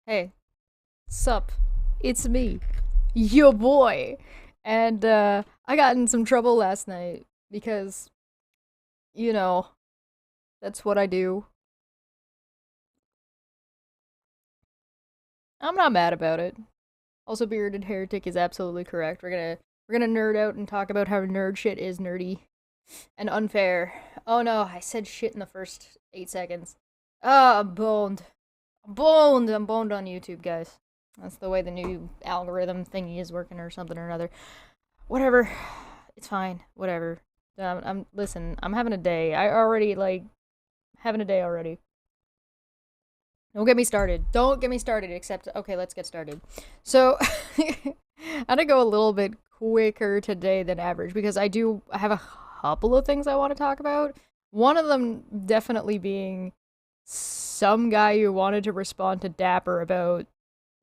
Hey, sup? It's me, your boy. And I got in some trouble last night because, you know, that's what I do. I'm not mad about it. Also, bearded heretic is absolutely correct. We're gonna nerd out and talk about how nerd shit is nerdy and unfair. Oh no, I said shit in the first 8 seconds. Ah, I'm boned. I'm boned. I'm boned on YouTube, guys. That's the way the new algorithm thingy is working, or something or another. Whatever. It's fine. Whatever. Listen. I'm having a day. I already having a day already. Don't get me started. Don't get me started. Except okay, let's get started. So I'm gonna go a little bit quicker today than average because I have a couple of things I want to talk about. One of them definitely being some guy who wanted to respond to Dapper about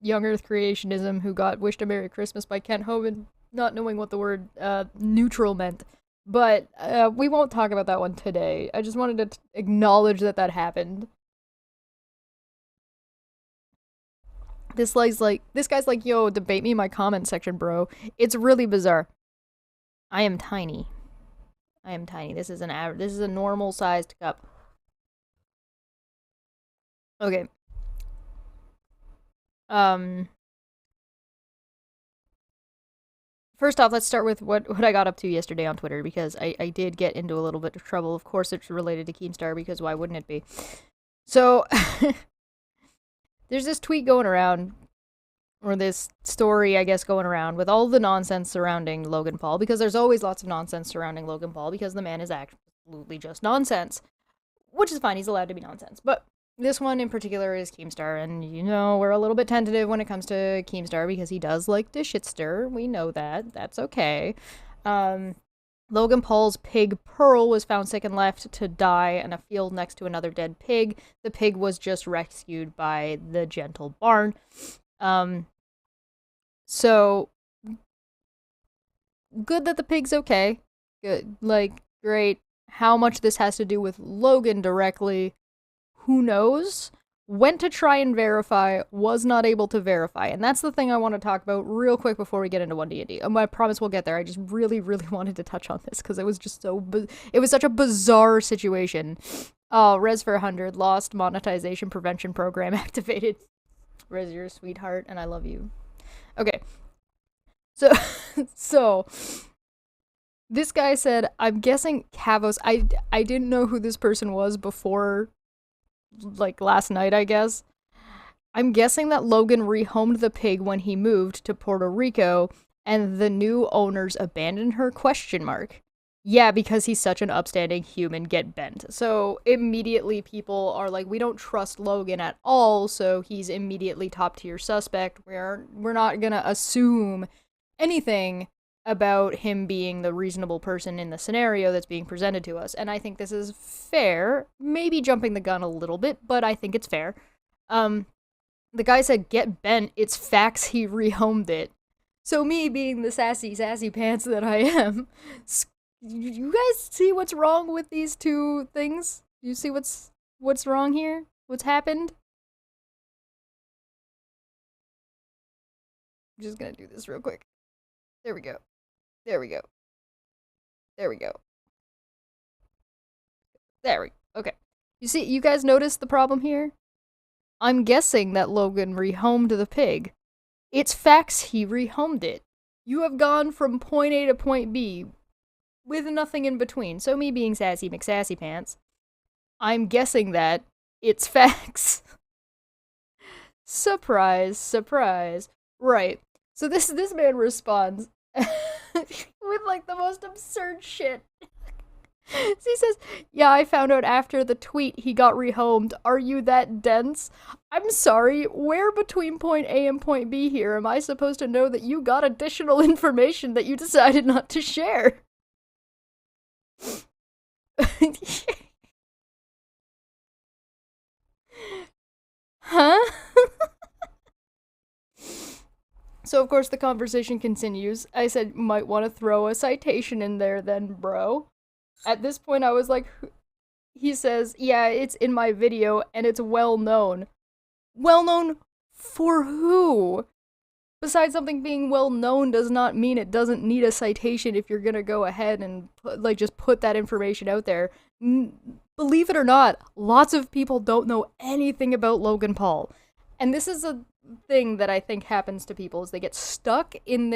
young Earth creationism who got wished a Merry Christmas by Kent Hovind, not knowing what the word neutral meant. But we won't talk about that one today. I just wanted to acknowledge that that happened. This guy's like, yo, debate me in my comment section, bro. It's really bizarre. I am tiny. I am tiny. This is a normal sized cup. Okay. Um First off, let's start with what I got up to yesterday on Twitter because I did get into a little bit of trouble. Of course, it's related to Keemstar because why wouldn't it be? So, there's this tweet going around, or this story, I guess, going around with all the nonsense surrounding Logan Paul because there's always lots of nonsense surrounding Logan Paul because the man is absolutely just nonsense, which is fine. He's allowed to be nonsense. But this one in particular is Keemstar, and we're a little bit tentative when it comes to Keemstar because he does like to shit stir. We know that. That's okay. Um, Logan Paul's pig Pearl was found sick and left to die in a field next to another dead pig. The pig was just rescued by the gentle barn. Um, so good that the pig's okay. Good, like great. How much this has to do with Logan directly, who knows? Went to try and verify, was not able to verify. And that's the thing I want to talk about real quick before we get into 1D&D. I promise we'll get there. I just really, really wanted to touch on this because it was just it was such a bizarre situation. Oh, Res for 100, lost monetization prevention program activated. Res, you're a sweetheart, and I love you. Okay. So, so this guy said, I'm guessing Kavos. I didn't know who this person was before, like last night, I guess. I'm guessing that Logan rehomed the pig when he moved to Puerto Rico, and the new owners abandoned her? Question mark. Yeah, because he's such an upstanding human. Get bent. So immediately people are like, we don't trust Logan at all. So he's immediately top tier suspect. We're not gonna assume anything about him being the reasonable person in the scenario that's being presented to us. And I think this is fair. Maybe jumping the gun a little bit, but I think it's fair. The guy said, get bent. It's facts he rehomed it. So me being the sassy pants that I am, you guys see what's wrong with these two things? You see what's wrong here? What's happened? I'm just gonna do this real quick. There we go. There we go. There we go. There we go. Okay. You guys notice the problem here? I'm guessing that Logan rehomed the pig. It's facts he rehomed it. You have gone from point A to point B with nothing in between. So me being sassy McSassy pants, I'm guessing that it's facts. Surprise, surprise. Right. So this man responds with like the most absurd shit. So he says, yeah, I found out after the tweet he got rehomed. Are you that dense? I'm sorry, where between point A and point B here am I supposed to know that you got additional information that you decided not to share? Huh? So, of course, the conversation continues. I said, might want to throw a citation in there then, bro. At this point, I was like, he says, yeah, it's in my video and it's well known. Well known For who? Besides something being well known does not mean it doesn't need a citation if you're gonna go ahead and just put that information out there. Believe it or not, lots of people don't know anything about Logan Paul. And this is a thing that I think happens to people, is they get stuck in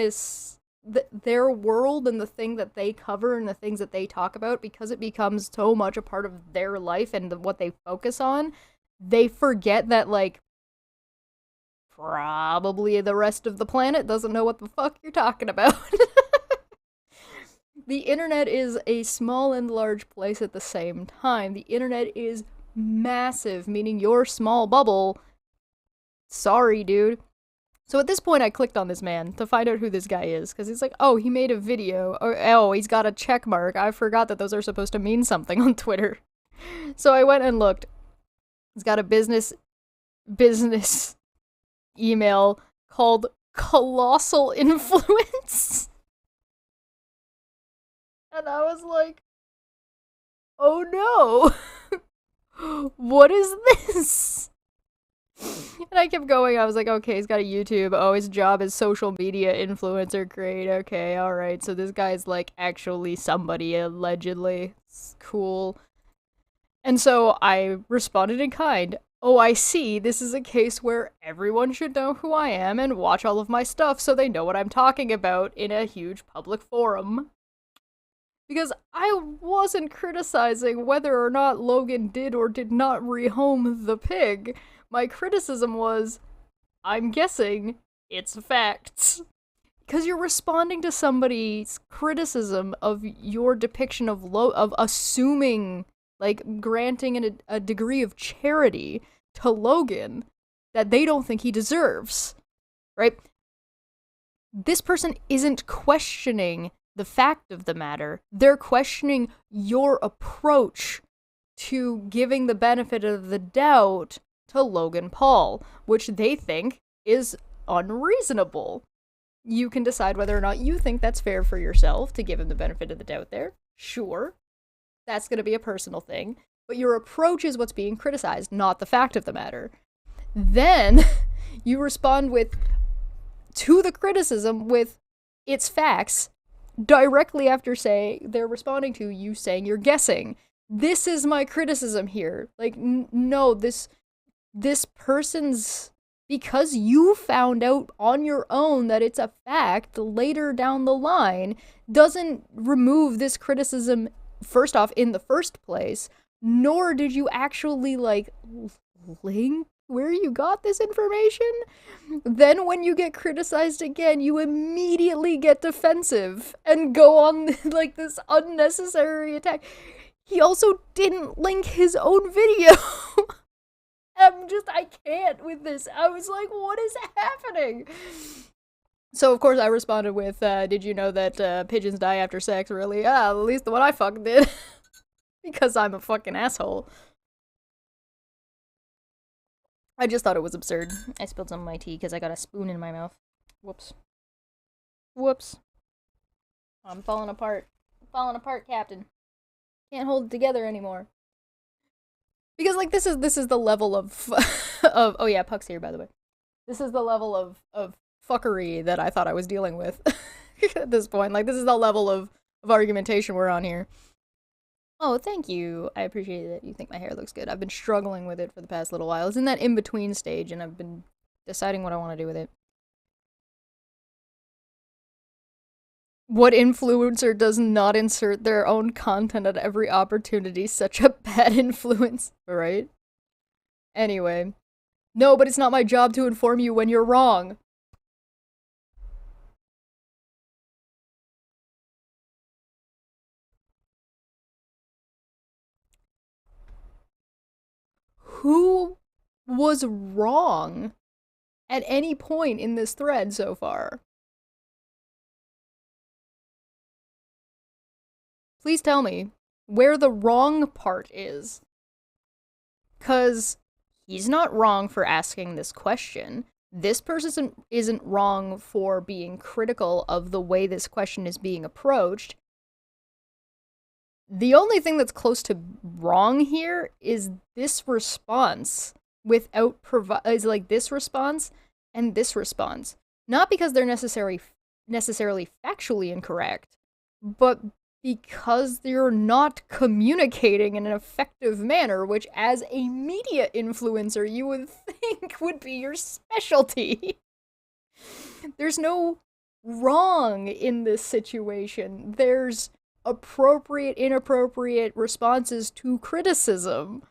their world and the thing that they cover and the things that they talk about, because it becomes so much a part of their life and what they focus on. They forget that, like, probably the rest of the planet doesn't know what the fuck you're talking about. The internet is a small and large place at the same time. The internet is massive, meaning your small bubble. Sorry, dude. So at this point, I clicked on this man to find out who this guy is, because he's like, oh, he made a video. Oh, he's got a check mark. I forgot that those are supposed to mean something on Twitter. So I went and looked. He's got a business email called Colossal Influence. And I was like, oh no. What is this? And I kept going. I was like, okay, he's got a YouTube. Oh, his job is social media influencer. Great. Okay, alright. So this guy's like actually somebody, allegedly. It's cool. And so I responded in kind. Oh, I see. This is a case where everyone should know who I am and watch all of my stuff so they know what I'm talking about in a huge public forum. Because I wasn't criticizing whether or not Logan did or did not rehome the pig. My criticism was, I'm guessing it's facts. Because you're responding to somebody's criticism of your depiction of assuming, like, granting a degree of charity to Logan that they don't think he deserves, right? This person isn't questioning the fact of the matter. They're questioning your approach to giving the benefit of the doubt to Logan Paul, which they think is unreasonable. You can decide whether or not you think that's fair for yourself to give him the benefit of the doubt there. Sure. That's going to be a personal thing. But your approach is what's being criticized, not the fact of the matter. Then you respond to the criticism with its facts directly after they're responding to you saying you're guessing. This is my criticism here. Like, no, this person's, because you found out on your own that it's a fact later down the line, doesn't remove this criticism, first off, in the first place, nor did you actually, like, link where you got this information. Then when you get criticized again, you immediately get defensive and go on, like, this unnecessary attack. He also didn't link his own video. I can't with this. I was like, what is happening? So, of course, I responded with, did you know that pigeons die after sex? Really? Yeah, at least the one I fucking did. Because I'm a fucking asshole. I just thought it was absurd. I spilled some of my tea because I got a spoon in my mouth. Whoops. Whoops. I'm falling apart. I'm falling apart, Captain. Can't hold it together anymore. Because, like, this is the level of oh yeah, Puck's here, by the way. This is the level of fuckery that I thought I was dealing with at this point. Like, this is the level of argumentation we're on here. Oh, thank you. I appreciate that you think my hair looks good. I've been struggling with it for the past little while. It's in that in-between stage, and I've been deciding what I want to do with it. What influencer does not insert their own content at every opportunity? Such a bad influence, right? Anyway. No, but it's not my job to inform you when you're wrong. Who was wrong at any point in this thread so far? Please tell me where the wrong part is. 'Cause he's not wrong for asking this question. This person isn't wrong for being critical of the way this question is being approached. The only thing that's close to wrong here is this response. without is like this response and this response. Not because they're necessarily factually incorrect, but because they're not communicating in an effective manner, which as a media influencer you would think would be your specialty. There's no wrong in this situation. There's appropriate, inappropriate responses to criticism.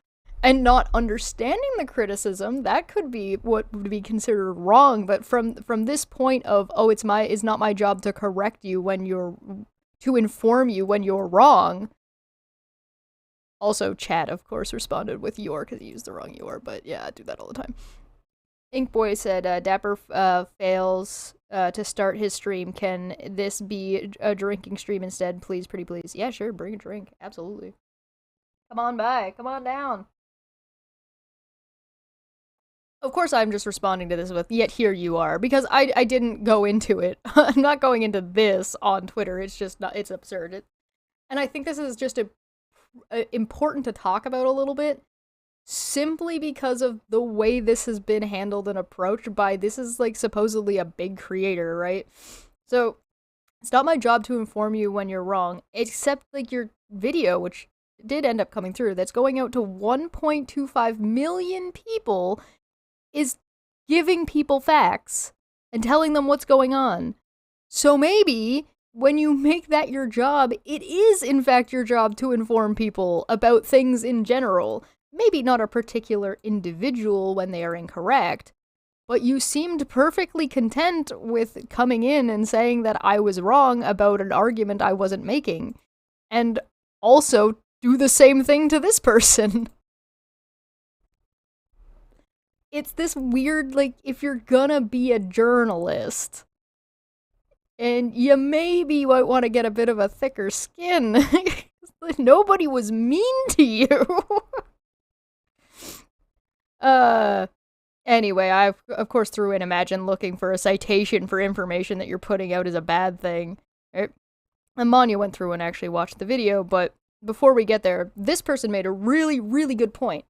And not understanding the criticism, that could be what would be considered wrong. But from this point of, oh, it's not my job to correct you when you're, to inform you when you're wrong. Also, Chad, of course, responded with your, because he used the wrong your, but yeah, I do that all the time. Inkboy said, Dapper fails to start his stream. Can this be a drinking stream instead? Please, pretty please. Yeah, sure, bring a drink. Absolutely. Come on by. Come on down. Of course, I'm just responding to this with, yet here you are, because I didn't go into it. I'm not going into this on Twitter. It's just not, it's absurd. And I think this is just important to talk about a little bit, simply because of the way this has been handled and approached by, this is like supposedly a big creator, right? So, it's not my job to inform you when you're wrong, except like your video, which did end up coming through, that's going out to 1.25 million people, is giving people facts and telling them what's going on. So maybe when you make that your job, it is in fact your job to inform people about things in general. Maybe not a particular individual when they are incorrect, but you seemed perfectly content with coming in and saying that I was wrong about an argument I wasn't making. And also do the same thing to this person. It's this weird, like, if you're gonna be a journalist, and you maybe might want to get a bit of a thicker skin. Nobody was mean to you. Anyway, I, of course, threw in imagine looking for a citation for information that you're putting out is a bad thing. Right? And Manya went through and actually watched the video, but before we get there, this person made a really, really good point.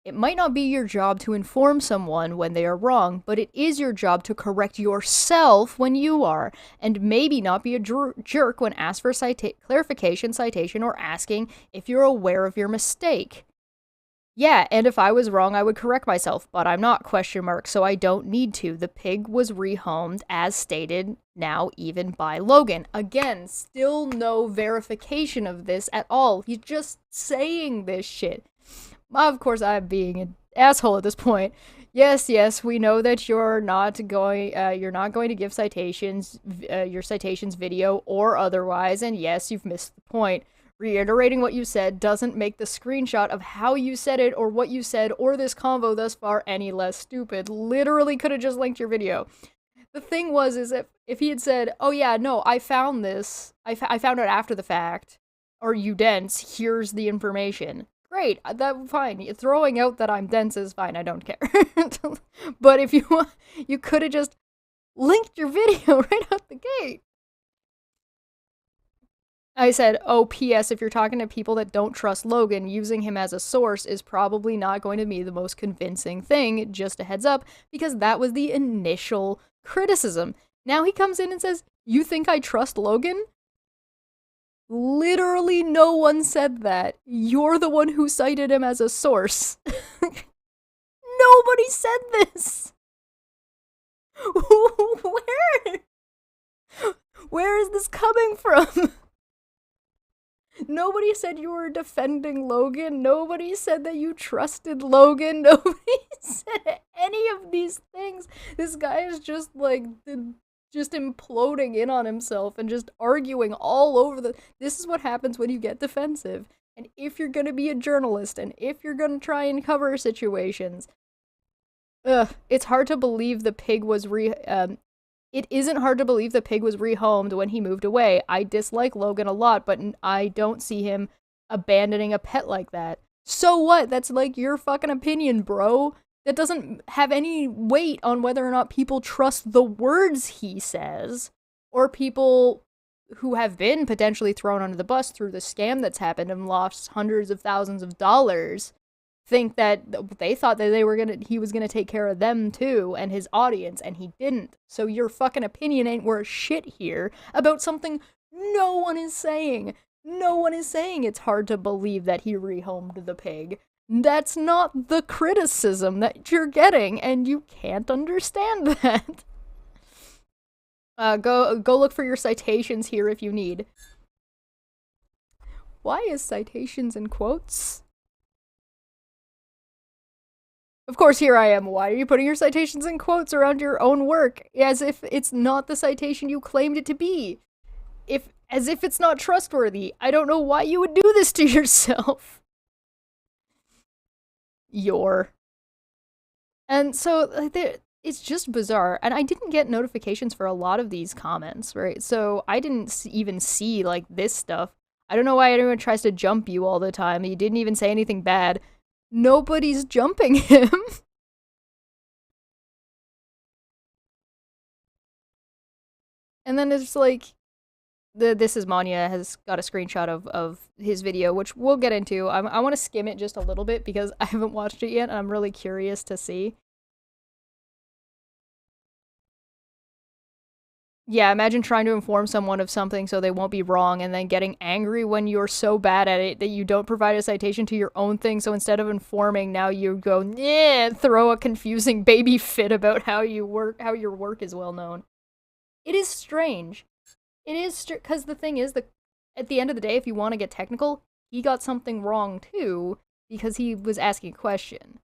It might not be your job to inform someone when they are wrong, but it is your job to correct yourself when you are, and maybe not be a jerk when asked for clarification, citation, or asking if you're aware of your mistake. Yeah, and if I was wrong, I would correct myself, but I'm not, ? So I don't need to. The pig was rehomed, as stated, now even by Logan. Again, still no verification of this at all. He's just saying this shit. Of course, I'm being an asshole at this point. Yes, we know that you're not going to give citations, your citations video or otherwise, and yes, you've missed the point. Reiterating what you said doesn't make the screenshot of how you said it or what you said or this convo thus far any less stupid. Literally could have just linked your video. The thing was, is if he had said, oh yeah, no, I found this, I found it after the fact, or you dense, here's the information. Great, that's fine. Throwing out that I'm dense is fine, I don't care. But if you could have just linked your video right out the gate. I said, oh, P.S., if you're talking to people that don't trust Logan, using him as a source is probably not going to be the most convincing thing, just a heads up, because that was the initial criticism. Now he comes in and says, you think I trust Logan? Literally no one said that. You're the one who cited him as a source. Nobody said this. Where is this coming from? Nobody said you were defending Logan. Nobody said that you trusted Logan. Nobody said any of these things. This guy is just like just imploding in on himself and just arguing all over the... This is what happens when you get defensive. And if you're gonna be a journalist, and if you're gonna try and cover situations... it's hard to believe the pig was it isn't hard to believe the pig was rehomed when he moved away. I dislike Logan a lot, but I don't see him abandoning a pet like that. So what? That's like your fucking opinion, bro. That doesn't have any weight on whether or not people trust the words he says, or people who have been potentially thrown under the bus through the scam that's happened and lost hundreds of thousands of dollars. think that they thought that he was gonna take care of them too and his audience, and he didn't. So your fucking opinion ain't worth shit here about something no one is saying. No one is saying it's hard to believe that he rehomed the pig. That's not the criticism that you're getting, and you can't understand that. Go look for your citations here if you need. Why is citations in quotes? Of course, here I am. Why are you putting your citations in quotes around your own work? As if it's not the citation you claimed it to be. As if it's not trustworthy. I don't know why you would do this to yourself. And so, it's just bizarre. And I didn't get notifications for a lot of these comments, right? So I didn't even see, like, this stuff. I don't know why anyone tries to jump you all the time. You didn't even say anything bad. Nobody's jumping him. And then it's like, This is Manya has got a screenshot of his video, which we'll get into. I want to skim it just a little bit because I haven't watched it yet, and I'm really curious to see. Yeah, imagine trying to inform someone of something so they won't be wrong, and then getting angry when you're so bad at it that you don't provide a citation to your own thing, so instead of informing, now you go, yeah, throw a confusing baby fit about how your work is well known. It is strange. It is because the thing is, at the end of the day, if you want to get technical, he got something wrong too because he was asking a question,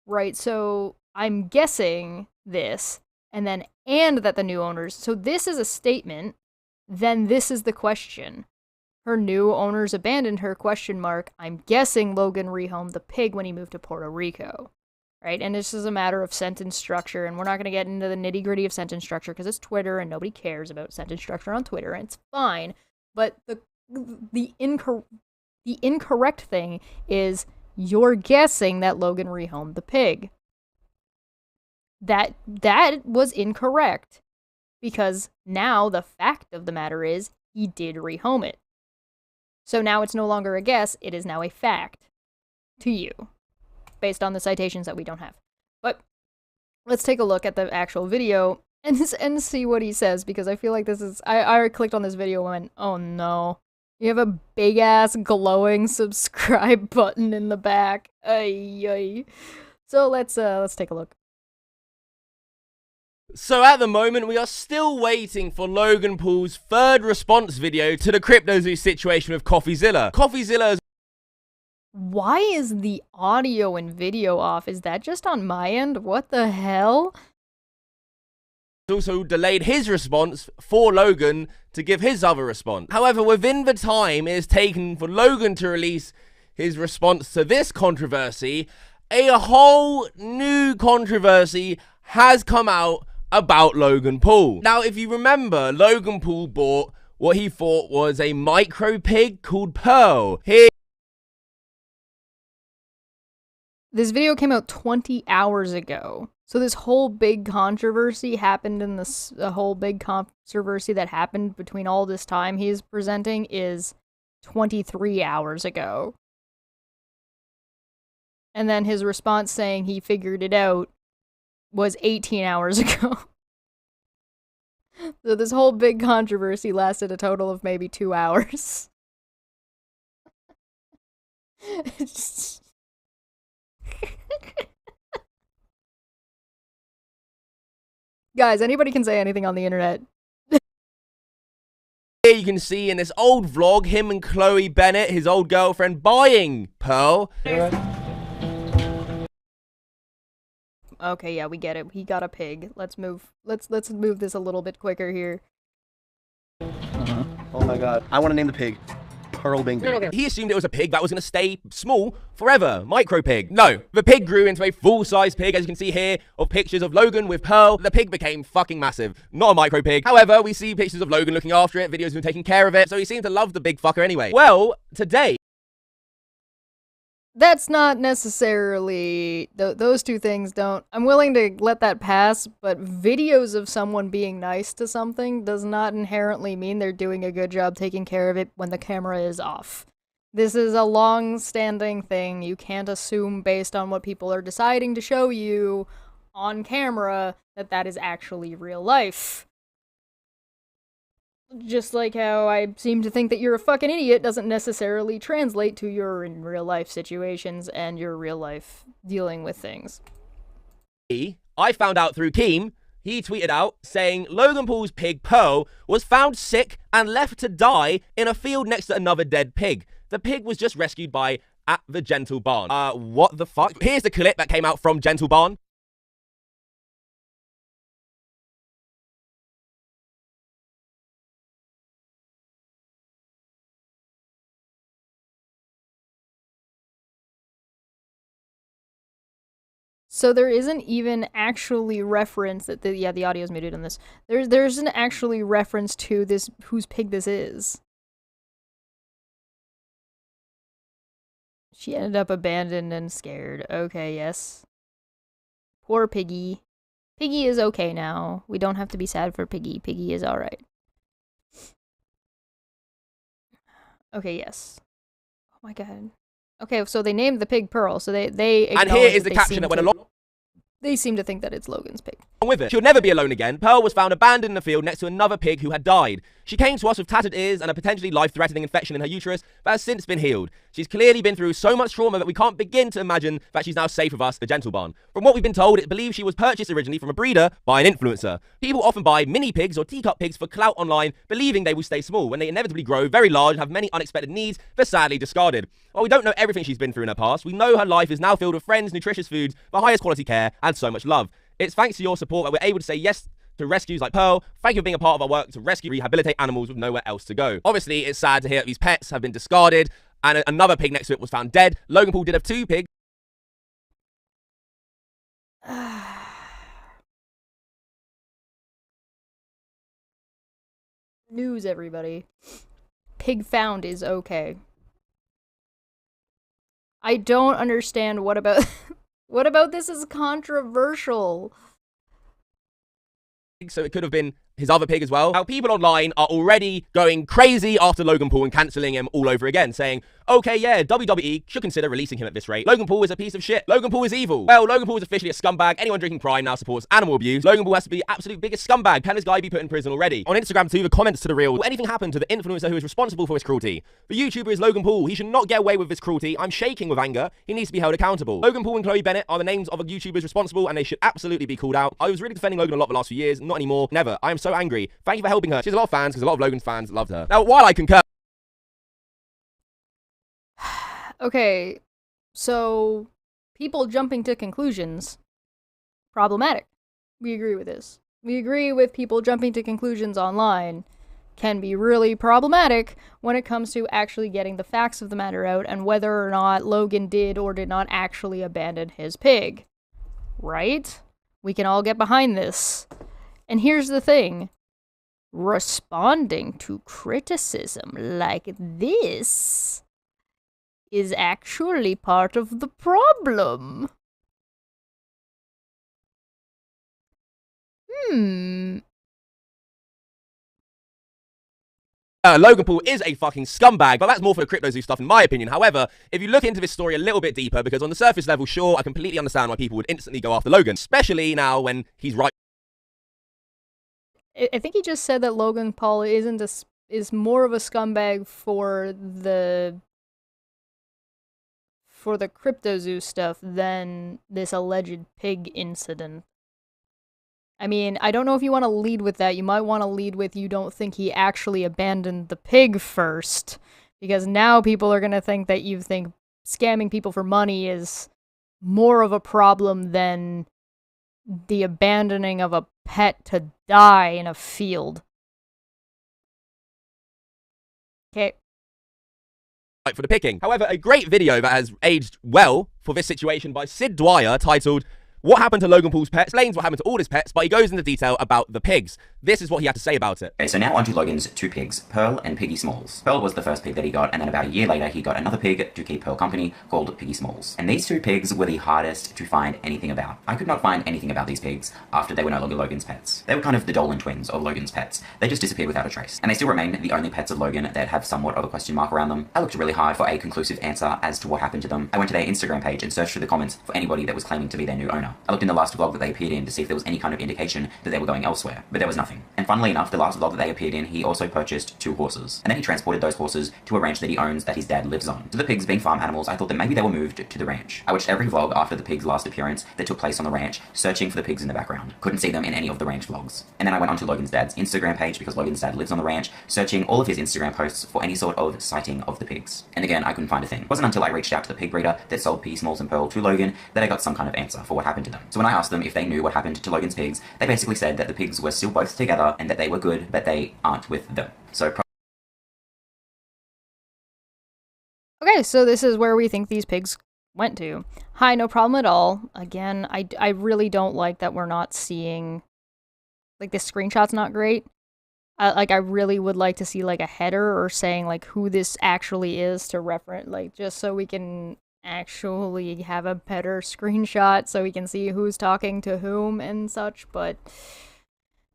right? So I'm guessing this, and that the new owners. So this is a statement. Then this is the question. Her new owners abandoned her ? I'm guessing Logan rehomed the pig when he moved to Puerto Rico. Right? And this is a matter of sentence structure, and we're not going to get into the nitty-gritty of sentence structure because it's Twitter and nobody cares about sentence structure on Twitter, and it's fine. But the incorrect thing is you're guessing that Logan rehomed the pig. That was incorrect, because now the fact of the matter is he did rehome it. So now it's no longer a guess, it is now a fact to you, based on the citations that we don't have. But let's take a look at the actual video and see what he says, because I feel like this is... I clicked on this video and went, oh no. You have a big-ass glowing subscribe button in the back. Ay, ay. So let's take a look. So at the moment, we are still waiting for Logan Paul's third response video to the CryptoZoo situation with CoffeeZilla. CoffeeZilla is... Why is the audio and video off? Is that just on my end? What the hell? Also delayed his response for Logan to give his other response. However, within the time it has taken for Logan to release his response to this controversy, a whole new controversy has come out about Logan Paul. Now, if you remember, Logan Paul bought what he thought was a micro pig called Pearl. This video came out 20 hours ago. So this whole big controversy happened in the whole big controversy that happened between all this time he's presenting is 23 hours ago. And then his response saying he figured it out was 18 hours ago. So this whole big controversy lasted a total of maybe 2 hours. Guys, anybody can say anything on the internet. Here you can see in this old vlog, him and Chloe Bennett, his old girlfriend, buying Pearl. Okay, yeah, we get it. He got a pig. Let's move this a little bit quicker here. Oh my god. I want to name the pig Pearl Bingo. He assumed it was a pig that was going to stay small forever. Micro pig. No. The pig grew into a full-size pig, as you can see here, of pictures of Logan with Pearl. The pig became fucking massive. Not a micro pig. However, we see pictures of Logan looking after it, videos of him taking care of it, so he seemed to love the big fucker anyway. Well, today... That's not necessarily... those two things don't... I'm willing to let that pass, but videos of someone being nice to something does not inherently mean they're doing a good job taking care of it when the camera is off. This is a long-standing thing. You can't assume based on what people are deciding to show you on camera that that is actually real life. Just like how I seem to think that you're a fucking idiot doesn't necessarily translate to your in real life situations and your real life dealing with things. I found out through Keem. He tweeted out saying Logan Paul's pig Pearl was found sick and left to die in a field next to another dead pig. The pig was just rescued by at the Gentle Barn. What the fuck? Here's the clip that came out from Gentle Barn. So there isn't even actually reference that the audio's muted on this. There isn't actually reference to this whose pig this is. She ended up abandoned and scared. Okay, yes. Poor Piggy. Piggy is okay now. We don't have to be sad for Piggy. Piggy is alright. Okay, yes. Oh my god. Okay, so they named the pig Pearl, so they And here is the caption that went along. They seem to think that it's Logan's pig. With it. She'll never be alone again. Pearl was found abandoned in the field next to another pig who had died. She came to us with tattered ears and a potentially life-threatening infection in her uterus, but has since been healed. She's clearly been through so much trauma that we can't begin to imagine that she's now safe with us, the Gentle Barn. From what we've been told, it's believed she was purchased originally from a breeder by an influencer. People often buy mini pigs or teacup pigs for clout online, believing they will stay small, when they inevitably grow very large and have many unexpected needs, but sadly discarded. While we don't know everything she's been through in her past, we know her life is now filled with friends, nutritious foods, the highest quality care, and so much love. It's thanks to your support that we're able to say yes to rescues like Pearl. Thank you for being a part of our work to rescue, rehabilitate animals with nowhere else to go. Obviously, it's sad to hear that these pets have been discarded, and another pig next to it was found dead. Logan Paul did have 2 pigs. News, everybody. Pig found is okay. I don't understand what about what about this is controversial. So it could have been his other pig as well. Now, people online are already going crazy after Logan Paul and cancelling him all over again, saying, okay, yeah, WWE should consider releasing him at this rate. Logan Paul is a piece of shit. Logan Paul is evil. Well, Logan Paul is officially a scumbag. Anyone drinking Prime now supports animal abuse. Logan Paul has to be the absolute biggest scumbag. Can this guy be put in prison already? On Instagram too, the comments to the reel, will anything happen to the influencer who is responsible for his cruelty? The YouTuber is Logan Paul. He should not get away with this cruelty. I'm shaking with anger. He needs to be held accountable. Logan Paul and Chloe Bennett are the names of the YouTubers responsible, and they should absolutely be called out. I was really defending Logan a lot the last few years. Not anymore. Never. I am so angry. Thank you for helping her. She has a lot of fans because a lot of Logan's fans loved her. Now, while I concur. Okay, so people jumping to conclusions, problematic. We agree with this. We agree with people jumping to conclusions online can be really problematic when it comes to actually getting the facts of the matter out and whether or not Logan did or did not actually abandon his pig. Right? We can all get behind this. And here's the thing. Responding to criticism like this is actually part of the problem. Logan Paul is a fucking scumbag, but that's more for the crypto zoo stuff in my opinion. However, if you look into this story a little bit deeper, because on the surface level, sure, I completely understand why people would instantly go after Logan, especially now when he's right. I think he just said that Logan Paul is more of a scumbag for the crypto zoo stuff than this alleged pig incident. I mean, I don't know if you want to lead with that. You might want to lead with you don't think he actually abandoned the pig first, because now people are going to think that you think scamming people for money is more of a problem than the abandoning of a pet to die in a field. Okay. For the picking. However, a great video that has aged well for this situation by Sid Dwyer titled "What Happened to Logan Paul's Pets?" explains what happened to all his pets, but he goes into detail about the pigs. This is what he had to say about it. Okay, so now on to Logan's two pigs, Pearl and Piggy Smalls. Pearl was the first pig that he got, and then about a year later he got another pig to keep Pearl company called Piggy Smalls. And these two pigs were the hardest to find anything about. I could not find anything about these pigs after they were no longer Logan's pets. They were kind of the Dolan twins of Logan's pets. They just disappeared without a trace. And they still remain the only pets of Logan that have somewhat of a question mark around them. I looked really hard for a conclusive answer as to what happened to them. I went to their Instagram page and searched through the comments for anybody that was claiming to be their new owner. I looked in the last vlog that they appeared in to see if there was any kind of indication that they were going elsewhere, but there was nothing. And funnily enough, the last vlog that they appeared in, he also purchased 2 horses. And then he transported those horses to a ranch that he owns that his dad lives on. So the pigs being farm animals, I thought that maybe they were moved to the ranch. I watched every vlog after the pig's last appearance that took place on the ranch, searching for the pigs in the background. Couldn't see them in any of the ranch vlogs. And then I went onto Logan's dad's Instagram page because Logan's dad lives on the ranch, searching all of his Instagram posts for any sort of sighting of the pigs. And again, I couldn't find a thing. It wasn't until I reached out to the pig breeder that sold Piggy Smalls and Pearl to Logan that I got some kind of answer for what happened to them. So when I asked them if they knew what happened to Logan's pigs, they basically said that the pigs were still both together and that they were good, but they aren't with them. So Okay, so this is where we think these pigs went to. Hi, no problem at all. Again, I really don't like that we're not seeing... Like, this screenshot's not great. I really would like to see, like, a header or saying, like, who this actually is to reference, like, just so we can actually have a better screenshot so we can see who's talking to whom and such, but...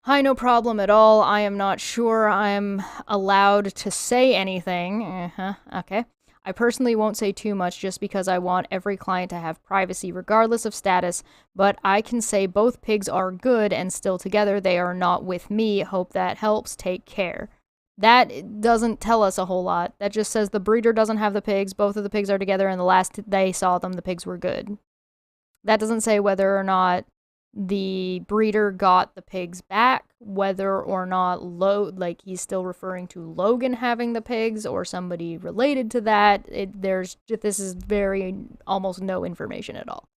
Hi, no problem at all. I am not sure I'm allowed to say anything. Okay. I personally won't say too much just because I want every client to have privacy regardless of status, but I can say both pigs are good and still together. They are not with me. Hope that helps. Take care. That doesn't tell us a whole lot. That just says the breeder doesn't have the pigs, both of the pigs are together, and the last they saw them, the pigs were good. That doesn't say whether or not the breeder got the pigs back, whether or not like he's still referring to Logan having the pigs or somebody related to that. This is very almost no information at all.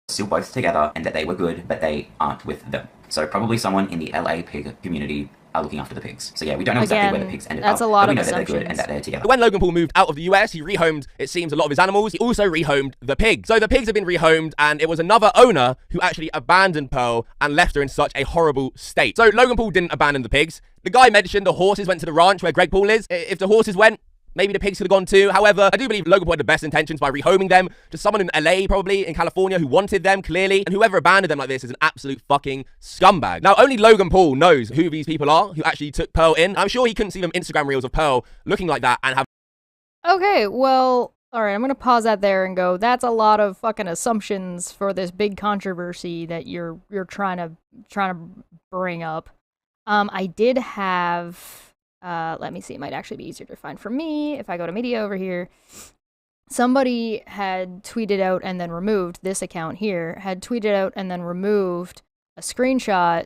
Still both together and that they were good, but they aren't with them. So probably someone in the LA pig community are looking after the pigs. So yeah, we don't know exactly where the pigs ended up, a lot but we of know assumptions. that they're good and that they're together. When Logan Paul moved out of the US, he rehomed, it seems, a lot of his animals. He also rehomed the pigs. So the pigs have been rehomed, and it was another owner who actually abandoned Pearl and left her in such a horrible state. So Logan Paul didn't abandon the pigs. The guy mentioned the horses went to the ranch where Greg Paul is. If the horses went, maybe the pigs could have gone too. However, I do believe Logan Paul had the best intentions by rehoming them to someone in LA, probably in California, who wanted them, clearly. And whoever abandoned them like this is an absolute fucking scumbag. Now, only Logan Paul knows who these people are who actually took Pearl in. I'm sure he couldn't see them Instagram reels of Pearl looking like that and have... Okay, well, alright, I'm gonna pause that there and go, that's a lot of fucking assumptions for this big controversy that you're trying to bring up. I did have... let me see, it might actually be easier to find for me if I go to media over here. Somebody had tweeted out and then removed, this account here, had tweeted out and then removed a screenshot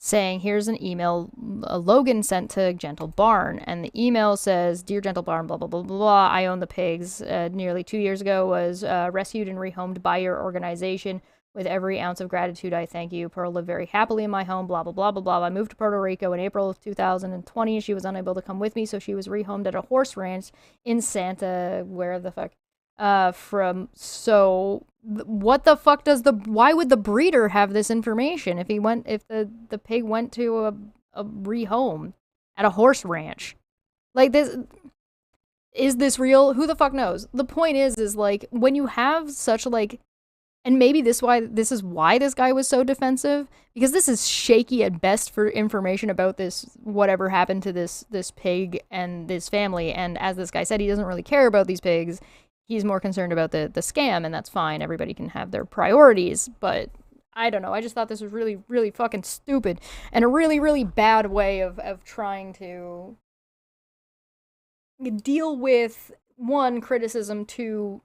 saying, here's an email Logan sent to Gentle Barn. And the email says, Dear Gentle Barn, blah, blah, blah, blah, blah. I own the pigs. Nearly 2 years ago was rescued and rehomed by your organization. With every ounce of gratitude, I thank you. Pearl lived very happily in my home, blah, blah, blah, blah, blah. I moved to Puerto Rico in April of 2020. She was unable to come with me, so she was rehomed at a horse ranch in Santa, where the fuck, what the fuck why would the breeder have this information if the pig went to a rehome at a horse ranch? Like, is this real? Who the fuck knows? The point is like, when you have such, like, and maybe this is why this guy was so defensive, because this is shaky at best for information about this, whatever happened to this pig and this family. And as this guy said, he doesn't really care about these pigs. He's more concerned about the scam, and that's fine. Everybody can have their priorities, but I don't know. I just thought this was really, really fucking stupid and a really, really bad way of trying to deal with, 1, criticism, 2,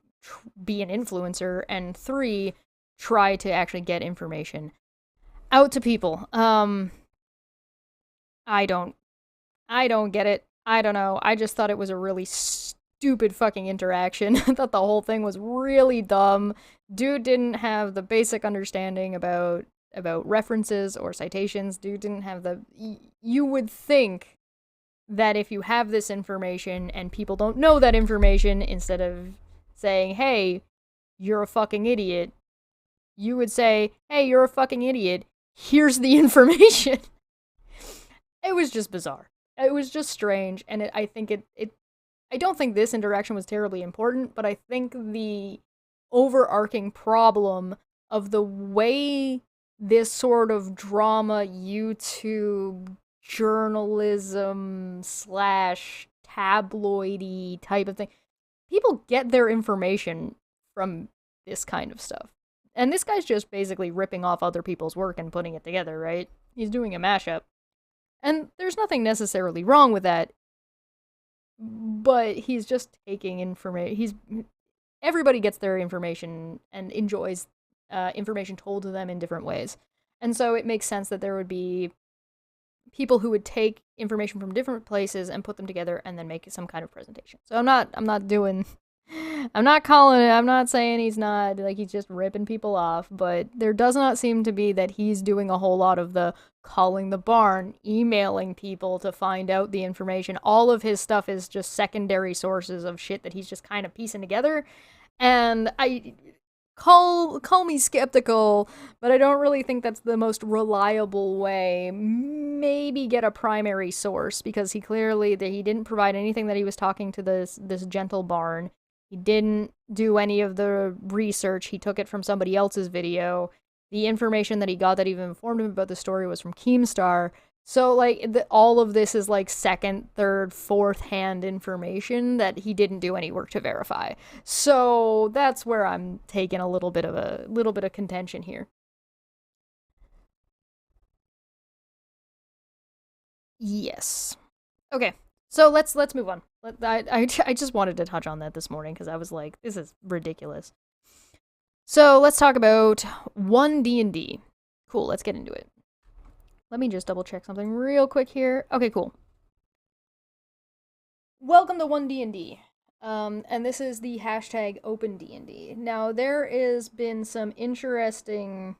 be an influencer, and 3, try to actually get information out to people. I don't get it. I don't know. I just thought it was a really stupid fucking interaction. I thought the whole thing was really dumb. Dude didn't have the basic understanding about references or citations. Dude didn't have you would think that if you have this information and people don't know that information, instead of saying, hey, you're a fucking idiot, you would say, hey, you're a fucking idiot, here's the information. It was just bizarre. It was just strange, and I don't think this interaction was terribly important, but I think the overarching problem of the way this sort of drama YouTube journalism slash tabloidy type of thing, people get their information from this kind of stuff. And this guy's just basically ripping off other people's work and putting it together, right? He's doing a mashup. And there's nothing necessarily wrong with that, but he's just taking information. Everybody gets their information and enjoys information told to them in different ways. And so it makes sense that there would be people who would take information from different places and put them together and then make some kind of presentation. So I'm not saying he's not, like, he's just ripping people off, but there does not seem to be that he's doing a whole lot of the calling the barn, emailing people to find out the information. All of his stuff is just secondary sources of shit that he's just kind of piecing together. And I call me skeptical, but I don't really think that's the most reliable way. Maybe get a primary source, because he didn't provide anything that he was talking to this gentle barn. He didn't do any of the research. He took it from somebody else's video. The information that he got that even informed him about the story was from Keemstar. So, like, all of this is, like, second, third, fourth-hand information that he didn't do any work to verify. So that's where I'm taking a little bit of contention here. Yes. Okay. So let's move on. I just wanted to touch on that this morning because I was like, this is ridiculous. So let's talk about 1D&D. Cool, let's get into it. Let me just double check something real quick here. Okay, cool. Welcome to 1D&D. And this is the hashtag OpenD&D. Now, there has been some interesting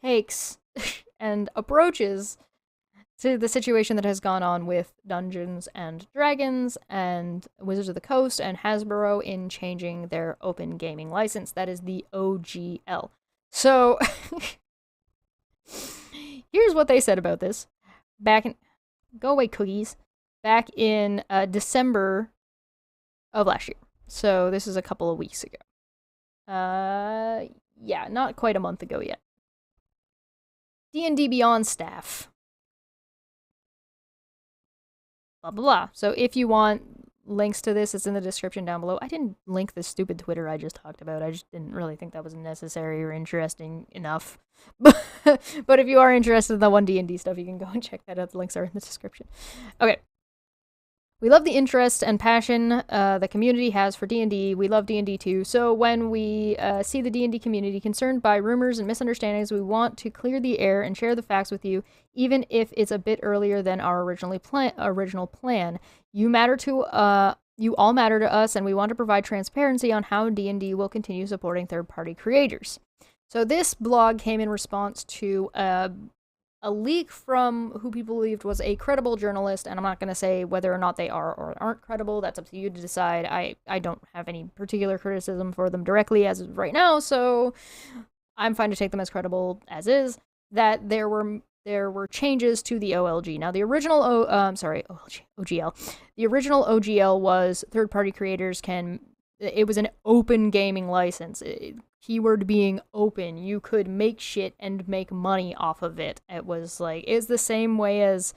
takes and approaches to the situation that has gone on with Dungeons and Dragons and Wizards of the Coast and Hasbro in changing their open gaming license. That is the OGL. So, here's what they said about this. Go away, cookies. Back in December of last year. So, this is a couple of weeks ago. Yeah, not quite a month ago yet. D&D Beyond staff. Blah, blah, blah. So if you want links to this, it's in the description down below. I didn't link this stupid Twitter I just talked about. I just didn't really think that was necessary or interesting enough. But if you are interested in the 1D&D stuff, you can go and check that out. The links are in the description. Okay. We love the interest and passion the community has for D&D. We love D&D too. So when we see the D&D community concerned by rumors and misunderstandings, we want to clear the air and share the facts with you, even if it's a bit earlier than our original plan. You all matter to us, and we want to provide transparency on how D&D will continue supporting third-party creators. So this blog came in response to a leak from who people believed was a credible journalist, and I'm not going to say whether or not they are or aren't credible. That's up to you to decide. I don't have any particular criticism for them directly as of right now, so I'm fine to take them as credible as is. That there were changes to the OLG. Now, the original OGL. The original OGL was third-party creators it was an open gaming license. Keyword being open. You could make shit and make money off of it. It's the same way as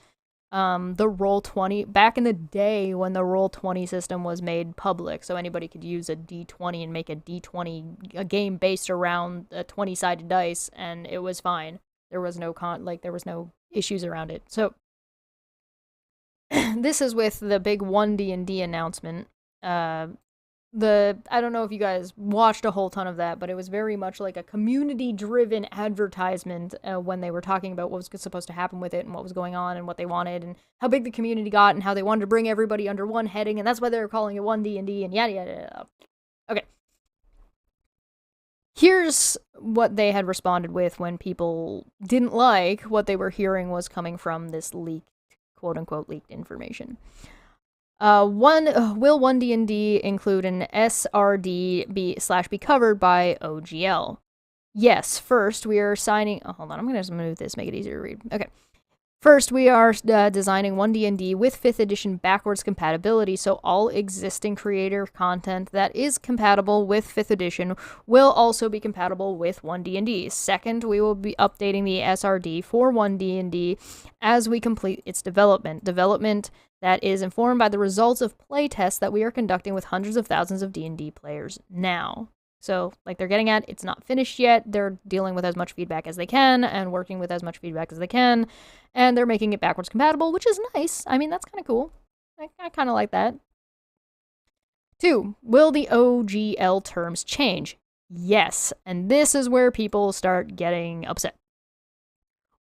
the Roll20 back in the day when the Roll20 system was made public, so anybody could use a D20 and make a game based around a 20-sided dice, and it was fine. There was no issues around it. So this is with the big 1D&D announcement. I don't know if you guys watched a whole ton of that, but it was very much like a community-driven advertisement when they were talking about what was supposed to happen with it and what was going on and what they wanted and how big the community got and how they wanted to bring everybody under one heading, and that's why they were calling it 1D&D and yada yada yada. Okay. Here's what they had responded with when people didn't like what they were hearing was coming from this leaked, quote-unquote, leaked information. Will 1D&D include an SRD be covered by OGL? Yes, first we are signing... Oh, hold on, I'm going to move this, make it easier to read. Okay. First, we are designing 1D&D with 5th edition backwards compatibility, so all existing creator content that is compatible with 5th edition will also be compatible with 1D&D. Second, we will be updating the SRD for 1D&D as we complete its development. Development that is informed by the results of playtests that we are conducting with hundreds of thousands of D&D players now. So, like they're getting at, it's not finished yet. They're dealing with as much feedback as they can and working with as much feedback as they can. And they're making it backwards compatible, which is nice. I mean, that's kind of cool. I kind of like that. 2. Will the OGL terms change? Yes. And this is where people start getting upset.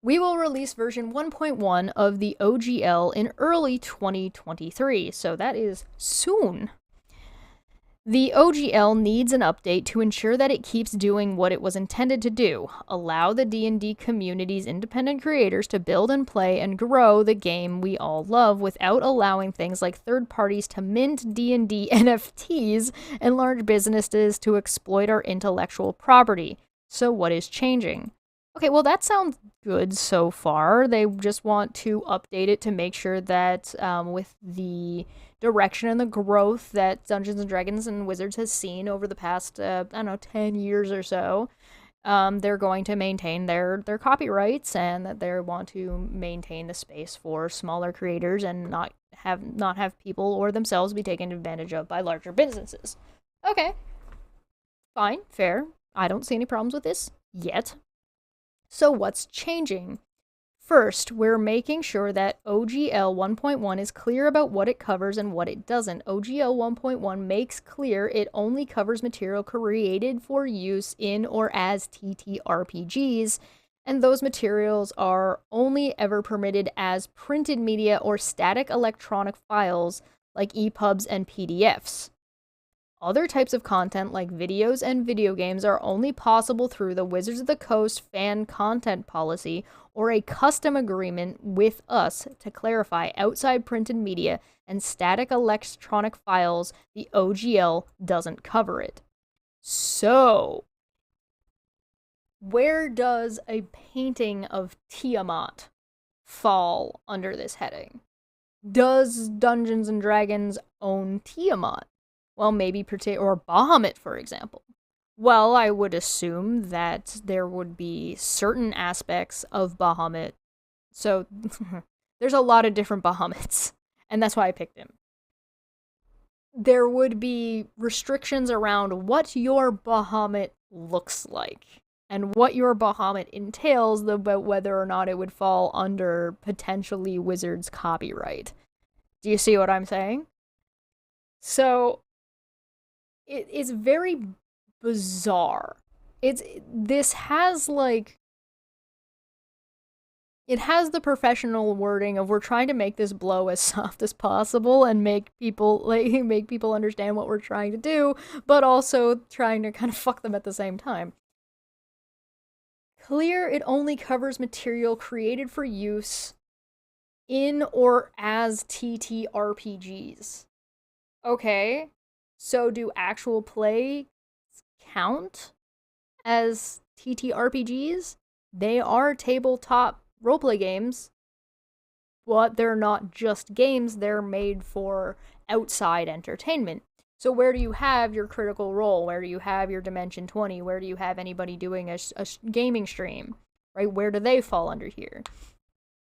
We will release version 1.1 of the OGL in early 2023. So that is soon. The OGL needs an update to ensure that it keeps doing what it was intended to do, allow the D&D community's independent creators to build and play and grow the game we all love without allowing things like third parties to mint D&D NFTs and large businesses to exploit our intellectual property. So what is changing? Okay, well that sounds good so far. They just want to update it to make sure that with the direction and the growth that Dungeons and Dragons and Wizards has seen over the past, 10 years or so, they're going to maintain their copyrights and that they want to maintain the space for smaller creators and not have people or themselves be taken advantage of by larger businesses. Okay. Fine, fair. I don't see any problems with this yet. So what's changing? First, we're making sure that OGL 1.1 is clear about what it covers and what it doesn't. OGL 1.1 makes clear it only covers material created for use in or as ttrpgs, and those materials are only ever permitted as printed media or static electronic files like EPUBs and PDFs. Other types of content, like videos and video games, are only possible through the Wizards of the Coast fan content policy or a custom agreement with us to clarify outside printed media and static electronic files. The OGL doesn't cover it. So, where does a painting of Tiamat fall under this heading? Does Dungeons and Dragons own Tiamat? Well, maybe or Bahamut, for example. Well, I would assume that there would be certain aspects of Bahamut. So, there's a lot of different Bahamuts, and that's why I picked him. There would be restrictions around what your Bahamut looks like, and what your Bahamut entails, about whether or not it would fall under potentially Wizards' copyright. Do you see what I'm saying? So, it is very bizarre. This has it has the professional wording of we're trying to make this blow as soft as possible and make people understand what we're trying to do, but also trying to kind of fuck them at the same time. Clear, it only covers material created for use in or as ttrpgs. Okay. So do actual play count as ttrpgs? They are tabletop roleplay games, but they're not just games, they're made for outside entertainment. So where do you have your Critical Role? Where do you have your Dimension 20? Where do you have anybody doing a gaming stream? Right? Where do they fall under here?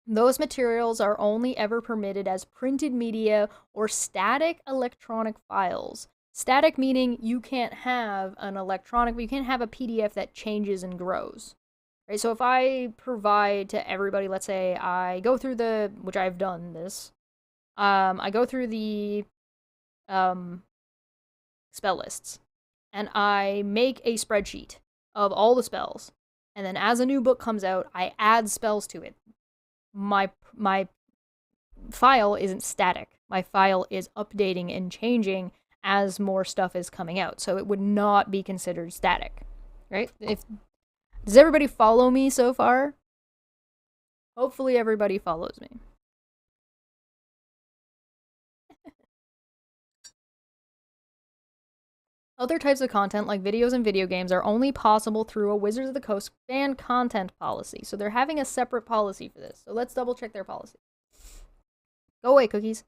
Those materials are only ever permitted as printed media or static electronic files. Static meaning you can't have a PDF that changes and grows. Right? So if I provide to everybody, let's say I go through which I've done this, I go through the spell lists, and I make a spreadsheet of all the spells, and then as a new book comes out, I add spells to it. My file isn't static. My file is updating and changing as more stuff is coming out, so it would not be considered static, right? Does everybody follow me so far? Hopefully everybody follows me. Other types of content, like videos and video games, are only possible through a Wizards of the Coast fan content policy. So they're having a separate policy for this. So let's double check their policy. Go away, cookies.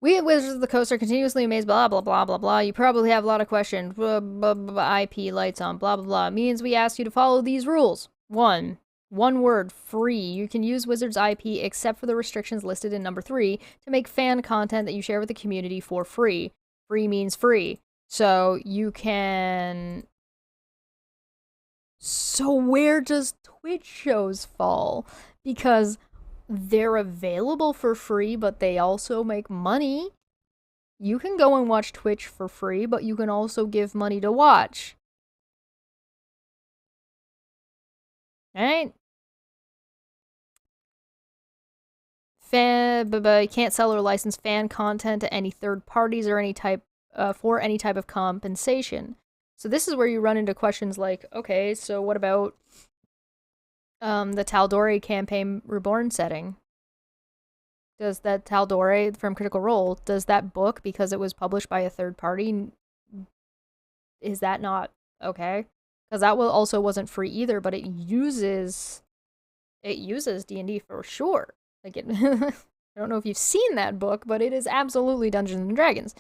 We at Wizards of the Coast are continuously amazed, blah, blah, blah, blah, blah. You probably have a lot of questions. Blah, blah, blah, IP, lights on, blah, blah, blah. Means we ask you to follow these rules. 1. One word, free. You can use Wizards IP except for the restrictions listed in number 3 to make fan content that you share with the community for free. Free means free. So you can... So where does Twitch shows fall? Because they're available for free, but they also make money. You can go and watch Twitch for free, but you can also give money to watch. Alright? You can't sell or license fan content to any third parties or any type for any type of compensation. So this is where you run into questions like, okay, so what about the Tal'Dorei campaign Reborn setting? Does that Tal'Dorei from Critical Role, does that book, because it was published by a third party, is that not okay? Because that also wasn't free either, but it uses D&D for sure. Like it, I don't know if you've seen that book, but it is absolutely Dungeons and Dragons.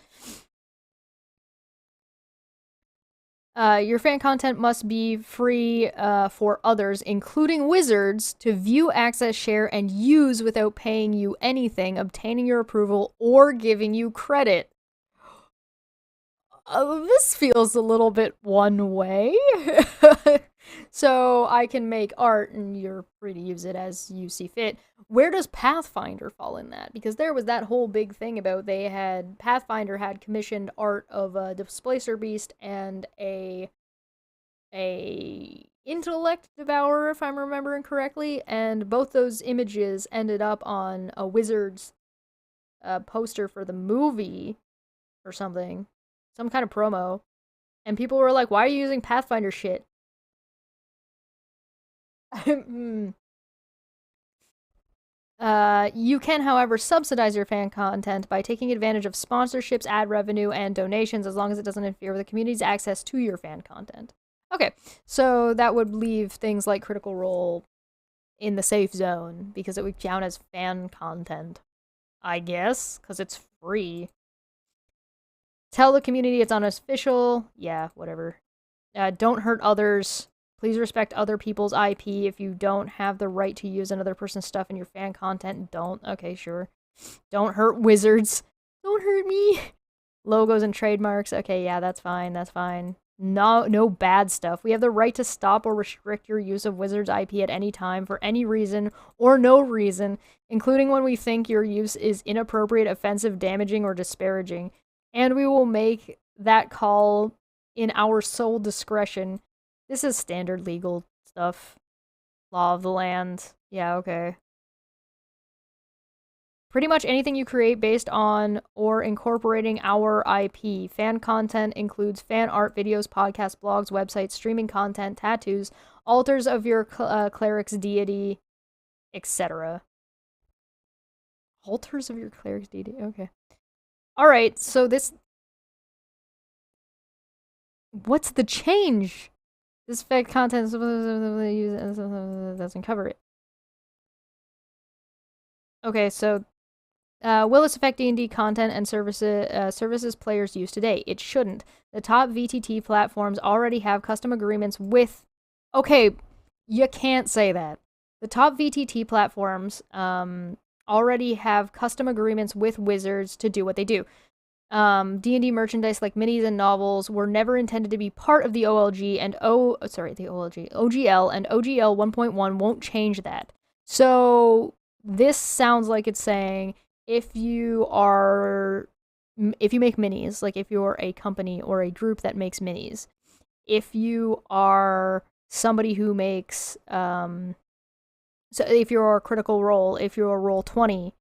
Your fan content must be free for others, including wizards, to view, access, share, and use without paying you anything, obtaining your approval, or giving you credit. This feels a little bit one way. So I can make art and you're free to use it as you see fit. Where does Pathfinder fall in that? Because there was that whole big thing about Pathfinder had commissioned art of a Displacer Beast and a Intellect Devourer, if I'm remembering correctly, and both those images ended up on a Wizards poster for the movie or something. Some kind of promo. And people were like, why are you using Pathfinder shit? You can, however, subsidize your fan content by taking advantage of sponsorships, ad revenue, and donations as long as it doesn't interfere with the community's access to your fan content. Okay, so that would leave things like Critical Role in the safe zone because it would count as fan content, I guess, because it's free. Tell the community it's unofficial. Yeah, whatever. Don't hurt others. Please respect other people's IP. If you don't have the right to use another person's stuff in your fan content, don't. Okay, sure. Don't hurt wizards. Don't hurt me. Logos and trademarks. Okay, yeah, that's fine. That's fine. No bad stuff. We have the right to stop or restrict your use of Wizards IP at any time for any reason or no reason, including when we think your use is inappropriate, offensive, damaging, or disparaging. And we will make that call in our sole discretion. This is standard legal stuff. Law of the land. Yeah, okay. Pretty much anything you create based on or incorporating our IP. Fan content includes fan art, videos, podcasts, blogs, websites, streaming content, tattoos, altars of your cleric's deity, etc. Altars of your cleric's deity, okay. Alright, so this... What's the change? This fake content doesn't cover it. Okay, so will this affect D&D content and services players use today? It shouldn't. The top VTT platforms already have custom agreements with... Okay, you can't say that. The top VTT platforms already have custom agreements with Wizards to do what they do. D&D merchandise like minis and novels were never intended to be part of the OGL and OGL 1.1 won't change that. So this sounds like it's saying if you make minis, like if you're a company or a group that makes minis, if you are somebody who makes so if you're a Critical Role, if you're a Roll20,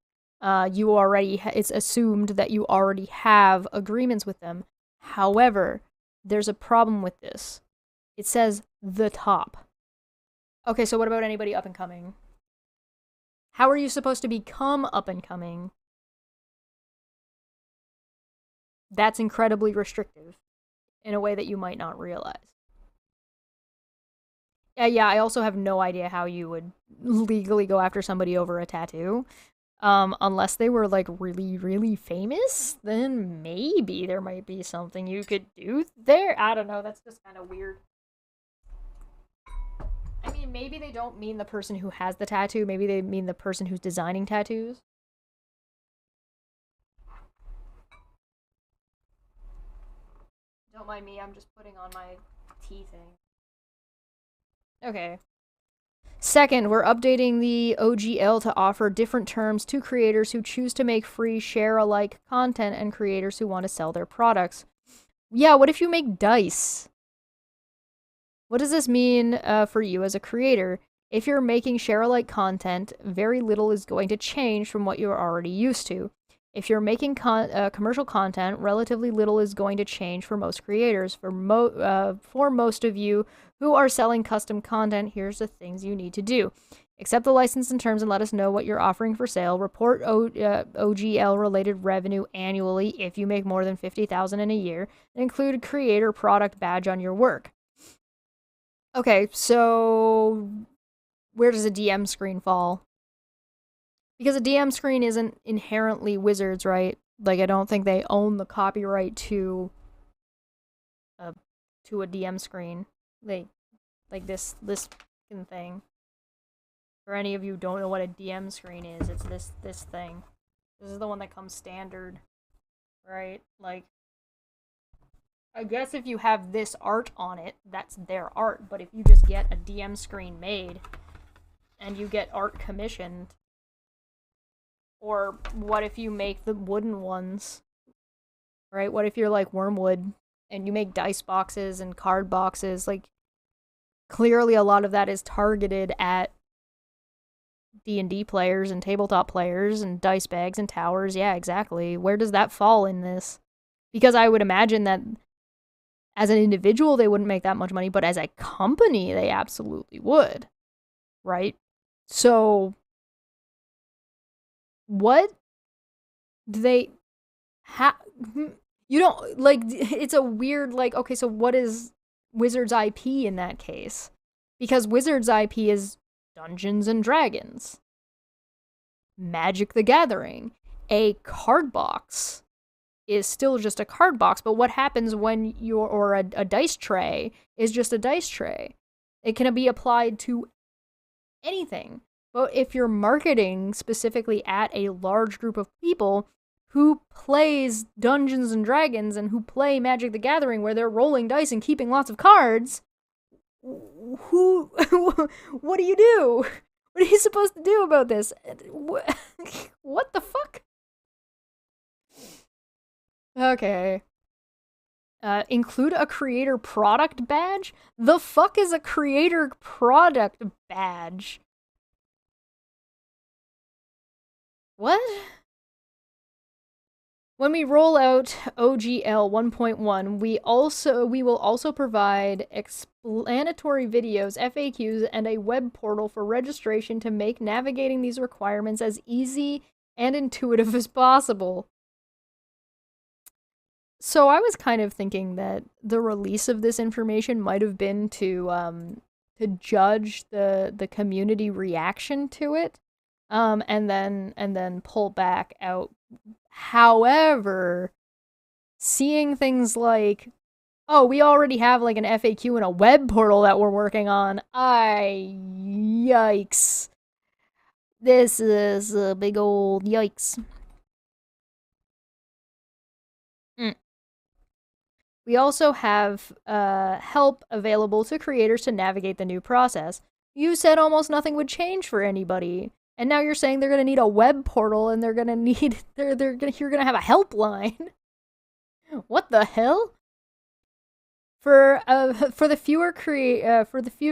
you already it's assumed that you already have agreements with them. However, there's a problem with this. It says the top. Okay, so what about anybody up and coming? How are you supposed to become up and coming? That's incredibly restrictive. in a way that you might not realize. Yeah, I also have no idea how you would legally go after somebody over a tattoo. Unless they were like really, really famous, then maybe there might be something you could do there. I don't know, that's just kind of weird. I mean, maybe they don't mean the person who has the tattoo, maybe they mean the person who's designing tattoos. Don't mind me, I'm just putting on my tea thing. Okay. Second, we're updating the OGL to offer different terms to creators who choose to make free share-alike content and creators who want to sell their products. Yeah, what if you make dice? What does this mean for you as a creator? If you're making share-alike content, very little is going to change from what you're already used to. If you're making commercial content, relatively little is going to change for most creators. For most of you who are selling custom content, here's the things you need to do. Accept the license and terms and let us know what you're offering for sale. Report OGL-related revenue annually if you make more than $50,000 in a year. And include creator product badge on your work. Okay, so where does a DM screen fall? Because a DM screen isn't inherently Wizards, right? Like, I don't think they own the copyright to a DM screen. Like this thing. For any of you who don't know what a DM screen is, it's this thing. This is the one that comes standard, right? Like, I guess if you have this art on it, that's their art. But if you just get a DM screen made, and you get art commissioned, or what if you make the wooden ones, right? What if you're like Wormwood, and you make dice boxes and card boxes? Like, clearly a lot of that is targeted at D&D players and tabletop players and dice bags and towers. Yeah, exactly. Where does that fall in this? Because I would imagine that as an individual, they wouldn't make that much money, but as a company, they absolutely would, right? So, what do they have? You don't, like, it's a weird, like, okay, so what is Wizards IP in that case? Because Wizards IP is Dungeons and Dragons, Magic the Gathering. A card box is still just a card box, but what happens when you're, or a dice tray is just a dice tray. It can be applied to anything. But if you're marketing specifically at a large group of people who plays Dungeons and Dragons and who play Magic the Gathering where they're rolling dice and keeping lots of cards, what do you do? What are you supposed to do about this? What the fuck? Okay. Include a creator product badge? The fuck is a creator product badge? What? When we roll out OGL 1.1, we will also provide explanatory videos, FAQs, and a web portal for registration to make navigating these requirements as easy and intuitive as possible. So I was kind of thinking that the release of this information might have been to judge the community reaction to it, and then pull back out. However, seeing things like, oh, we already have like an FAQ and a web portal that we're working on, yikes. This is a big old yikes. We also have help available to creators to navigate the new process. You said almost nothing would change for anybody. And now you're saying they're going to need a web portal and they're going to need you're going to have a helpline. What the hell? For the fewer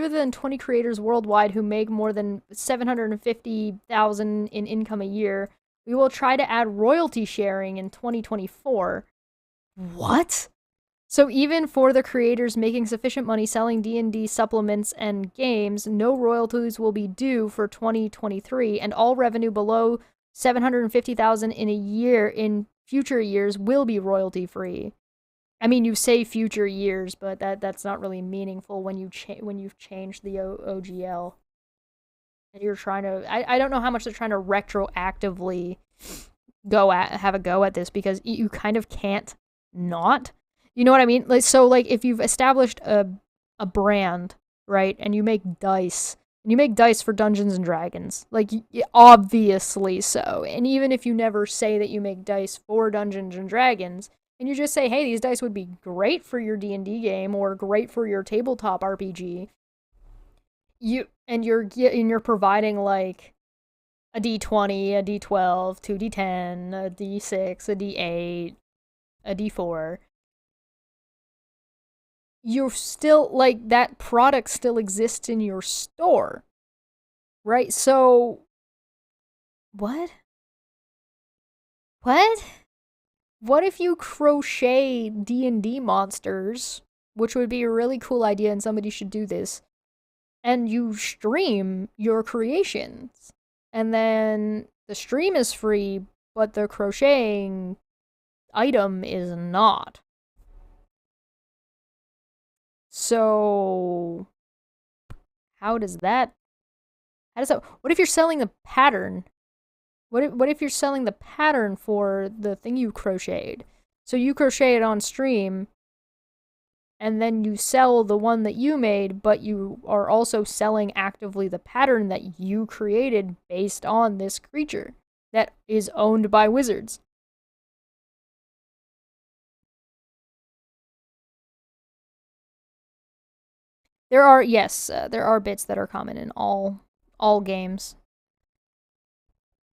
than 20 creators worldwide who make more than $750,000 in income a year, we will try to add royalty sharing in 2024. What? So even for the creators making sufficient money selling D&D supplements and games, no royalties will be due for 2023, and all revenue below $750,000 in a year in future years will be royalty free. I mean, you say future years, but that's not really meaningful when you've changed the OGL. And you're trying to I don't know how much they're trying to retroactively have a go at this, because you kind of can't not. You know what I mean? Like, so like if you've established a brand, right, and you make dice, and you make dice for Dungeons and Dragons, like obviously so. And even if you never say that you make dice for Dungeons and Dragons, and you just say, "Hey, these dice would be great for your D&D game or great for your tabletop RPG." You're providing like a D20, a D12, 2D10, a D6, a D8, a D4. You're still, like, that product still exists in your store, right? So, what? What? What if you crochet D&D monsters, which would be a really cool idea and somebody should do this, and you stream your creations, and then the stream is free, but the crocheting item is not. So, how does that... What if you're selling the pattern? What if you're selling the pattern for the thing you crocheted? So you crochet it on stream, and then you sell the one that you made, but you are also selling actively the pattern that you created based on this creature that is owned by Wizards. There are bits that are common in all games.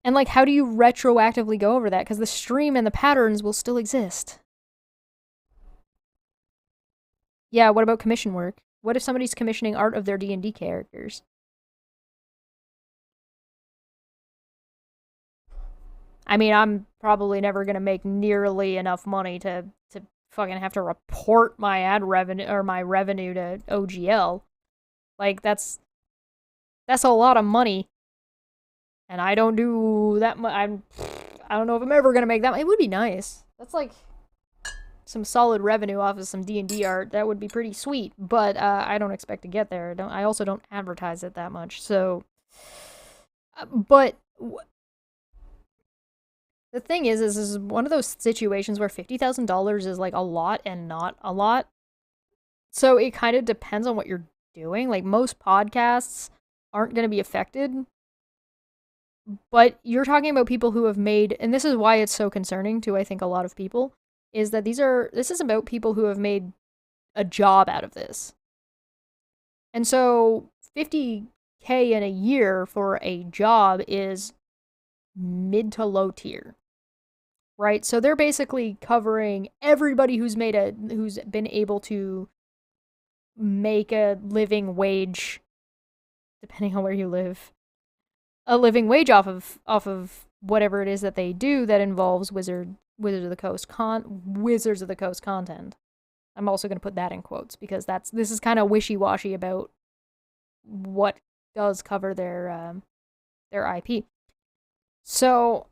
And like, how do you retroactively go over that? Because the stream and the patterns will still exist. Yeah, what about commission work? What if somebody's commissioning art of their D&D characters? I mean, I'm probably never gonna make nearly enough money to fucking have to report my ad revenue or my revenue to OGL. Like, that's a lot of money, and I don't do that much. I don't know if I'm ever gonna make that. It would be nice. That's like some solid revenue off of some D&D art. That would be pretty sweet, but I don't expect to get there. I also don't advertise it that much. So, but the thing is one of those situations where $50,000 is like a lot and not a lot. So it kind of depends on what you're doing. Like, most podcasts aren't going to be affected. But you're talking about people who have made, and this is why it's so concerning to, I think, a lot of people, is that this is about people who have made a job out of this. And so $50K in a year for a job is mid to low tier. Right? So they're basically covering everybody who's been able to make a living wage, depending on where you live, a living wage off of whatever it is that they do that involves Wizards of the Coast content. I'm also going to put that in quotes, because this is kind of wishy-washy about what does cover their IP. So,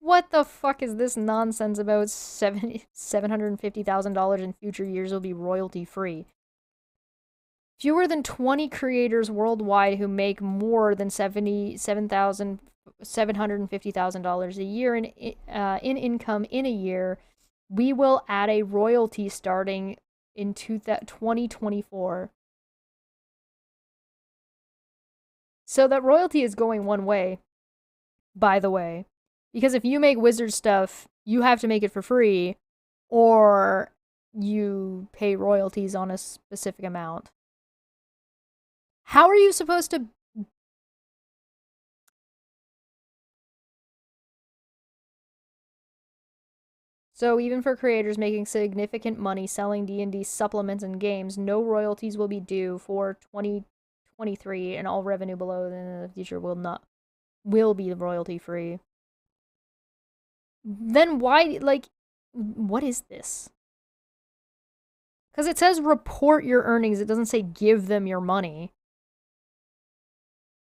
what the fuck is this nonsense about $750,000 in future years will be royalty free? Fewer than 20 creators worldwide who make more than $750,000 a year in income in a year, we will add a royalty starting in 2024. So that royalty is going one way, by the way. Because if you make wizard stuff, you have to make it for free, or you pay royalties on a specific amount. How are you supposed to... So even for creators making significant money selling D&D supplements and games, no royalties will be due for 2023, and all revenue below in the future will be royalty free. Then why, like, what is this? Because it says report your earnings, it doesn't say give them your money.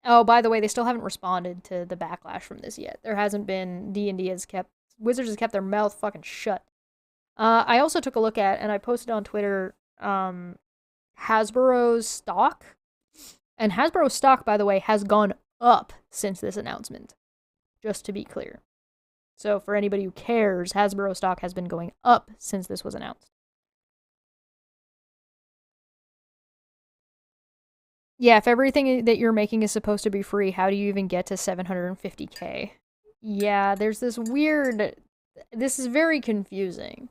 Oh, by the way, they still haven't responded to the backlash from this yet. There hasn't been. Wizards has kept their mouth fucking shut. I also took a look at, and I posted on Twitter, Hasbro's stock. And Hasbro's stock, by the way, has gone up since this announcement. Just to be clear. So for anybody who cares, Hasbro stock has been going up since this was announced. Yeah, if everything that you're making is supposed to be free, how do you even get to 750k? Yeah, there's this weird... This is very confusing.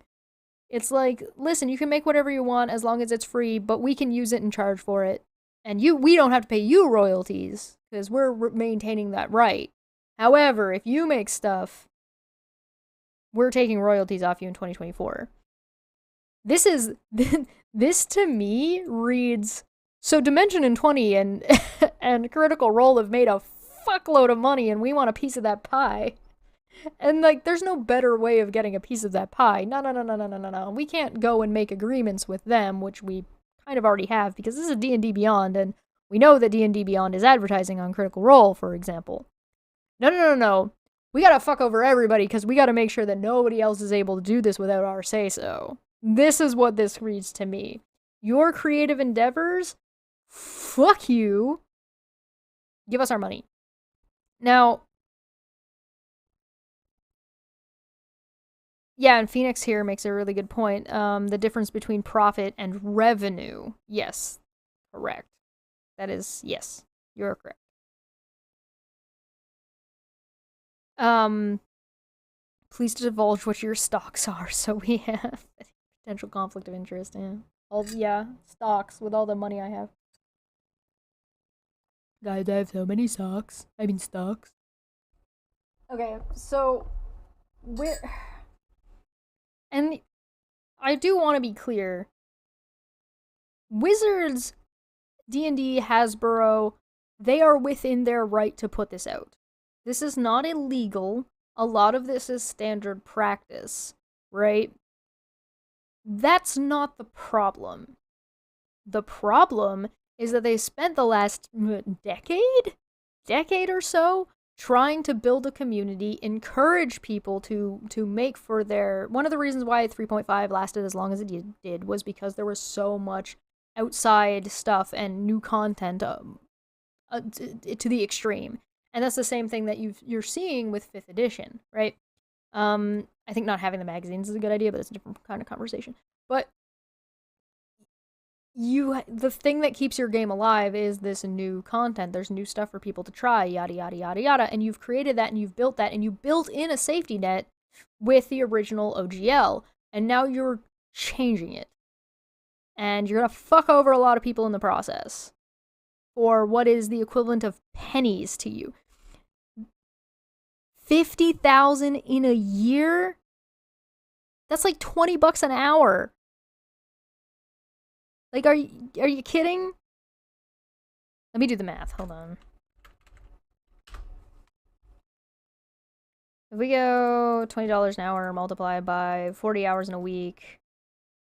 It's like, listen, you can make whatever you want as long as it's free, but we can use it and charge for it. And we don't have to pay you royalties, because we're maintaining that right. However, if you make stuff, we're taking royalties off you in 2024. This to me reads... So Dimension in 20 and and Critical Role have made a fuckload of money, and we want a piece of that pie. And like, there's no better way of getting a piece of that pie. No. We can't go and make agreements with them, which we kind of already have, because this is D&D Beyond, and we know that D&D Beyond is advertising on Critical Role, for example. No. We gotta fuck over everybody, because we gotta make sure that nobody else is able to do this without our say-so. This is what this reads to me. Your creative endeavors? Fuck you. Give us our money. Now, yeah, and Phoenix here makes a really good point. The difference between profit and revenue. Yes, correct. That is, yes, you're correct. Please divulge what your stocks are, so we have potential conflict of interest. Yeah, stocks with all the money I have. Guys, I have so many stocks. Okay, so and I do want to be clear. Wizards, D&D, Hasbro, they are within their right to put this out. This is not illegal. A lot of this is standard practice, right? That's not the problem. The problem is that they spent the last decade or so, trying to build a community, encourage people to make for their... One of the reasons why 3.5 lasted as long as it did was because there was so much outside stuff and new content to the extreme. And that's the same thing that you're seeing with 5th edition, right? I think not having the magazines is a good idea, but it's a different kind of conversation. But the thing that keeps your game alive is this new content. There's new stuff for people to try, yada yada yada yada, and you've created that and you've built that and you built in a safety net with the original OGL, and now you're changing it. And you're gonna fuck over a lot of people in the process. Or what is the equivalent of pennies to you. 50,000 in a year? That's like $20 an hour. Like, are you kidding? Let me do the math. Hold on. If we go $20 an hour multiplied by 40 hours in a week,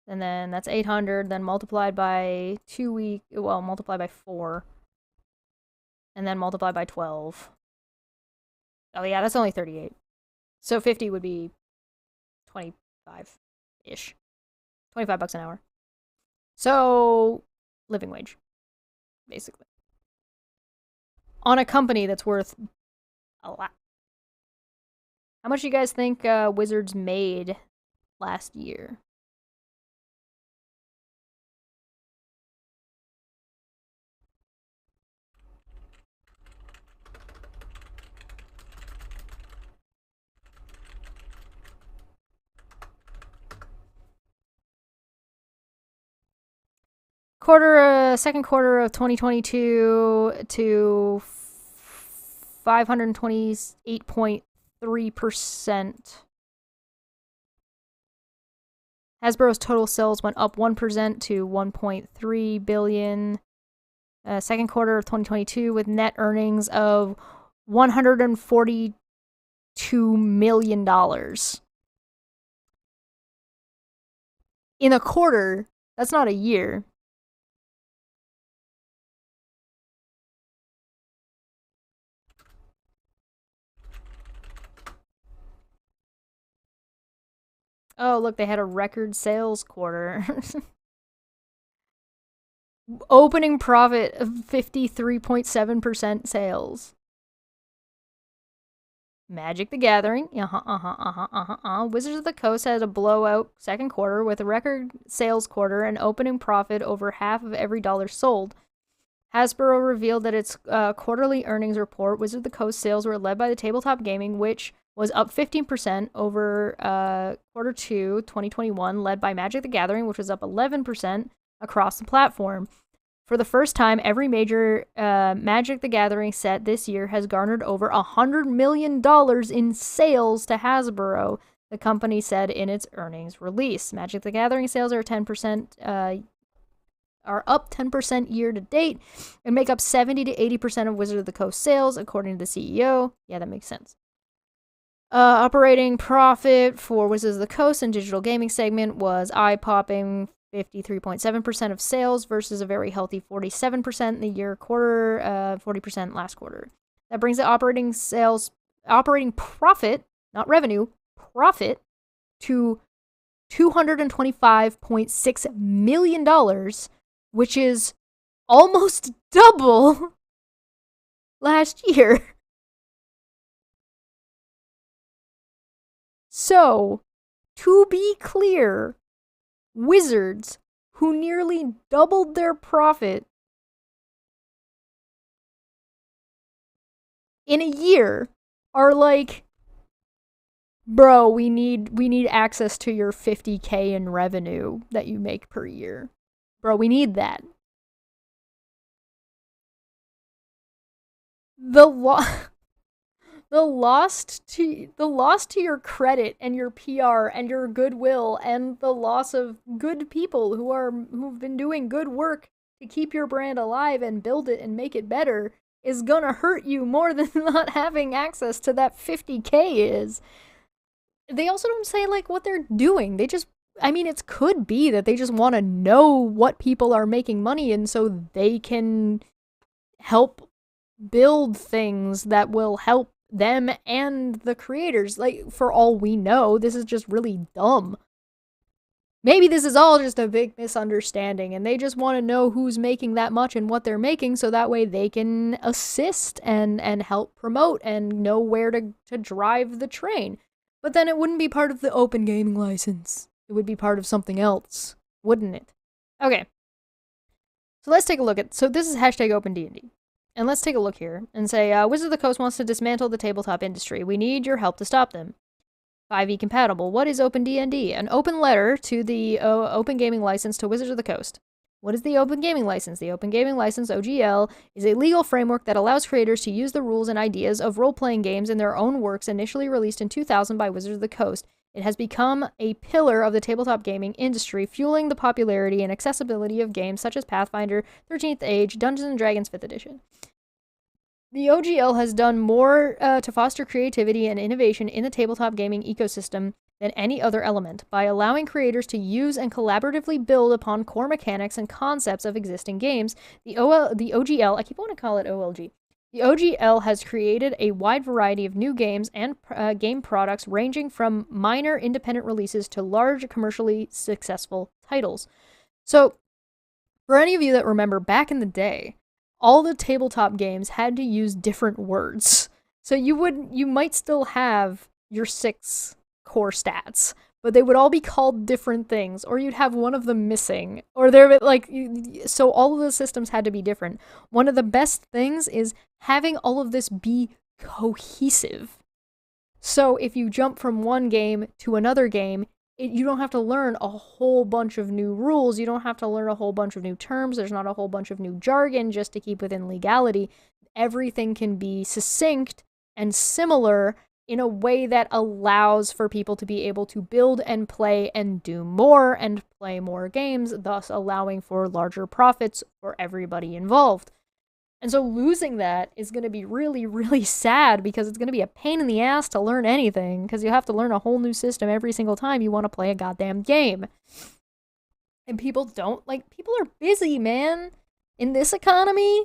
and then that's 800, then multiplied by 2 weeks, well, multiplied by 4, and then multiplied by 12. Oh yeah, that's only 38. So 50 would be 25-ish. $25 an hour. So, living wage, basically. On a company that's worth a lot. How much do you guys think Wizards made last year? Second quarter of 2022 to 528.3%. Hasbro's total sales went up 1% to 1.3 billion. Second quarter of 2022 with net earnings of $142 million. In a quarter, that's not a year. Oh, look, they had a record sales quarter. Opening profit of 53.7% sales. Magic the Gathering, Wizards of the Coast had a blowout second quarter with a record sales quarter and opening profit over half of every dollar sold. Hasbro revealed that its quarterly earnings report, Wizards of the Coast sales were led by the tabletop gaming, which was up 15% over quarter 2, 2021, led by Magic the Gathering, which was up 11% across the platform. For the first time, every major Magic the Gathering set this year has garnered over $100 million in sales to Hasbro, the company said in its earnings release. Magic the Gathering sales are up 10% year to date and make up 70 to 80% of Wizard of the Coast sales, according to the CEO. Yeah, that makes sense. Operating profit for Wizards of the Coast and digital gaming segment was eye-popping 53.7% of sales versus a very healthy 47% in the year quarter, 40% last quarter. That brings the operating profit, not revenue, profit, to $225.6 million, which is almost double last year. So, to be clear, Wizards, who nearly doubled their profit in a year, are like, bro, we need access to your $50K in revenue that you make per year. Bro, we need that. The loss to your credit and your PR and your goodwill and the loss of good people who've been doing good work to keep your brand alive and build it and make it better is gonna hurt you more than not having access to that $50K is. They also don't say like what they're doing. It could be that they just want to know what people are making money in so they can help build things that will help them and the creators. Like, for all we know, this is just really dumb. Maybe this is all just a big misunderstanding and they just want to know who's making that much and what they're making so that way they can assist and help promote and know where to drive the train. But then it wouldn't be part of the open gaming license. It would be part of something else, wouldn't it? Okay. So let's take a look at... So this is hashtag OpenD&D. And let's take a look here and say, Wizards of the Coast wants to dismantle the tabletop industry. We need your help to stop them. 5e compatible. What is OpenD&D? An open letter to the Open Gaming License to Wizards of the Coast. What is the Open Gaming License? The Open Gaming License, OGL, is a legal framework that allows creators to use the rules and ideas of role-playing games in their own works, initially released in 2000 by Wizards of the Coast. It has become a pillar of the tabletop gaming industry, fueling the popularity and accessibility of games such as Pathfinder, 13th Age, Dungeons & Dragons 5th Edition. The OGL has done more to foster creativity and innovation in the tabletop gaming ecosystem than any other element, by allowing creators to use and collaboratively build upon core mechanics and concepts of existing games. The OGL, I keep wanting to call it OLG. The OGL has created a wide variety of new games and game products ranging from minor independent releases to large commercially successful titles. So, for any of you that remember back in the day, all the tabletop games had to use different words. So you might still have your 6 core stats, but they would all be called different things, or you'd have one of them missing, or so all of the systems had to be different. One of the best things is having all of this be cohesive. So if you jump from one game to another game, you don't have to learn a whole bunch of new rules. You don't have to learn a whole bunch of new terms. There's not a whole bunch of new jargon just to keep within legality. Everything can be succinct and similar in a way that allows for people to be able to build and play and do more and play more games, thus allowing for larger profits for everybody involved. And so losing that is going to be really, really sad because it's going to be a pain in the ass to learn anything because you have to learn a whole new system every single time you want to play a goddamn game. And people are busy, man. In this economy.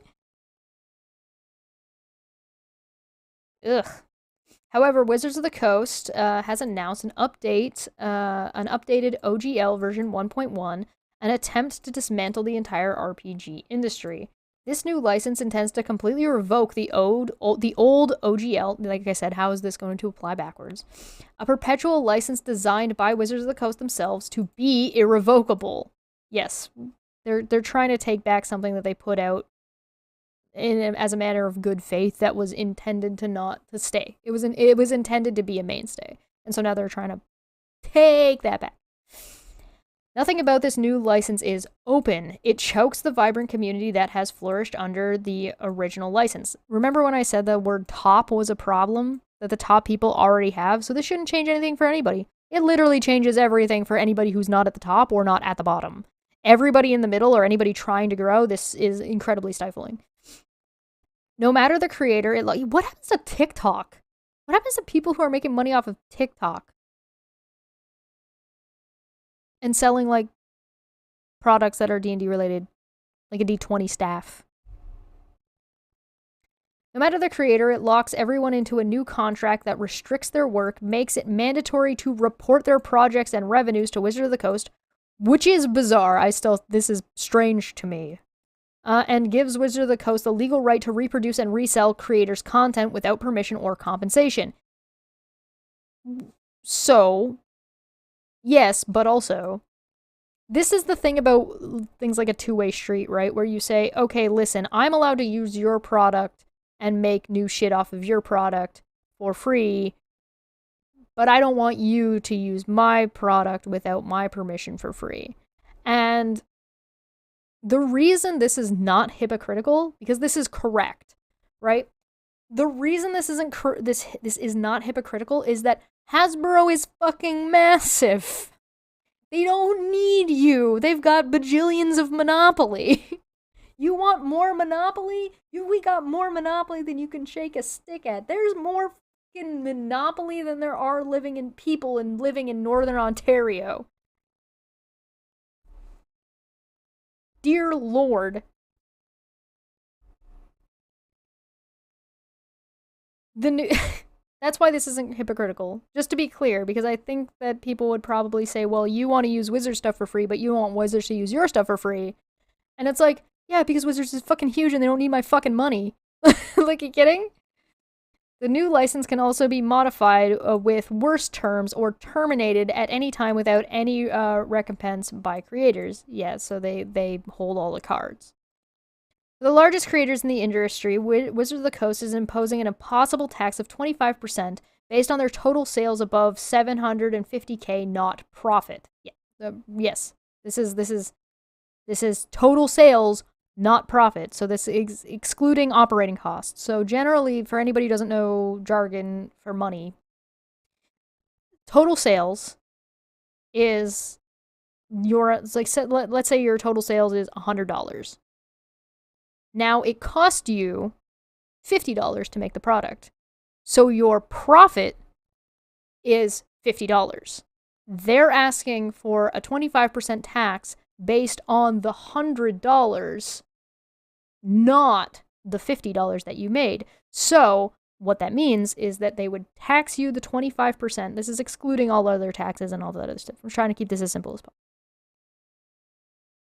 Ugh. However, Wizards of the Coast has announced an updated OGL version 1.1, an attempt to dismantle the entire RPG industry. This new license intends to completely revoke the old OGL. Like I said, how is this going to apply backwards? A perpetual license designed by Wizards of the Coast themselves to be irrevocable. Yes, they're trying to take back something that they put out as a matter of good faith that was intended to stay. It was intended to be a mainstay, and so now they're trying to take that back. Nothing about this new license is open. It chokes the vibrant community that has flourished under the original license. Remember when I said the word top was a problem that the top people already have? So this shouldn't change anything for anybody. It literally changes everything for anybody who's not at the top or not at the bottom. Everybody in the middle or anybody trying to grow, this is incredibly stifling. No matter the creator, what happens to TikTok? What happens to people who are making money off of TikTok? And selling, like, products that are D&D related, like a D20 staff. No matter the creator, it locks everyone into a new contract that restricts their work, makes it mandatory to report their projects and revenues to Wizard of the Coast, which is bizarre. This is strange to me. And gives Wizard of the Coast the legal right to reproduce and resell creators' content without permission or compensation. So, yes, but also, this is the thing about things like a two-way street, right? Where you say, okay, listen, I'm allowed to use your product and make new shit off of your product for free, but I don't want you to use my product without my permission for free. And the reason this is not hypocritical, because this is correct, right? The reason this isn't this is not hypocritical is that Hasbro is fucking massive. They don't need you. They've got bajillions of Monopoly. You want more Monopoly? We got more Monopoly than you can shake a stick at. There's more fucking Monopoly than there are living in Northern Ontario. Dear Lord. That's why this isn't hypocritical. Just to be clear, because I think that people would probably say, well, you want to use Wizard stuff for free, but you don't want Wizards to use your stuff for free. And it's like, yeah, because Wizards is fucking huge and they don't need my fucking money. Like, you kidding? The new license can also be modified with worse terms or terminated at any time without any recompense by creators. Yeah, so they hold all the cards. The largest creators in the industry, Wizards of the Coast is imposing an impossible tax of 25% based on their total sales above $750K, not profit. Yeah, yes, this is total sales, not profit. So this is excluding operating costs. So generally, for anybody who doesn't know jargon for money, total sales is let's say your total sales is $100. Now, it cost you $50 to make the product. So your profit is $50. They're asking for a 25% tax based on the $100, not the $50 that you made. So what that means is that they would tax you the 25%. This is excluding all other taxes and all that other stuff. I'm trying to keep this as simple as possible.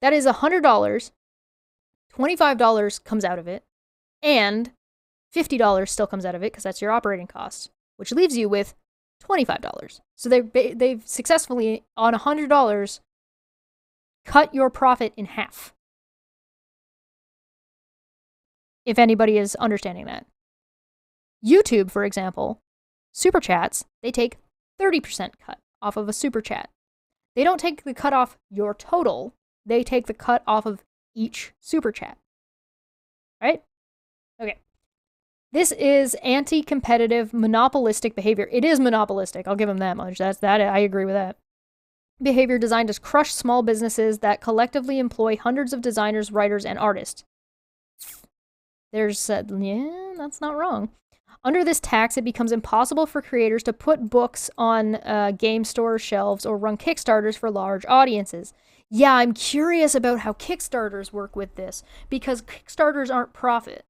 That is $100. $25 comes out of it, and $50 still comes out of it because that's your operating cost, which leaves you with $25. So they've successfully, on $100, cut your profit in half. If anybody is understanding that. YouTube, for example, super chats, they take 30% cut off of a super chat. They don't take the cut off your total, they take the cut off of each super chat. Right? Okay. This is anti-competitive, monopolistic behavior. It is monopolistic. I'll give them that much. I agree with that. Behavior designed to crush small businesses that collectively employ hundreds of designers, writers, and artists. Yeah, that's not wrong. Under this tax, it becomes impossible for creators to put books on game store shelves or run Kickstarters for large audiences. Yeah, I'm curious about how Kickstarters work with this, because Kickstarters aren't profit.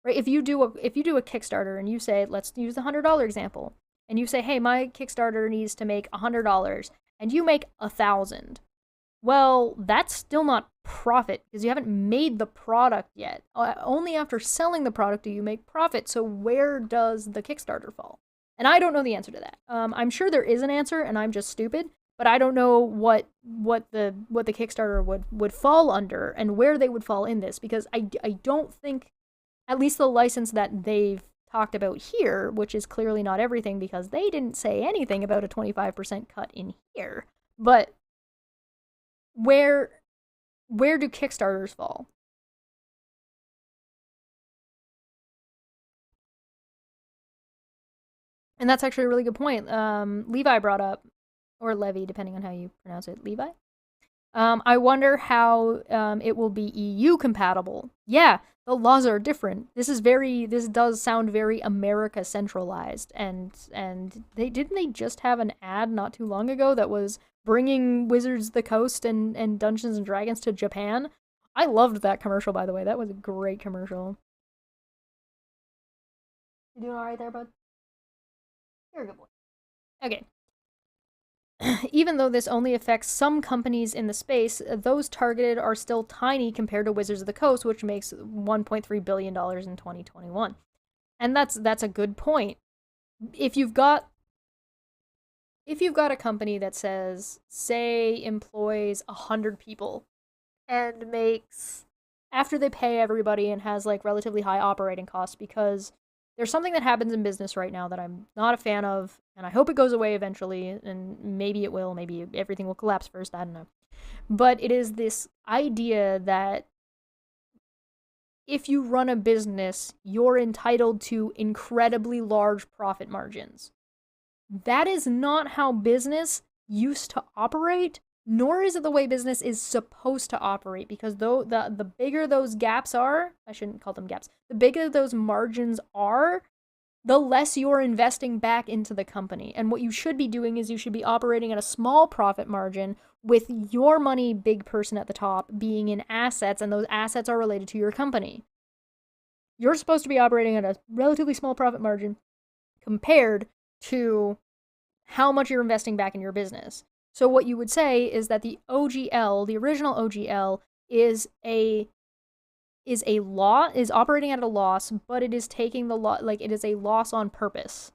right? If you do a Kickstarter and you say, let's use the $100 example, and you say, hey, my Kickstarter needs to make $100, and you make 1,000. Well, that's still not profit because you haven't made the product yet. Only after selling the product do you make profit. So where does the Kickstarter fall? And I don't know the answer to that. I'm sure there is an answer, and I'm just stupid. But I don't know what the Kickstarter would fall under and where they would fall in this, because I don't think, at least the license that they've talked about here, which is clearly not everything because they didn't say anything about a 25% cut in here. But where do Kickstarters fall? And that's actually a really good point. Levi brought up, or Levy, depending on how you pronounce it, Levi. I wonder how it will be EU compatible. Yeah, the laws are different. This does sound very America centralized, and they just have an ad not too long ago that was bringing Wizards of the Coast and Dungeons and Dragons to Japan. I loved that commercial, by the way. That was a great commercial. You doing all right there, bud? You're a good boy. Okay. Even though this only affects some companies in the space, those targeted are still tiny compared to Wizards of the Coast, which makes $1.3 billion in 2021. And that's a good point. If you've got a company that say employs 100 people and makes, after they pay everybody, and has like relatively high operating costs, because there's something that happens in business right now that I'm not a fan of, and I hope it goes away eventually, and maybe it will, maybe everything will collapse first, I don't know. But it is this idea that if you run a business, you're entitled to incredibly large profit margins. That is not how business used to operate, nor is it the way business is supposed to operate, because though the bigger those gaps are, I shouldn't call them gaps, the bigger those margins are, the less you're investing back into the company. And what you should be doing is you should be operating at a small profit margin with your money, big person at the top, being in assets, and those assets are related to your company. You're supposed to be operating at a relatively small profit margin compared to how much you're investing back in your business. So what you would say is that the OGL, the original OGL, is operating at a loss, but it is taking the loss, like it is a loss on purpose,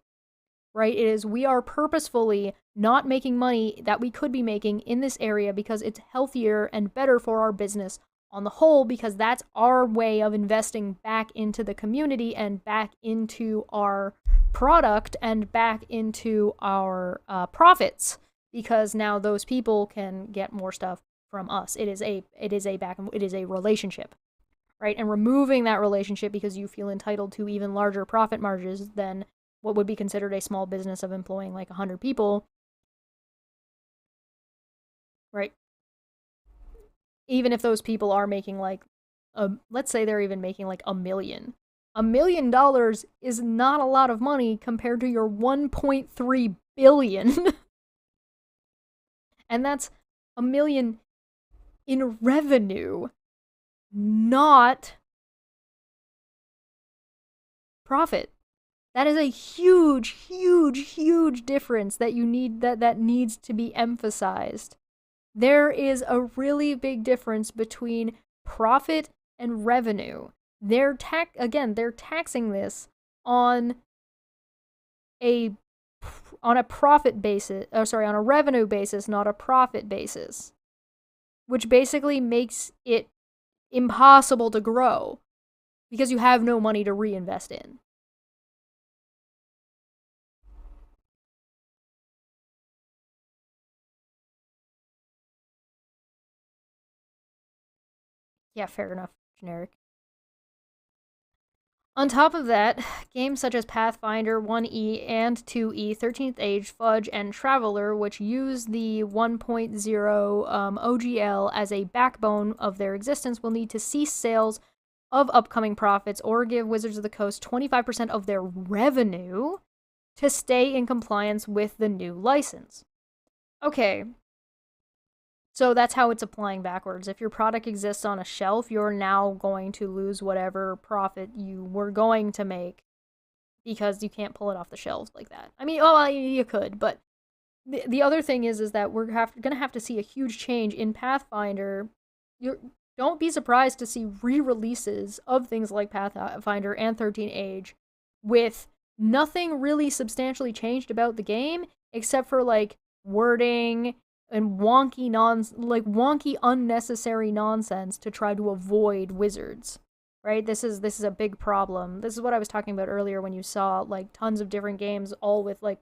right? It is, we are purposefully not making money that we could be making in this area because it's healthier and better for our business on the whole, because that's our way of investing back into the community and back into our product and back into our profits, because now those people can get more stuff from us. It is a relationship, right? And removing that relationship because you feel entitled to even larger profit margins than what would be considered a small business of employing like 100 people, right? Even if those people are making like, let's say they're even making like $1 million. $1 million is not a lot of money compared to your 1.3 billion. And that's $1 million in revenue, not profit. That is a huge, huge, huge difference that that needs to be emphasized. There is a really big difference between profit and revenue. They're taxing this on a profit basis, on a revenue basis, not a profit basis, which basically makes it impossible to grow because you have no money to reinvest in. Yeah, fair enough, generic. On top of that, games such as Pathfinder 1E and 2E, 13th Age, Fudge, and Traveler, which use the 1.0 OGL as a backbone of their existence, will need to cease sales of upcoming profits or give Wizards of the Coast 25% of their revenue to stay in compliance with the new license. Okay, So that's how it's applying backwards. If your product exists on a shelf, you're now going to lose whatever profit you were going to make because you can't pull it off the shelves like that. I mean, oh, you could, but the other thing is that we're going to have to see a huge change in Pathfinder. Don't be surprised to see re-releases of things like Pathfinder and 13 Age with nothing really substantially changed about the game except for like wording and wonky unnecessary nonsense to try to avoid wizards. Right? This is a big problem. This is what I was talking about earlier when you saw like tons of different games all with like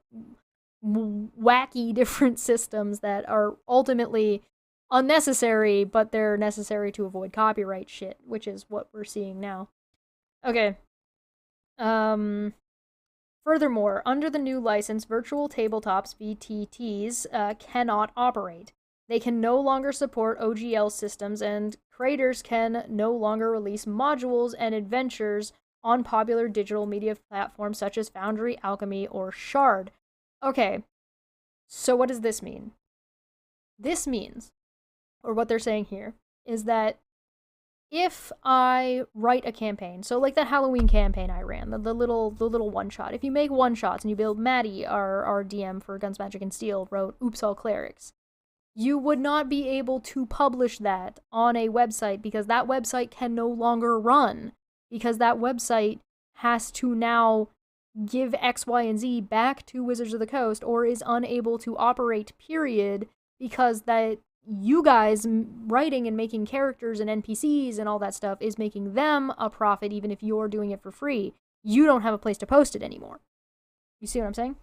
wacky different systems that are ultimately unnecessary, but they're necessary to avoid copyright shit, which is what we're seeing now. Okay. Furthermore, under the new license, virtual tabletops, VTTs, cannot operate. They can no longer support OGL systems, and creators can no longer release modules and adventures on popular digital media platforms such as Foundry, Alchemy, or Shard. Okay, so what does this mean? This means, or what they're saying here, is that if I write a campaign, so like that Halloween campaign I ran, the little one-shot, if you make one-shots and you build Maddie, our DM for Guns, Magic, and Steel, wrote Oops All Clerics, you would not be able to publish that on a website because that website can no longer run, because that website has to now give X, Y, and Z back to Wizards of the Coast or is unable to operate, period, because that you guys writing and making characters and NPCs and all that stuff is making them a profit even if you're doing it for free. You don't have a place to post it anymore. You see what I'm saying?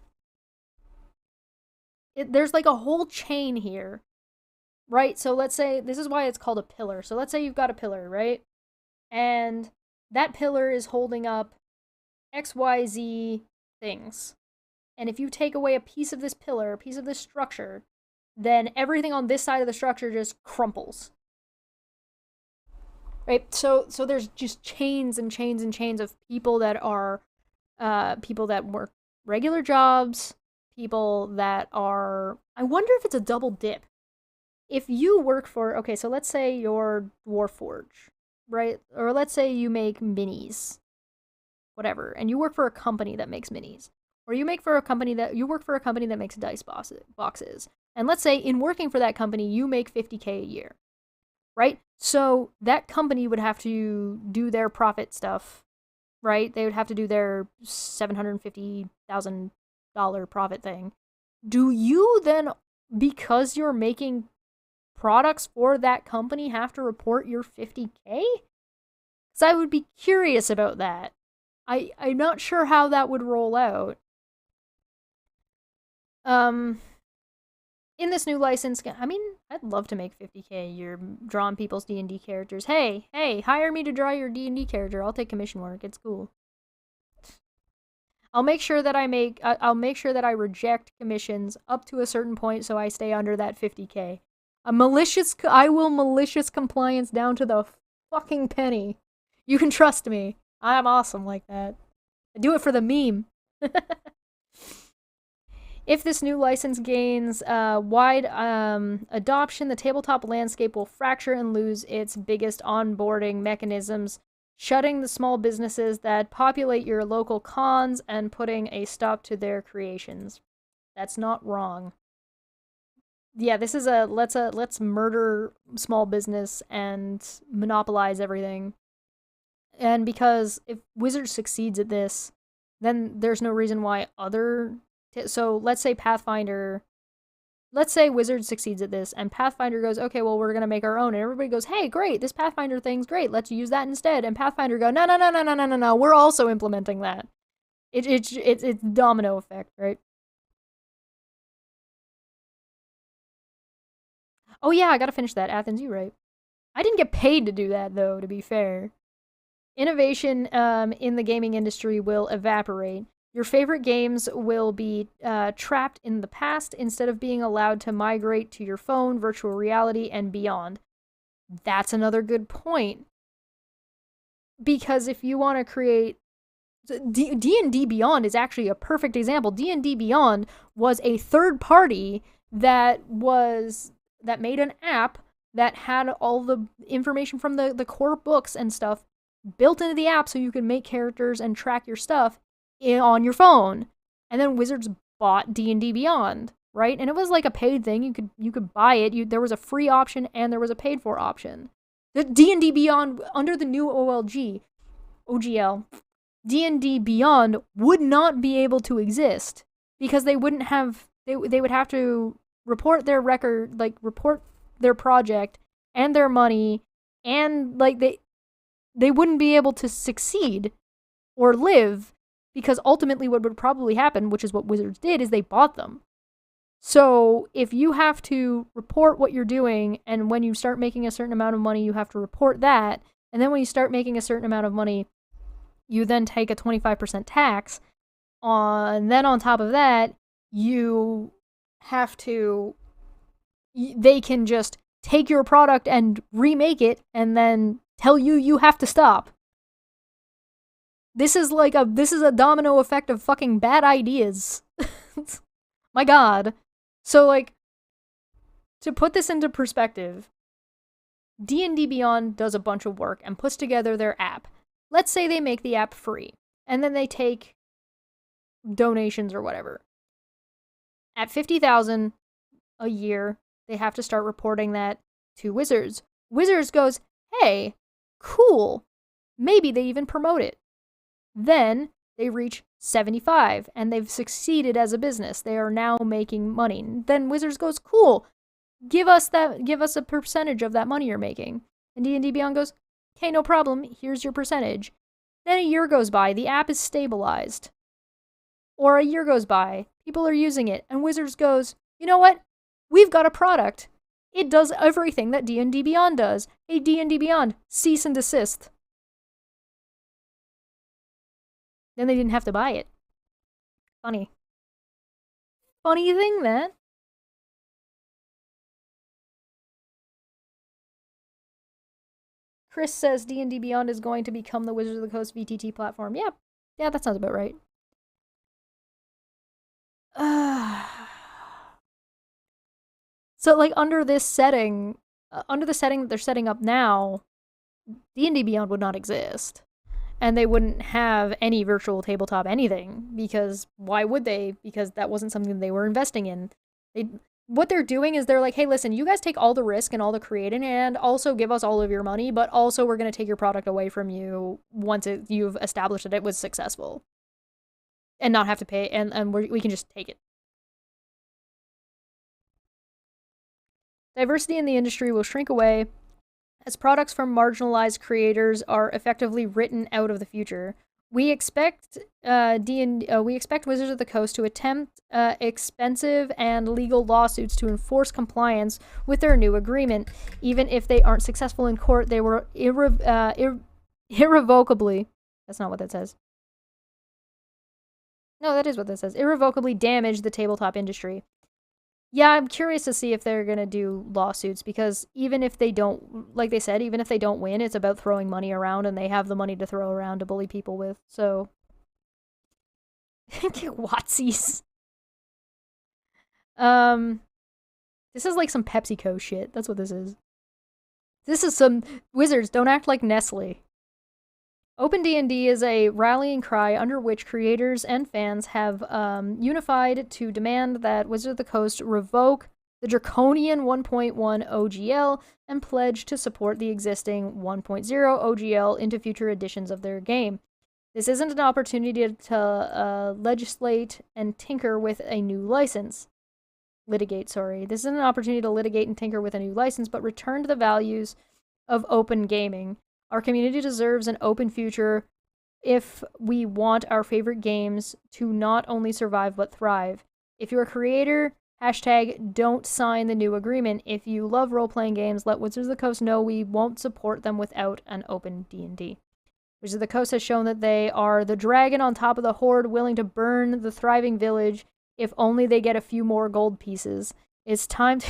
There's like a whole chain here, right? So let's say, this is why it's called a pillar. So let's say you've got a pillar, right? And that pillar is holding up XYZ things. And if you take away a piece of this pillar, a piece of this structure, then everything on this side of the structure just crumples. Right? So there's just chains and chains and chains of people that are people that work regular jobs, people that are, I wonder if it's a double dip. If you work for, okay, so let's say you're Dwarforge, right? Or let's say you make minis, whatever, and you work for a company that makes minis. Or you work for a company that makes dice boxes. And let's say in working for that company, you make $50K a year, right? So that company would have to do their profit stuff, right? They would have to do their $750,000 profit thing. Do you then, because you're making products for that company, have to report your $50K? Because I would be curious about that. I'm not sure how that would roll out. In this new license, I mean, I'd love to make $50K a year drawing people's D&D characters. Hey, hire me to draw your D&D character. I'll take commission work. It's cool. I'll make sure that I reject commissions up to a certain point so I stay under that $50K. I will malicious compliance down to the fucking penny. You can trust me. I'm awesome like that. I do it for the meme. If this new license gains wide adoption, the tabletop landscape will fracture and lose its biggest onboarding mechanisms, shutting the small businesses that populate your local cons and putting a stop to their creations. That's not wrong. Yeah, this is let's murder small business and monopolize everything. And because if Wizards succeeds at this, then there's no reason why so let's say Wizards succeeds at this, and Pathfinder goes, okay, well, we're going to make our own. And everybody goes, hey, great, this Pathfinder thing's great. Let's use that instead. And Pathfinder go, no, we're also implementing that. It's domino effect, right? Oh, yeah, I got to finish that. Athens, you're right. I didn't get paid to do that, though, to be fair. Innovation in the gaming industry will evaporate. Your favorite games will be trapped in the past instead of being allowed to migrate to your phone, virtual reality, and beyond. That's another good point. Because if you want to create... D&D Beyond is actually a perfect example. D&D Beyond was a third party that was that made an app that had all the information from the core books and stuff built into the app so you could make characters and track your stuff on your phone. And then Wizards bought D&D Beyond, right? And it was like a paid thing. You could buy it. There was a free option and there was a paid for option. The D&D Beyond under the new OGL, D&D Beyond would not be able to exist because they wouldn't have they would have to report their record, like report their project and their money, and like they wouldn't be able to succeed or live, because ultimately what would probably happen, which is what Wizards did, is they bought them. So if you have to report what you're doing, and when you start making a certain amount of money, you have to report that, and then when you start making a certain amount of money, you then take a 25% tax and then on top of that, you have to, they can just take your product and remake it and then tell you have to stop. This is a domino effect of fucking bad ideas. My god. So like, to put this into perspective, D&D Beyond does a bunch of work and puts together their app. Let's say they make the app free, and then they take donations or whatever. At 50,000 a year, they have to start reporting that to Wizards. Wizards goes, hey, cool. Maybe they even promote it. Then they reach 75 and they've succeeded as a business. They are now making money. Then Wizards goes, cool. Give us a percentage of that money you're making. And D&D Beyond goes, okay, no problem. Here's your percentage. Then a year goes by. The app is stabilized. Or a year goes by. People are using it. And Wizards goes, you know what? We've got a product. It does everything that D&D Beyond does. Hey, D&D Beyond, cease and desist. Then they didn't have to buy it. Funny. Funny thing, that. Chris says D&D Beyond is going to become the Wizards of the Coast VTT platform. Yeah, that sounds about right. So, like, under this setting, under the setting that they're setting up now, D&D Beyond would not exist. And they wouldn't have any virtual tabletop anything, because why would they? Because that wasn't something they were investing in. What they're doing is they're like, hey, listen, you guys take all the risk and all the creating, and also give us all of your money, but also we're going to take your product away from you once you've established that it was successful. And not have to pay, and we can just take it. Diversity in the industry will shrink away as products from marginalized creators are effectively written out of the future. We expect Wizards of the Coast to attempt expensive and legal lawsuits to enforce compliance with their new agreement. Even if they aren't successful in court, they were irrevocably. That's not what that says. No, that is what that says. Irrevocably damage the tabletop industry. Yeah, I'm curious to see if they're going to do lawsuits, because even if they don't, like they said, even if they don't win, it's about throwing money around, and they have the money to throw around to bully people with, so. Watsies. This is like some PepsiCo shit. That's what this is. This is some Wizards, don't act like Nestle. Open D&D is a rallying cry under which creators and fans have unified to demand that Wizards of the Coast revoke the draconian 1.1 OGL and pledge to support the existing 1.0 OGL into future editions of their game. This isn't an opportunity to legislate and tinker with a new license. This isn't an opportunity to litigate and tinker with a new license, but return to the values of open gaming. Our community deserves an open future if we want our favorite games to not only survive but thrive. If you're a creator, #don't sign the new agreement. If you love role-playing games, let Wizards of the Coast know we won't support them without an open D&D. Wizards of the Coast has shown that they are the dragon on top of the horde, willing to burn the thriving village if only they get a few more gold pieces. It's time to...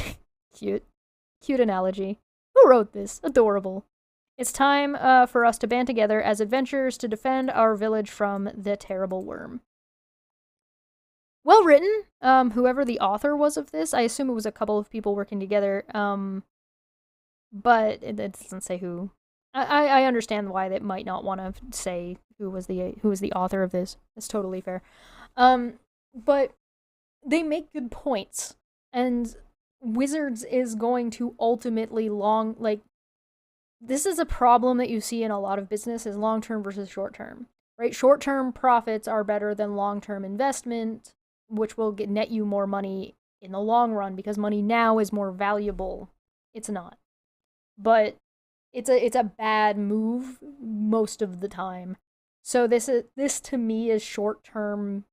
Cute analogy. Who wrote this? Adorable. It's time for us to band together as adventurers to defend our village from the terrible worm. well written. Whoever the author was of this, I assume it was a couple of people working together. But it doesn't say who. I understand why they might not want to say who was the author of this. That's totally fair. But they make good points, and Wizards is going to ultimately this is a problem that you see in a lot of business is long-term versus short-term, right? Short-term profits are better than long-term investment, which will net you more money in the long run because money now is more valuable. It's not. But it's a bad move most of the time. So this to me is short-term,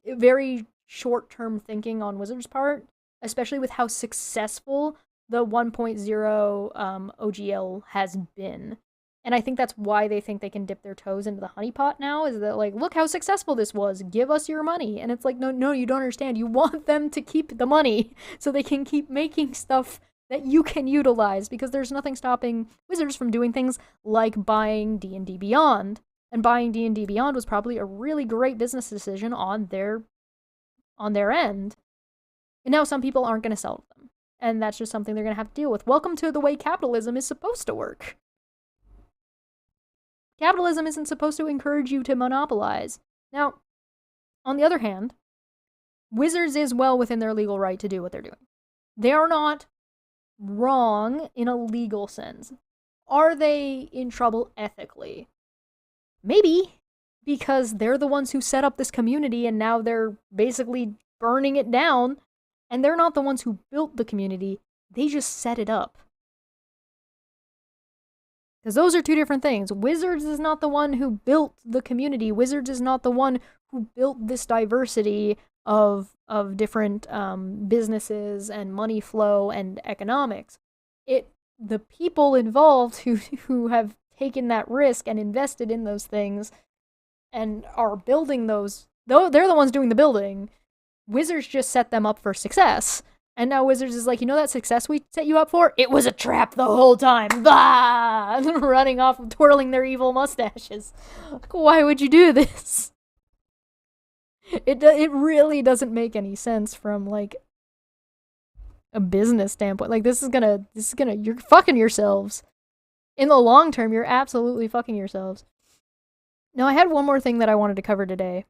very short-term thinking on Wizards' part, especially with how successful the 1.0 OGL has been. And I think that's why they think they can dip their toes into the honeypot now, is that, like, look how successful this was, give us your money. And it's like, no, you don't understand. You want them to keep the money so they can keep making stuff that you can utilize, because there's nothing stopping Wizards from doing things like buying D&D Beyond. And buying D&D Beyond was probably a really great business decision on their end. And now some people aren't going to sell to them. And that's just something they're going to have to deal with. Welcome to the way capitalism is supposed to work. Capitalism isn't supposed to encourage you to monopolize. Now, on the other hand, Wizards is well within their legal right to do what they're doing. They are not wrong in a legal sense. Are they in trouble ethically? Maybe, because they're the ones who set up this community and now they're basically burning it down, and they're not the ones who built the community, they just set it up. Because those are two different things. Wizards is not the one who built the community. Wizards is not the one who built this diversity of different businesses and money flow and economics. The people involved who have taken that risk and invested in those things and are building those, though they're the ones doing the building. Wizards just set them up for success. And now Wizards is like, you know that success we set you up for? It was a trap the whole time. Bah! Running off, twirling their evil mustaches. Like, why would you do this? It really doesn't make any sense from, like, a business standpoint. Like, this is gonna, you're fucking yourselves. In the long term, you're absolutely fucking yourselves. Now, I had one more thing that I wanted to cover today.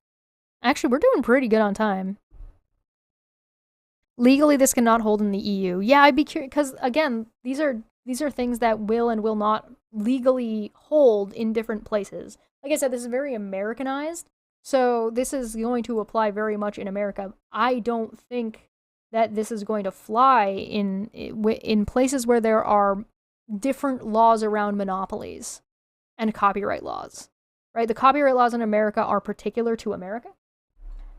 Actually, we're doing pretty good on time. Legally, this cannot hold in the EU. Yeah, I'd be curious, because, again, these are things that will and will not legally hold in different places. Like I said, this is very Americanized, so this is going to apply very much in America. I don't think that this is going to fly in places where there are different laws around monopolies and copyright laws, right? The copyright laws in America are particular to America.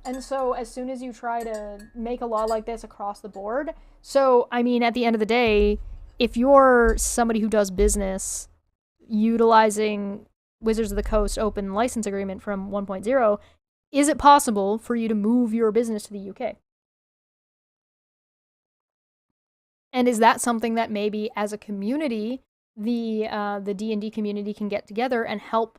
And so as soon as you try to make a law like this across the board, so, I mean, at the end of the day, if you're somebody who does business utilizing Wizards of the Coast open license agreement from 1.0, is it possible for you to move your business to the UK? And is that something that maybe as a community, the D&D community can get together and help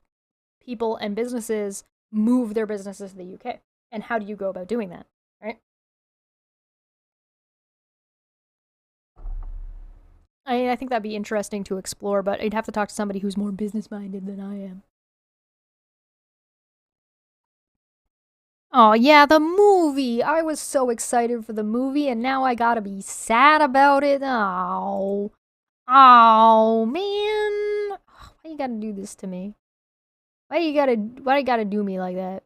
people and businesses move their businesses to the UK? And how do you go about doing that, right? I think that'd be interesting to explore, but I'd have to talk to somebody who's more business-minded than I am. Oh, yeah, the movie! I was so excited for the movie, and now I gotta be sad about it. Oh. Oh, man. Why you gotta do this to me? Why you gotta do me like that?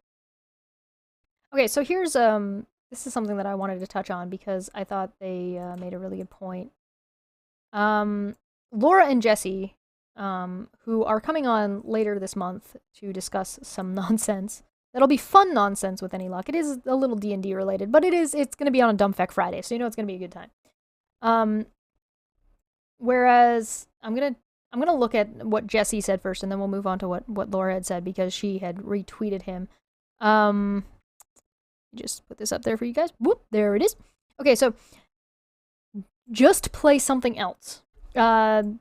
Okay, so here's, this is something that I wanted to touch on because I thought they made a really good point. Laura and Jesse, who are coming on later this month to discuss some nonsense. That'll be fun nonsense with any luck. It is a little D&D related, but it's going to be on a Dumbfeck Friday, so you know it's going to be a good time. Whereas I'm going to look at what Jesse said first, and then we'll move on to what Laura had said because she had retweeted him. Just put this up there for you guys. Whoop, there it is. Okay, so just play something else.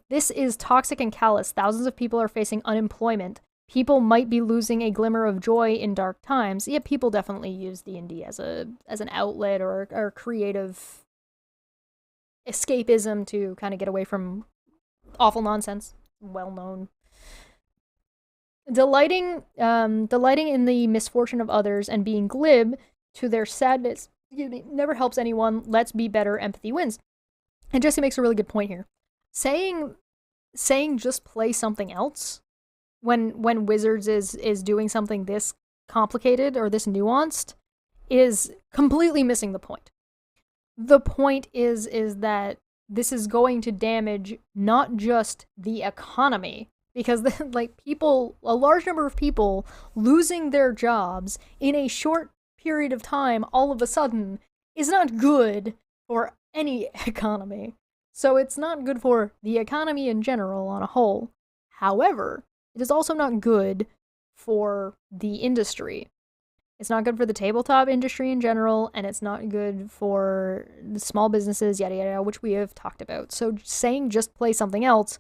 This is toxic and callous. Thousands of people are facing unemployment. people might be losing a glimmer of joy in dark times. Yeah, people definitely use D&D as an outlet or creative escapism to kind of get away from awful nonsense. Well known. Delighting in the misfortune of others and being glib to their sadness, never helps anyone. Let's be better. Empathy wins. And Jesse makes a really good point here. Saying just play something else when Wizards is doing something this complicated or this nuanced is completely missing the point. The point is that this is going to damage not just the economy, because like a large number of people losing their jobs in a short period of time all of a sudden is not good for any economy. So it's not good for the economy in general on a whole. However, it is also not good for the industry. It's not good for the tabletop industry in general, and it's not good for the small businesses, yada yada, which we have talked about. So saying just play something else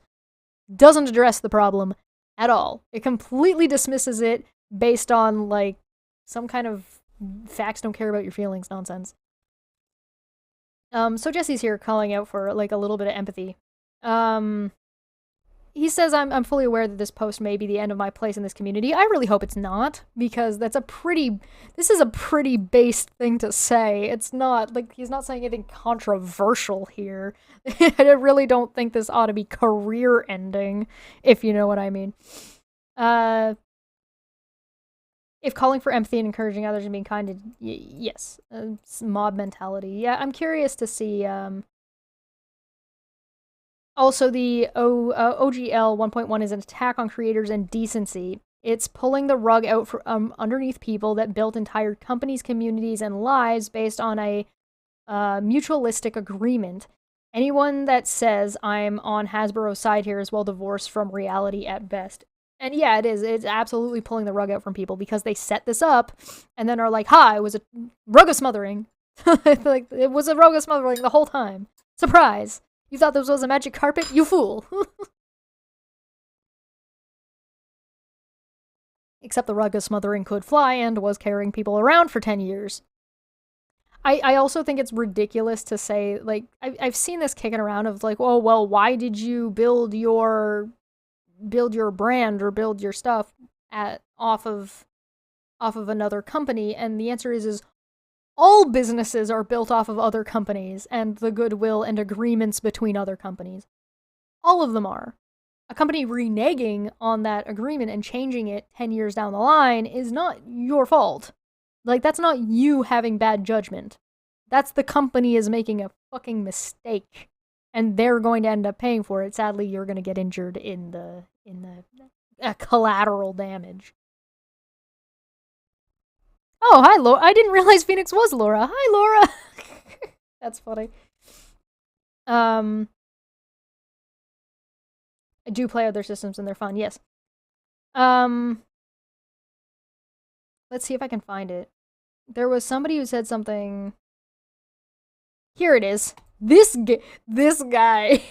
doesn't address the problem at all. It completely dismisses it based on, like, some kind of facts don't care about your feelings nonsense. So Jesse's here calling out for, like, a little bit of empathy. He says, I'm fully aware that this post may be the end of my place in this community. I really hope it's not, because this is a pretty based thing to say. It's not, like, he's not saying anything controversial here. I really don't think this ought to be career ending, if you know what I mean. If calling for empathy and encouraging others and being kind, yes. Mob mentality. Yeah, I'm curious to see, also, the OGL 1.1 is an attack on creators and decency. It's pulling the rug out from underneath people that built entire companies, communities, and lives based on a mutualistic agreement. Anyone that says I'm on Hasbro's side here is well divorced from reality at best. And yeah, it is. It's absolutely pulling the rug out from people because they set this up and then are like, ha, it was a rug of smothering. Like, it was a rug of smothering the whole time. Surprise! You thought this was a magic carpet? You fool! Except the rug of smothering could fly and was carrying people around for 10 years. I also think it's ridiculous to say, like, I've seen this kicking around of like, oh, well, why did you build your brand or build your stuff off of another company? And the answer is all businesses are built off of other companies and the goodwill and agreements between other companies. All of them are. A company reneging on that agreement and changing it 10 years down the line is not your fault. Like, that's not you having bad judgment. That's the company is making a fucking mistake. And they're going to end up paying for it. Sadly, you're going to get injured in the collateral damage. Oh, hi, Laura. I didn't realize Phoenix was Laura. Hi, Laura. That's funny. I do play other systems and they're fun, yes. Let's see if I can find it. There was somebody who said something. Here it is. This guy.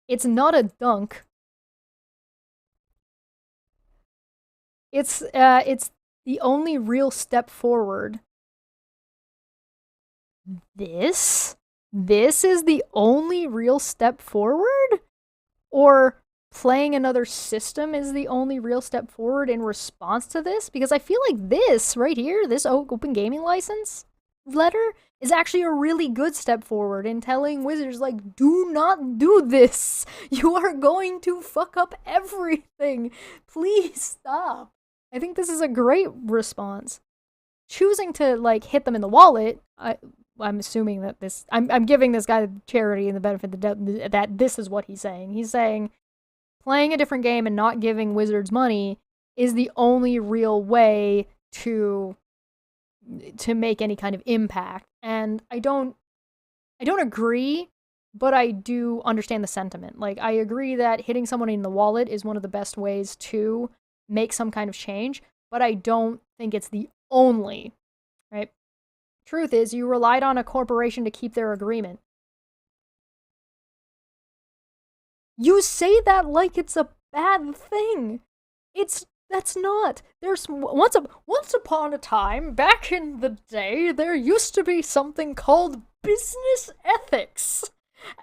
It's not a dunk. It's the only real step forward. This is the only real step forward? Or playing another system is the only real step forward in response to this? Because I feel like this right here, this open gaming license letter, is actually a really good step forward in telling Wizards, like, do not do this. You are going to fuck up everything. Please stop. I think this is a great response. Choosing to, like, hit them in the wallet, I'm assuming that this... I'm giving this guy charity and the benefit that this is what he's saying. He's saying playing a different game and not giving Wizards money is the only real way to make any kind of impact. And I don't agree, but I do understand the sentiment. Like, I agree that hitting someone in the wallet is one of the best ways to make some kind of change, but I don't think it's the only, right? Truth is, you relied on a corporation to keep their agreement. You say that like it's a bad thing. That's not. There's once upon a time, back in the day, there used to be something called business ethics.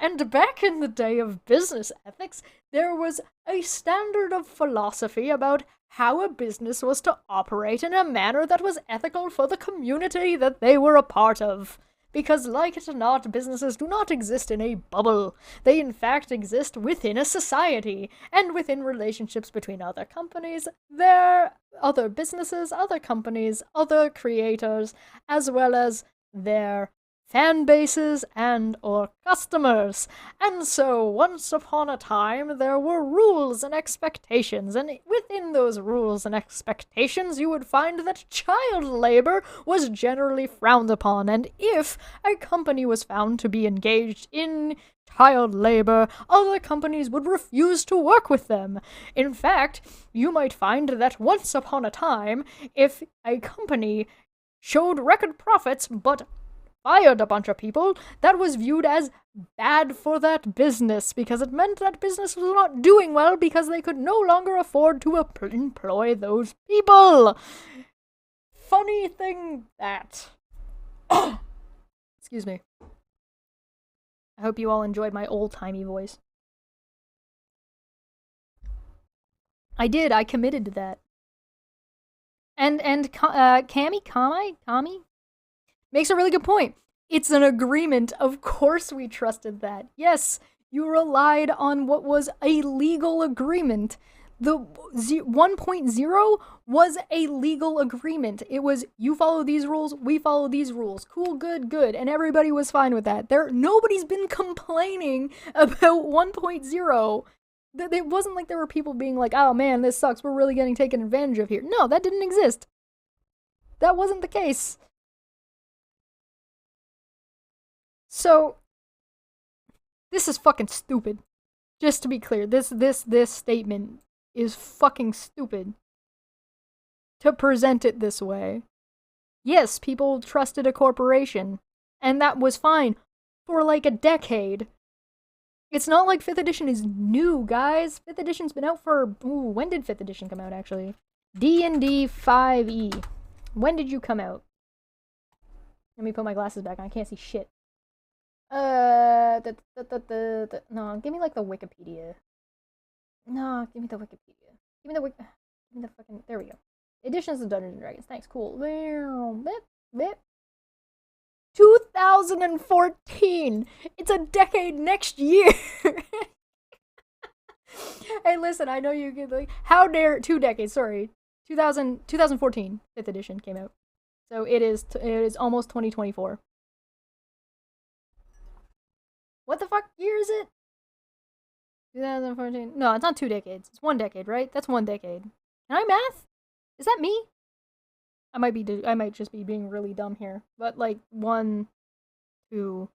And back in the day of business ethics, there was a standard of philosophy about how a business was to operate in a manner that was ethical for the community that they were a part of. Because, like it or not, businesses do not exist in a bubble. They, in fact, exist within a society, and within relationships between other companies, their other businesses, other companies, other creators, as well as their fan bases and or customers. And so, once upon a time, there were rules and expectations, and within those rules and expectations, you would find that child labor was generally frowned upon, and if a company was found to be engaged in child labor, other companies would refuse to work with them. In fact, you might find that once upon a time, if a company showed record profits but fired a bunch of people, that was viewed as bad for that business, because it meant that business was not doing well because they could no longer afford to employ those people. Funny thing that. Excuse me. I hope you all enjoyed my old-timey voice. I did, I committed to that. And Kami makes a really good point. It's an agreement. Of course we trusted that. Yes, you relied on what was a legal agreement. The 1.0 was a legal agreement. It was, you follow these rules, we follow these rules. Cool, good, good. And everybody was fine with that. Nobody's been complaining about 1.0. It wasn't like there were people being like, oh man, this sucks, we're really getting taken advantage of here. No, that didn't exist. That wasn't the case. So, this is fucking stupid. Just to be clear, this statement is fucking stupid. To present it this way. Yes, people trusted a corporation, and that was fine for like a decade. It's not like 5th edition is new, guys. 5th edition's been out for... Ooh, when did 5th edition come out, actually? D&D 5e. When did you come out? Let me put my glasses back on. I can't see shit. No, give me like the Wikipedia. No, give me the Wikipedia. Give me the fucking, there we go. Editions of Dungeons and Dragons. Thanks, cool. 2014. It's a decade next year. Hey, listen, I know you could like, how dare, 2 decades, sorry. 2014, 5th edition came out. So it is almost 2024. What the fuck year is it? 2014. No, it's not 2 decades. It's 1 decade, right? That's 1 decade. Can I math? Is that me? I might just be being really dumb here. But like 1, 2,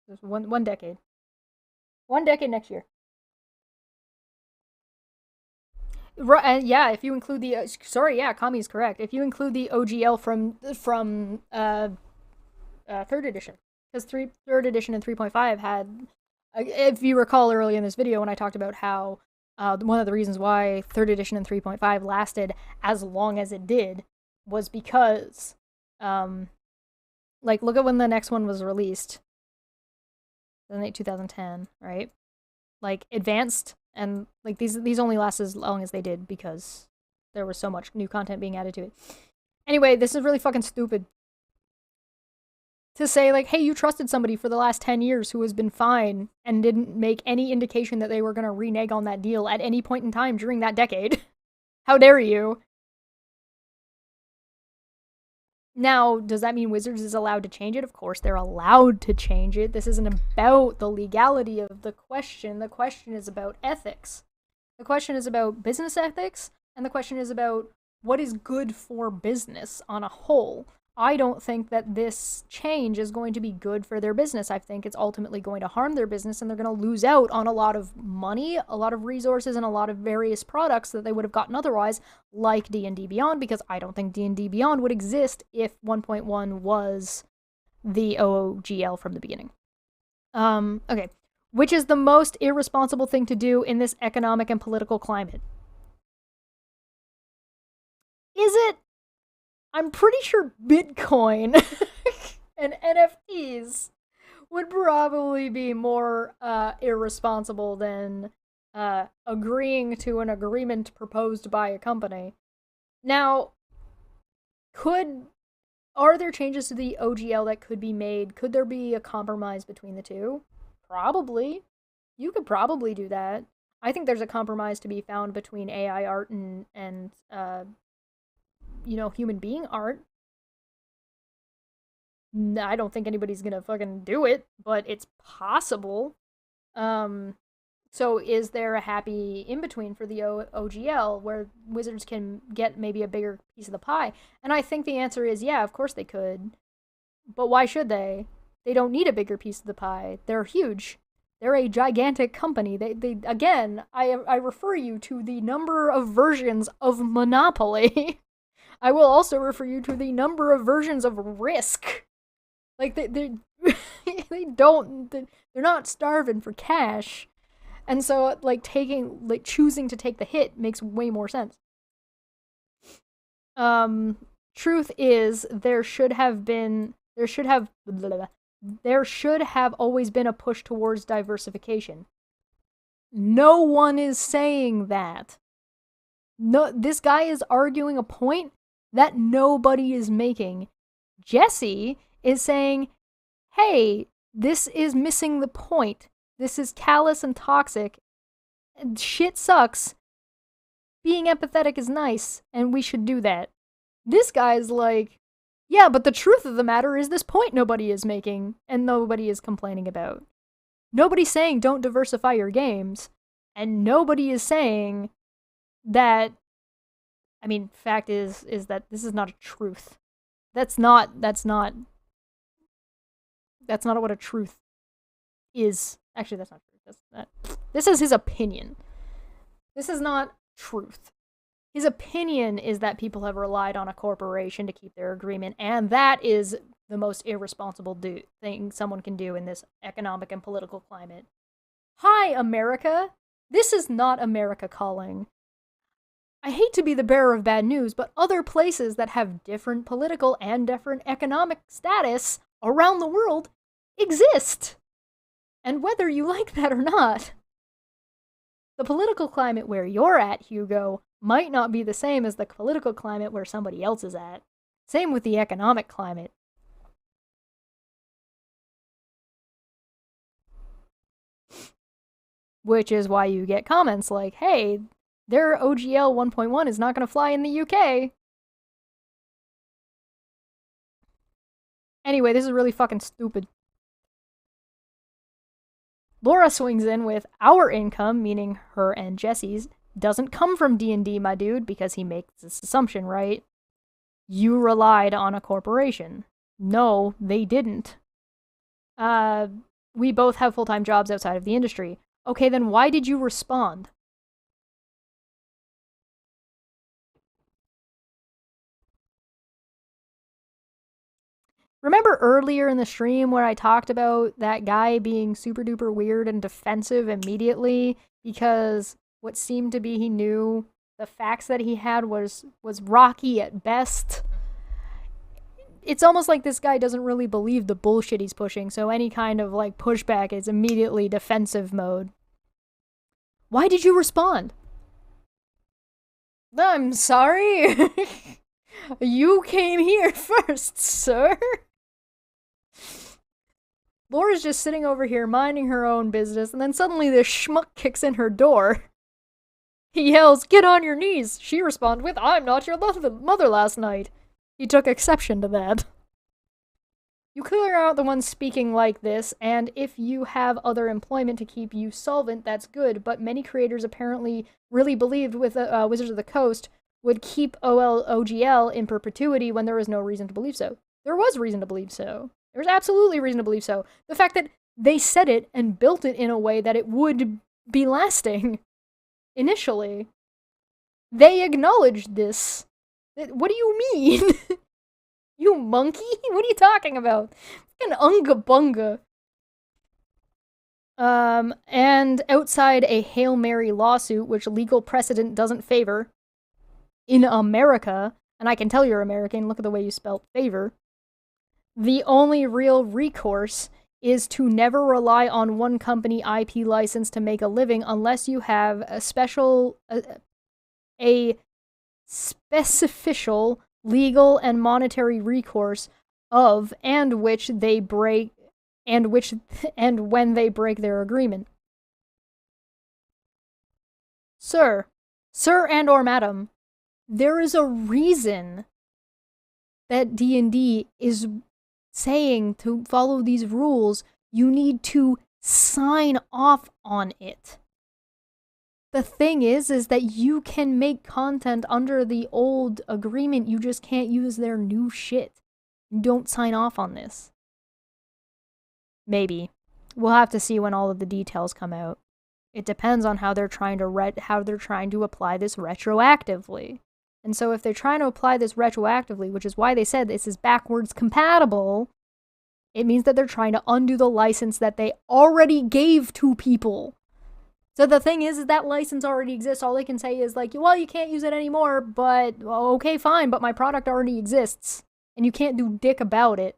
there's one decade. 1 decade next year. Right, yeah, if you include the sorry, yeah, Kami's correct. If you include the OGL from 3rd edition. Because 3rd edition and 3.5 had, if you recall earlier in this video when I talked about how one of the reasons why 3rd edition and 3.5 lasted as long as it did was because, like, look at when the next one was released. 2010, right? Like, Advanced, and, like, these only last as long as they did because there was so much new content being added to it. Anyway, this is really fucking stupid. To say, like, hey, you trusted somebody for the last 10 years who has been fine and didn't make any indication that they were going to renege on that deal at any point in time during that decade. How dare you? Now, does that mean Wizards is allowed to change it? Of course, they're allowed to change it. This isn't about the legality of the question. The question is about ethics. The question is about business ethics, and the question is about what is good for business on a whole. I don't think that this change is going to be good for their business. I think it's ultimately going to harm their business, and they're going to lose out on a lot of money, a lot of resources, and a lot of various products that they would have gotten otherwise, like D&D Beyond, because I don't think D&D Beyond would exist if 1.1 was the OGL from the beginning. Okay. Which is the most irresponsible thing to do in this economic and political climate? Is it? I'm pretty sure Bitcoin and NFTs would probably be more irresponsible than agreeing to an agreement proposed by a company. Now, are there changes to the OGL that could be made? Could there be a compromise between the two? Probably. You could probably do that. I think there's a compromise to be found between AI art and human being art. I don't think anybody's gonna fucking do it, but it's possible. So is there a happy in-between for the OGL where Wizards can get maybe a bigger piece of the pie? And I think the answer is yeah, of course they could. But why should they? They don't need a bigger piece of the pie. They're huge. They're a gigantic company. They again, I refer you to the number of versions of Monopoly. I will also refer you to the number of versions of Risk. Like they're not starving for cash. And so, choosing to take the hit makes way more sense. Truth is, there should have always been a push towards diversification. No one is saying that. No, this guy is arguing a point that nobody is making. Jesse is saying, hey, this is missing the point. This is callous and toxic. And shit sucks. Being empathetic is nice, and we should do that. This guy's like, yeah, but the truth of the matter is this point nobody is making, and nobody is complaining about. Nobody's saying don't diversify your games, and nobody is saying that, fact is that this is not a truth. That's not what a truth is. Actually, that's not true. This is his opinion. This is not truth. His opinion is that people have relied on a corporation to keep their agreement, and that is the most irresponsible thing someone can do in this economic and political climate. Hi, America! This is not America calling. I hate to be the bearer of bad news, but other places that have different political and different economic status around the world exist. And whether you like that or not, the political climate where you're at, Hugo, might not be the same as the political climate where somebody else is at. Same with the economic climate. Which is why you get comments like, hey, their OGL 1.1 is not going to fly in the UK. Anyway, this is really fucking stupid. Laura swings in with, our income, meaning her and Jesse's, doesn't come from D&D, my dude, because he makes this assumption, right? You relied on a corporation. No, they didn't. We both have full-time jobs outside of the industry. Okay, then why did you respond? Remember earlier in the stream where I talked about that guy being super duper weird and defensive immediately because what seemed to be he knew the facts that he had was rocky at best? It's almost like this guy doesn't really believe the bullshit he's pushing, so any kind of pushback is immediately defensive mode. Why did you respond? I'm sorry. You came here first, sir. Laura's just sitting over here minding her own business, and then suddenly this schmuck kicks in her door. He yells, "Get on your knees!" She responds with, "I'm not your mother last night." He took exception to that. You clearly aren't the one speaking like this, and if you have other employment to keep you solvent, that's good, but many creators apparently really believed with Wizards of the Coast would keep OGL in perpetuity when there was no reason to believe so. There was reason to believe so. There was absolutely reason to believe so. The fact that they said it and built it in a way that it would be lasting initially. They acknowledged this. What do you mean? You monkey? What are you talking about? An unga bunga. And outside a Hail Mary lawsuit, which legal precedent doesn't favor, in America, and I can tell you're American, look at the way you spelled favor, the only real recourse is to never rely on one company IP license to make a living unless you have a specificial legal and monetary recourse of and which they break and when they break their agreement. Sir and or madam, there is a reason that D&D is saying to follow these rules. You need to sign off on it. The thing is that you can make content under the old agreement, you just can't use their new shit. Don't sign off on this. Maybe. We'll have to see when all of the details come out. It depends on how they're trying to apply this retroactively. And so if they're trying to apply this retroactively, which is why they said this is backwards compatible, it means that they're trying to undo the license that they already gave to people. So the thing is that license already exists. All they can say is like, well, you can't use it anymore, but okay, fine, but my product already exists. And you can't do dick about it.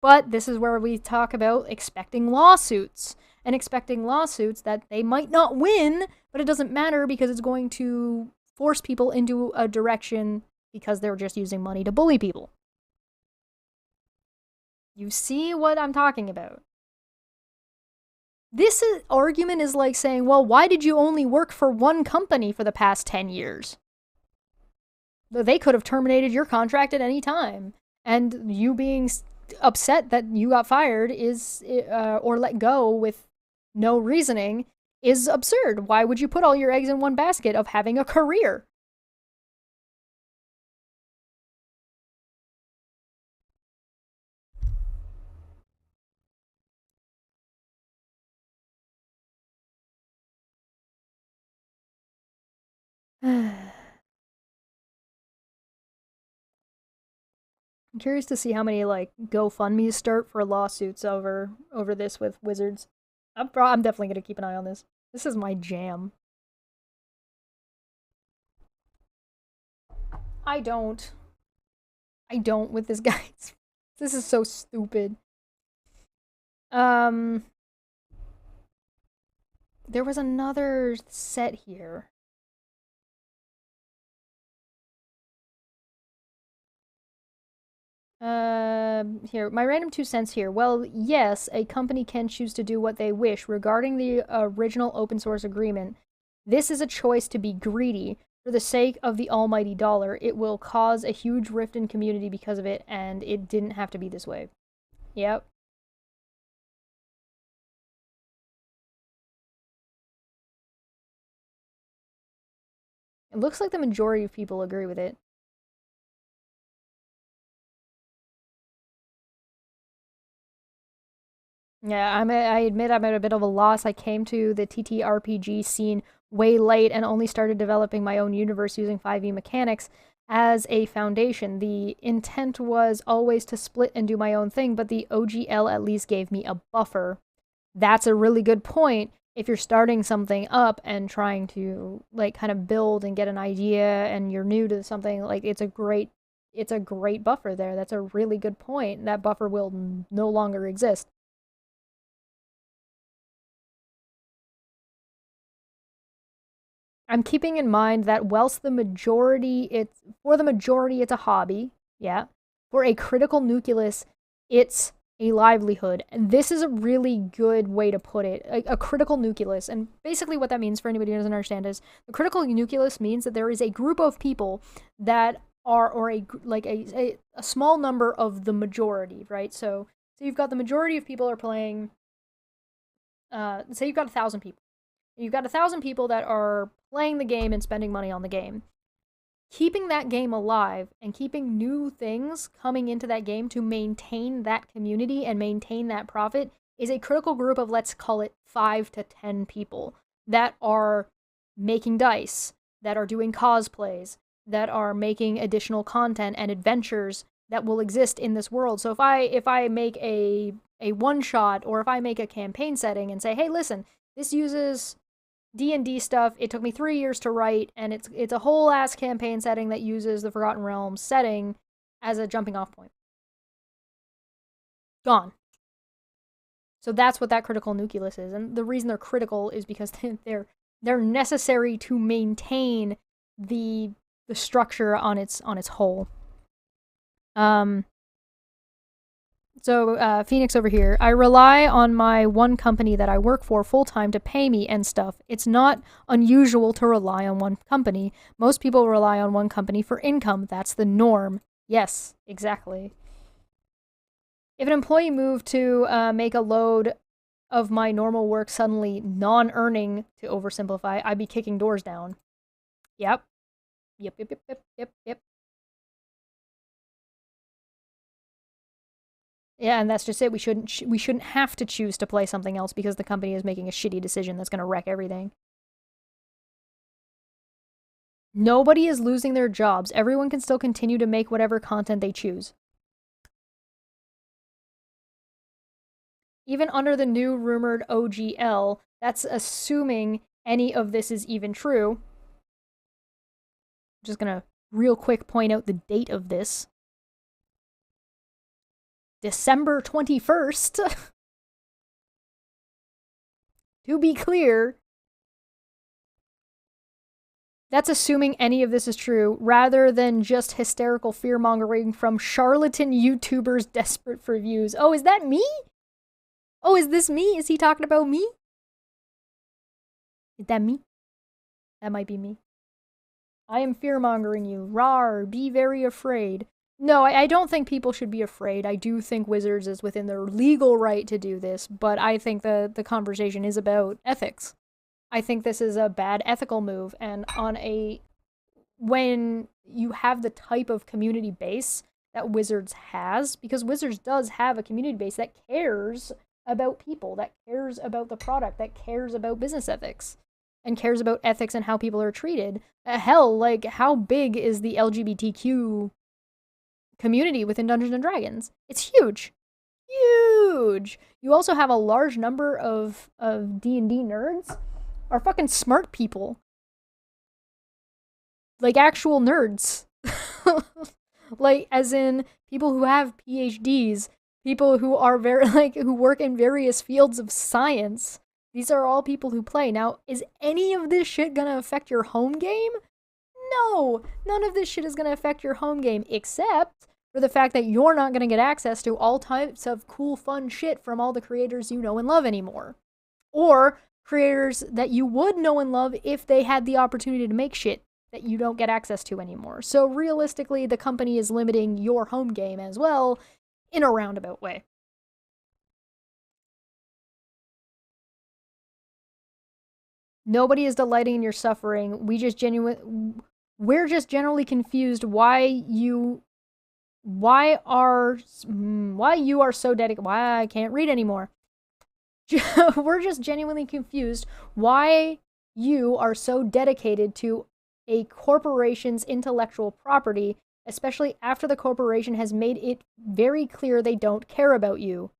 But this is where we talk about expecting lawsuits. And expecting lawsuits that they might not win, but it doesn't matter because it's going to force people into a direction because they're just using money to bully people. You see what I'm talking about? This argument is like saying, well, why did you only work for one company for the past 10 years? They could have terminated your contract at any time. And you being upset that you got fired or let go with no reasoning is absurd. Why would you put all your eggs in one basket of having a career? I'm curious to see how many like GoFundMe's start for lawsuits over this with Wizards. I'm definitely gonna keep an eye on this. This is my jam. I don't with this guy. This is so stupid. There was another set here. Here, my random 2 cents here. Well, yes, a company can choose to do what they wish. Regarding the original open source agreement, this is a choice to be greedy. For the sake of the almighty dollar, it will cause a huge rift in community because of it, and it didn't have to be this way. Yep. It looks like the majority of people agree with it. Yeah, I admit I'm at a bit of a loss. I came to the ttrpg scene way late and only started developing my own universe using 5e mechanics as a foundation. The intent was always to split and do my own thing, but the OGL at least gave me a buffer. That's a really good point. If you're starting something up and trying to like kind of build and get an idea and you're new to something, like it's a great buffer there. That's a really good point. That buffer will no longer exist. I'm keeping in mind that whilst for the majority it's a hobby, yeah. For a critical nucleus, it's a livelihood. And this is a really good way to put it. A critical nucleus. And basically what that means for anybody who doesn't understand is the critical nucleus means that there is a group of people that are, or a small number of the majority, right? So you've got the majority of people are playing, say you've got 1,000 people. You've got 1,000 people that are playing the game and spending money on the game. Keeping that game alive and keeping new things coming into that game to maintain that community and maintain that profit is a critical group of, let's call it 5 to 10 people that are making dice, that are doing cosplays, that are making additional content and adventures that will exist in this world. So if I make a a one-shot, or if I make a campaign setting and say, hey, listen, this uses D&D stuff. It took me 3 years to write, and it's a whole ass campaign setting that uses the Forgotten Realms setting as a jumping off point. Gone. So that's what that critical nucleus is, and the reason they're critical is because they're necessary to maintain the structure on its whole. So Phoenix over here. I rely on my one company that I work for full-time to pay me and stuff. It's not unusual to rely on one company. Most people rely on one company for income. That's the norm. Yes, exactly. If an employee moved to make a load of my normal work suddenly non-earning, to oversimplify, I'd be kicking doors down. Yep. Yep. Yeah, and that's just it. We shouldn't have to choose to play something else because the company is making a shitty decision that's going to wreck everything. Nobody is losing their jobs. Everyone can still continue to make whatever content they choose. Even under the new rumored OGL, that's assuming any of this is even true. I'm just gonna real quick point out the date of this. December 21st. To be clear, that's assuming any of this is true, rather than just hysterical fear-mongering from charlatan YouTubers desperate for views. Oh, is that me? Oh, is this me? Is he talking about me? Is that me? That might be me. I am fear-mongering you. Rawr, be very afraid. No, I don't think people should be afraid. I do think Wizards is within their legal right to do this, but I think the conversation is about ethics. I think this is a bad ethical move, and when you have the type of community base that Wizards has, because Wizards does have a community base that cares about people, that cares about the product, that cares about business ethics, and cares about ethics and how people are treated. Hell, like, how big is the LGBTQ community within Dungeons & Dragons? It's huge. Huge! You also have a large number of D&D nerds are fucking smart people. Like, actual nerds. Like, as in, people who have PhDs, people who are who work in various fields of science. These are all people who play. Now, is any of this shit gonna affect your home game? No! None of this shit is gonna affect your home game, except for the fact that you're not gonna get access to all types of cool, fun shit from all the creators you know and love anymore. Or creators that you would know and love if they had the opportunity to make shit that you don't get access to anymore. So realistically, the company is limiting your home game as well in a roundabout way. Nobody is delighting in your suffering. We're just generally confused why you are so dedicated. Why I can't read anymore. We're just genuinely confused why you are so dedicated to a corporation's intellectual property, especially after the corporation has made it very clear they don't care about you.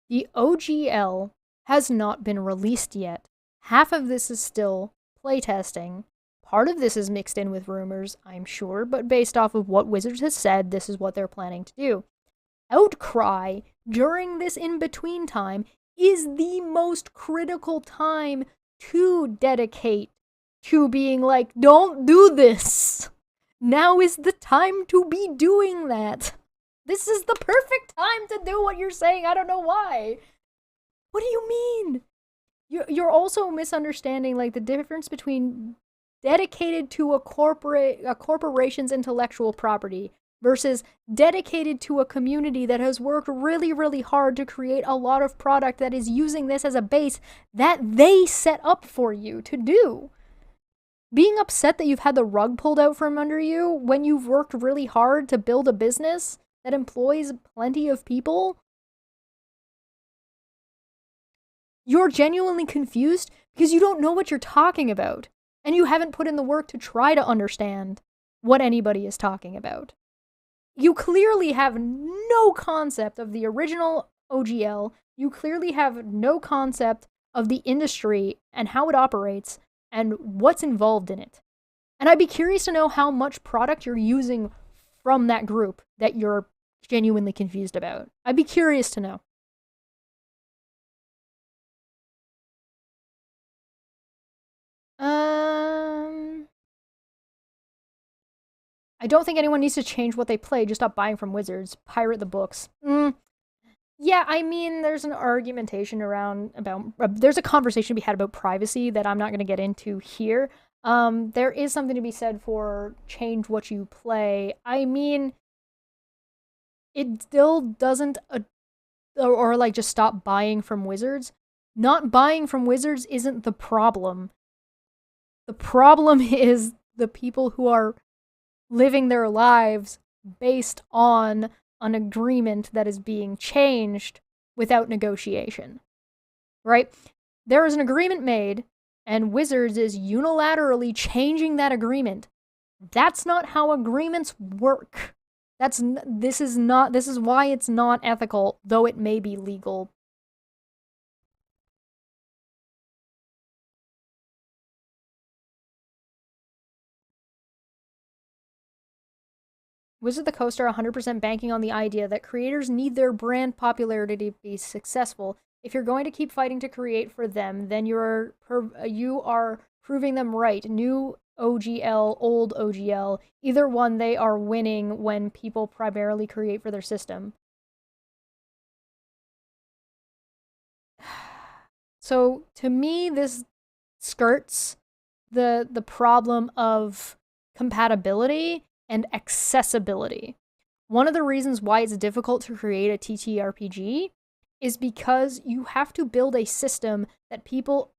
The OGL has not been released yet. Half of this is still playtesting. Part of this is mixed in with rumors, I'm sure, but based off of what Wizards has said, this is what they're planning to do. Outcry during this in-between time is the most critical time to dedicate to being like, don't do this. Now is the time to be doing that. This is the perfect time to do what you're saying. I don't know why. What do you mean? You're also misunderstanding like the difference between dedicated to a corporation's intellectual property versus dedicated to a community that has worked really, really hard to create a lot of product that is using this as a base that they set up for you to do. Being upset that you've had the rug pulled out from under you when you've worked really hard to build a business that employs plenty of people. You're genuinely confused because you don't know what you're talking about, and you haven't put in the work to try to understand what anybody is talking about. You clearly have no concept of the original OGL. You clearly have no concept of the industry and how it operates and what's involved in it. And I'd be curious to know how much product you're using from that group that you're genuinely confused about. I'd be curious to know. I don't think anyone needs to change what they play. Just stop buying from Wizards. Pirate the books. Yeah, I mean, there's an argumentation around about. There's a conversation to be had about privacy that I'm not going to get into here. There is something to be said for change what you play. I mean, it still doesn't, or like just stop buying from Wizards. Not buying from Wizards isn't the problem. The problem is the people who are living their lives based on an agreement that is being changed without negotiation. Right? There is an agreement made, and Wizards is unilaterally changing that agreement. That's not how agreements work. This is why it's not ethical, though it may be legal. Wizard of the Coast are 100% banking on the idea that creators need their brand popularity to be successful. If you're going to keep fighting to create for them, then you are proving them right. New OGL, old OGL, either one, they are winning when people primarily create for their system. So to me, this skirts the problem of compatibility and accessibility. One of the reasons why it's difficult to create a ttrpg is because you have to build a system that people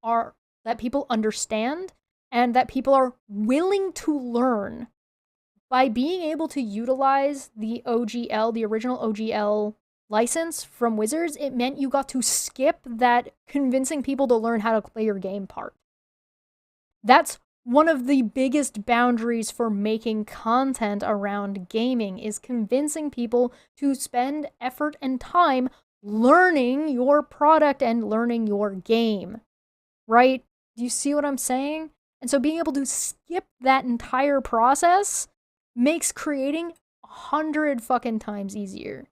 understand and that people are willing to learn. By being able to utilize the OGL, the original OGL license from Wizards, it meant you got to skip that convincing people to learn how to play your game part. That's one of the biggest boundaries for making content around gaming, is convincing people to spend effort and time learning your product and learning your game. Right? Do you see what I'm saying? And so being able to skip that entire process makes creating 100 fucking times easier.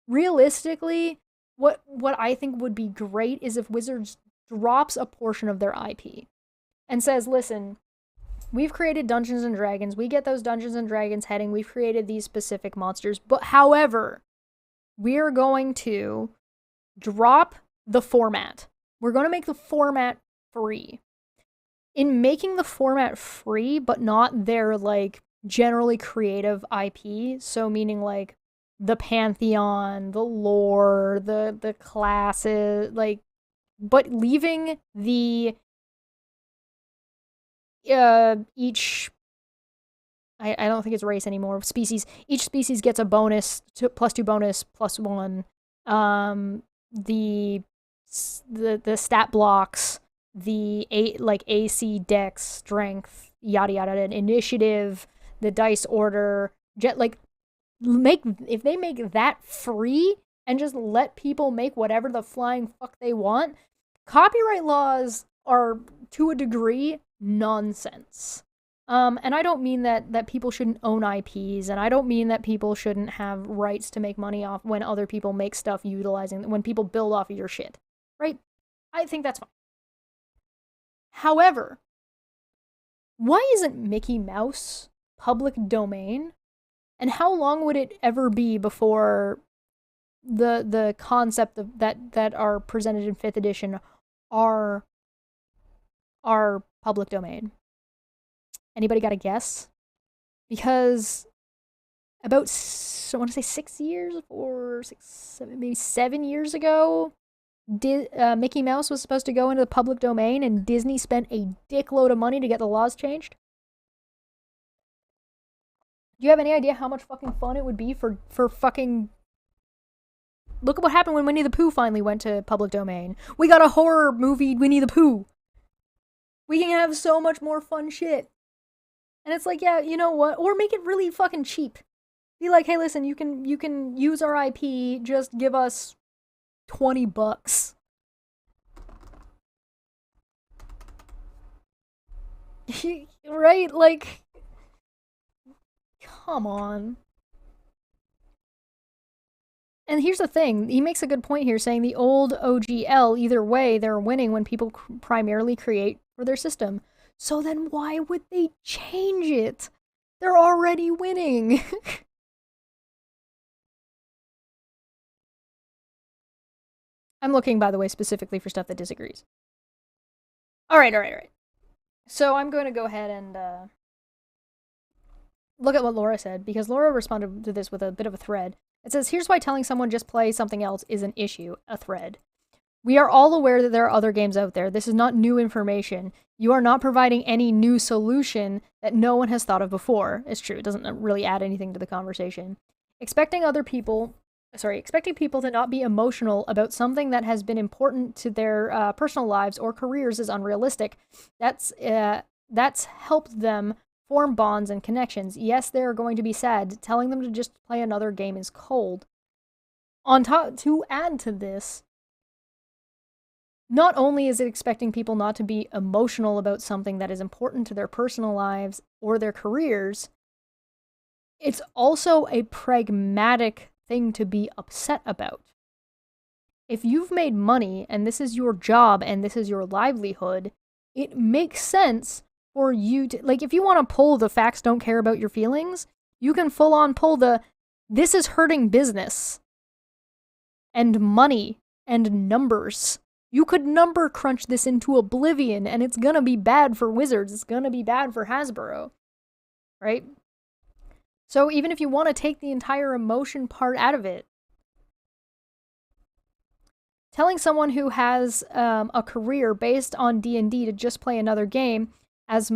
Realistically, what I think would be great is if Wizards drops a portion of their IP and says, listen, we've created Dungeons and Dragons, we get those Dungeons and Dragons heading, we've created these specific monsters, but however, we're going to drop the format. We're going to make the format free. In making the format free, but not their, like, generally creative IP, so meaning, like, the pantheon, the lore, the classes, like, but leaving the each, I don't think it's race anymore, species, each species gets a bonus, +2 bonus, +1, the stat blocks, the AC, dex, strength, yada yada, and initiative, the dice order, if they make that free and just let people make whatever the flying fuck they want, copyright laws are, to a degree, nonsense. And I don't mean that people shouldn't own IPs, and I don't mean that people shouldn't have rights to make money off when other people make stuff when people build off of your shit, right? I think that's fine. However, why isn't Mickey Mouse public domain? And how long would it ever be before the concept of that are presented in 5th edition are public domain? Anybody got a guess? Because about, I want to say 6 years or 7 years ago, Mickey Mouse was supposed to go into the public domain, and Disney spent a dickload of money to get the laws changed. Do you have any idea how much fucking fun it would be for fucking... Look at what happened when Winnie the Pooh finally went to public domain. We got a horror movie, Winnie the Pooh. We can have so much more fun shit. And it's like, yeah, you know what? Or make it really fucking cheap. Be like, hey, listen, you can use our IP, just give us $20. Right? Like, come on. And here's the thing, he makes a good point here, saying the old OGL, either way, they're winning when people primarily create for their system. So then why would they change it? They're already winning. I'm looking, by the way, specifically for stuff that disagrees. All right. So I'm going to go ahead and look at what Laura said, because Laura responded to this with a bit of a thread. It says, here's why telling someone just play something else is an issue, a thread. We are all aware that there are other games out there. This is not new information. You are not providing any new solution that no one has thought of before. It's true, it doesn't really add anything to the conversation. Expecting people to not be emotional about something that has been important to their personal lives or careers is unrealistic. That's helped them form bonds and connections. Yes, they are going to be sad. Telling them to just play another game is cold. On top, to add to this, not only is it expecting people not to be emotional about something that is important to their personal lives or their careers, it's also a pragmatic thing to be upset about. If you've made money and this is your job and this is your livelihood, it makes sense for you to, like, if you want to pull the facts don't care about your feelings, you can full on pull the this is hurting business and money and numbers. You could number crunch this into oblivion and it's gonna be bad for Wizards, it's gonna be bad for Hasbro, right? So even if you want to take the entire emotion part out of it, telling someone who has a career based on D&D to just play another game has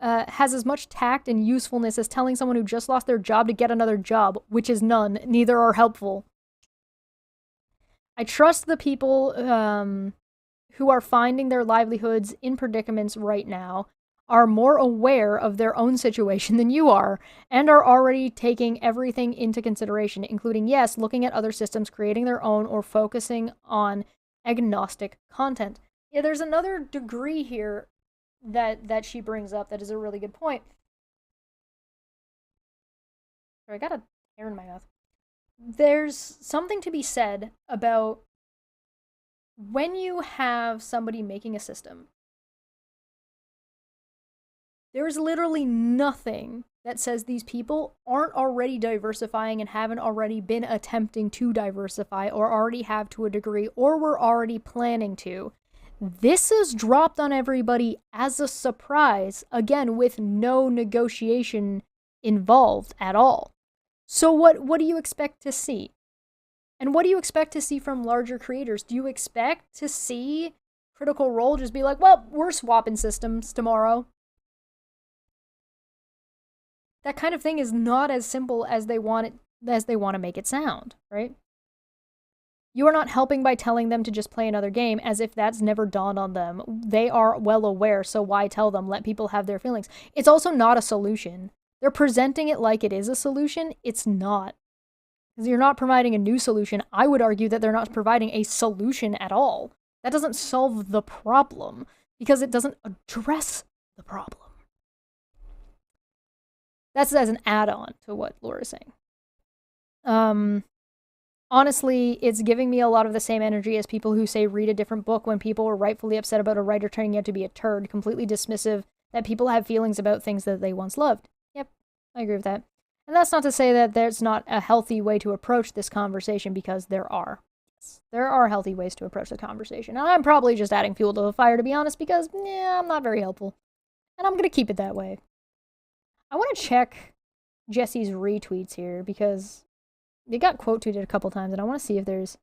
as much tact and usefulness as telling someone who just lost their job to get another job, which is none. Neither are helpful. I trust the people who are finding their livelihoods in predicaments right now are more aware of their own situation than you are, and are already taking everything into consideration, including, yes, looking at other systems, creating their own, or focusing on agnostic content. Yeah, there's another degree here that she brings up that is a really good point. Sorry, I got a hair in my mouth. There's something to be said about when you have somebody making a system. There's literally nothing that says these people aren't already diversifying and haven't already been attempting to diversify or already have to a degree or were already planning to. This is dropped on everybody as a surprise, again, with no negotiation involved at all. So what do you expect to see? And what do you expect to see from larger creators? Do you expect to see Critical Role just be like, well, we're swapping systems tomorrow? That kind of thing is not as simple as they want to make it sound, right? You are not helping by telling them to just play another game as if that's never dawned on them. They are well aware, so why tell them? Let people have their feelings. It's also not a solution. They're presenting it like it is a solution. It's not. Because you're not providing a new solution. I would argue that they're not providing a solution at all. That doesn't solve the problem, because it doesn't address the problem. That's as an add-on to what Laura's saying. Honestly, it's giving me a lot of the same energy as people who say read a different book when people were rightfully upset about a writer turning out to be a turd, completely dismissive that people have feelings about things that they once loved. Yep, I agree with that. And that's not to say that there's not a healthy way to approach this conversation, because there are. Yes, there are healthy ways to approach the conversation. And I'm probably just adding fuel to the fire, to be honest, because, I'm not very helpful. And I'm going to keep it that way. I want to check Jesse's retweets here, because they got quote tweeted a couple times, and I want to see if there's...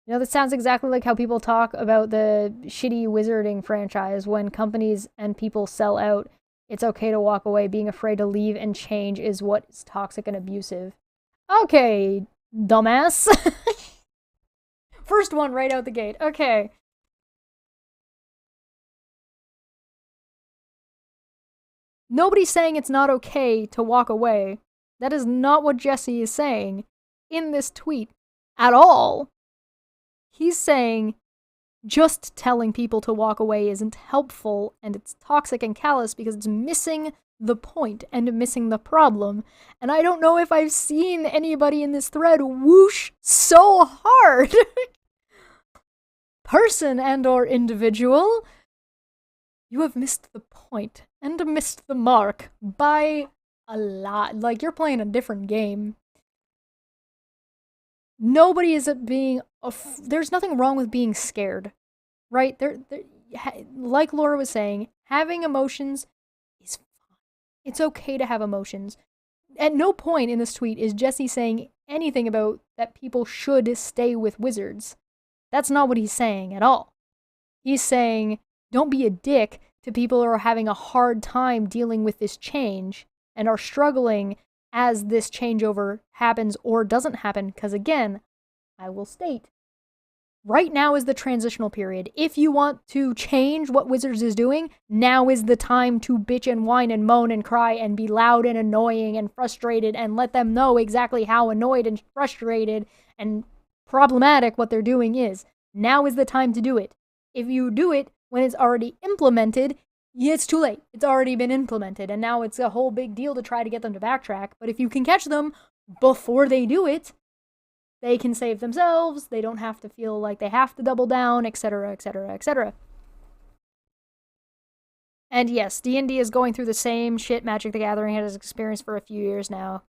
that sounds exactly like how people talk about the shitty wizarding franchise. When companies and people sell out, it's okay to walk away. Being afraid to leave and change is what's toxic and abusive. Okay, dumbass. First one right out the gate. Okay. Nobody's saying it's not okay to walk away. That is not what Jesse is saying in this tweet at all. He's saying just telling people to walk away isn't helpful, and it's toxic and callous because it's missing the point and missing the problem. And I don't know if I've seen anybody in this thread whoosh so hard. Person and or individual, you have missed the point and missed the mark by a lot. Like, you're playing a different game. Nobody is being there's nothing wrong with being scared, right? Like Laura was saying, having emotions is fine. It's okay to have emotions. At no point in this tweet is Jesse saying anything about that people should stay with wizards. That's not what he's saying at all. He's saying, don't be a dick to people who are having a hard time dealing with this change and are struggling as this changeover happens or doesn't happen, because again, I will state, right now is the transitional period. If you want to change what Wizards is doing, now is the time to bitch and whine and moan and cry and be loud and annoying and frustrated and let them know exactly how annoyed and frustrated and problematic what they're doing is. Now is the time to do it. If you do it when it's already implemented, it's too late. It's already been implemented, and now it's a whole big deal to try to get them to backtrack. But if you can catch them before they do it, they can save themselves. They don't have to feel like they have to double down, etc., etc., etc. And yes, D&D is going through the same shit Magic the Gathering has experienced for a few years now.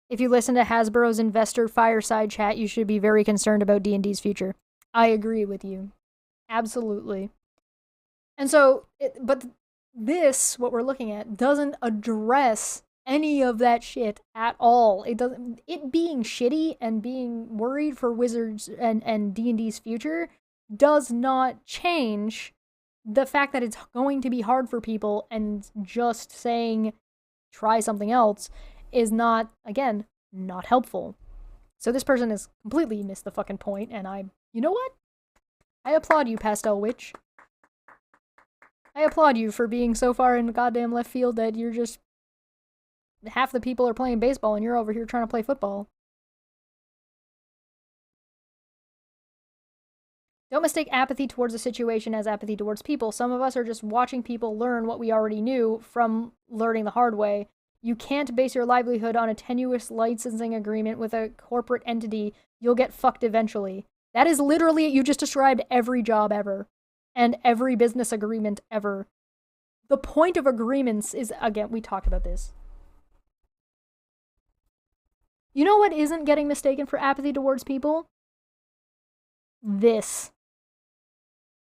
If you listen to Hasbro's investor fireside chat, you should be very concerned about D&D's future. I agree with you. Absolutely. And so, but this, what we're looking at, doesn't address any of that shit at all. It being shitty and being worried for Wizards and D&D's future does not change the fact that it's going to be hard for people, and just saying try something else is not, again, not helpful. So this person has completely missed the fucking point, and you know what? I applaud you, Pastel Witch. I applaud you for being so far in the goddamn left field that you're just... half the people are playing baseball and you're over here trying to play football. Don't mistake apathy towards a situation as apathy towards people. Some of us are just watching people learn what we already knew from learning the hard way. You can't base your livelihood on a tenuous licensing agreement with a corporate entity. You'll get fucked eventually. That is literally, you just described every job ever. And every business agreement ever. The point of agreements is, again, we talked about this. You know what isn't getting mistaken for apathy towards people? This.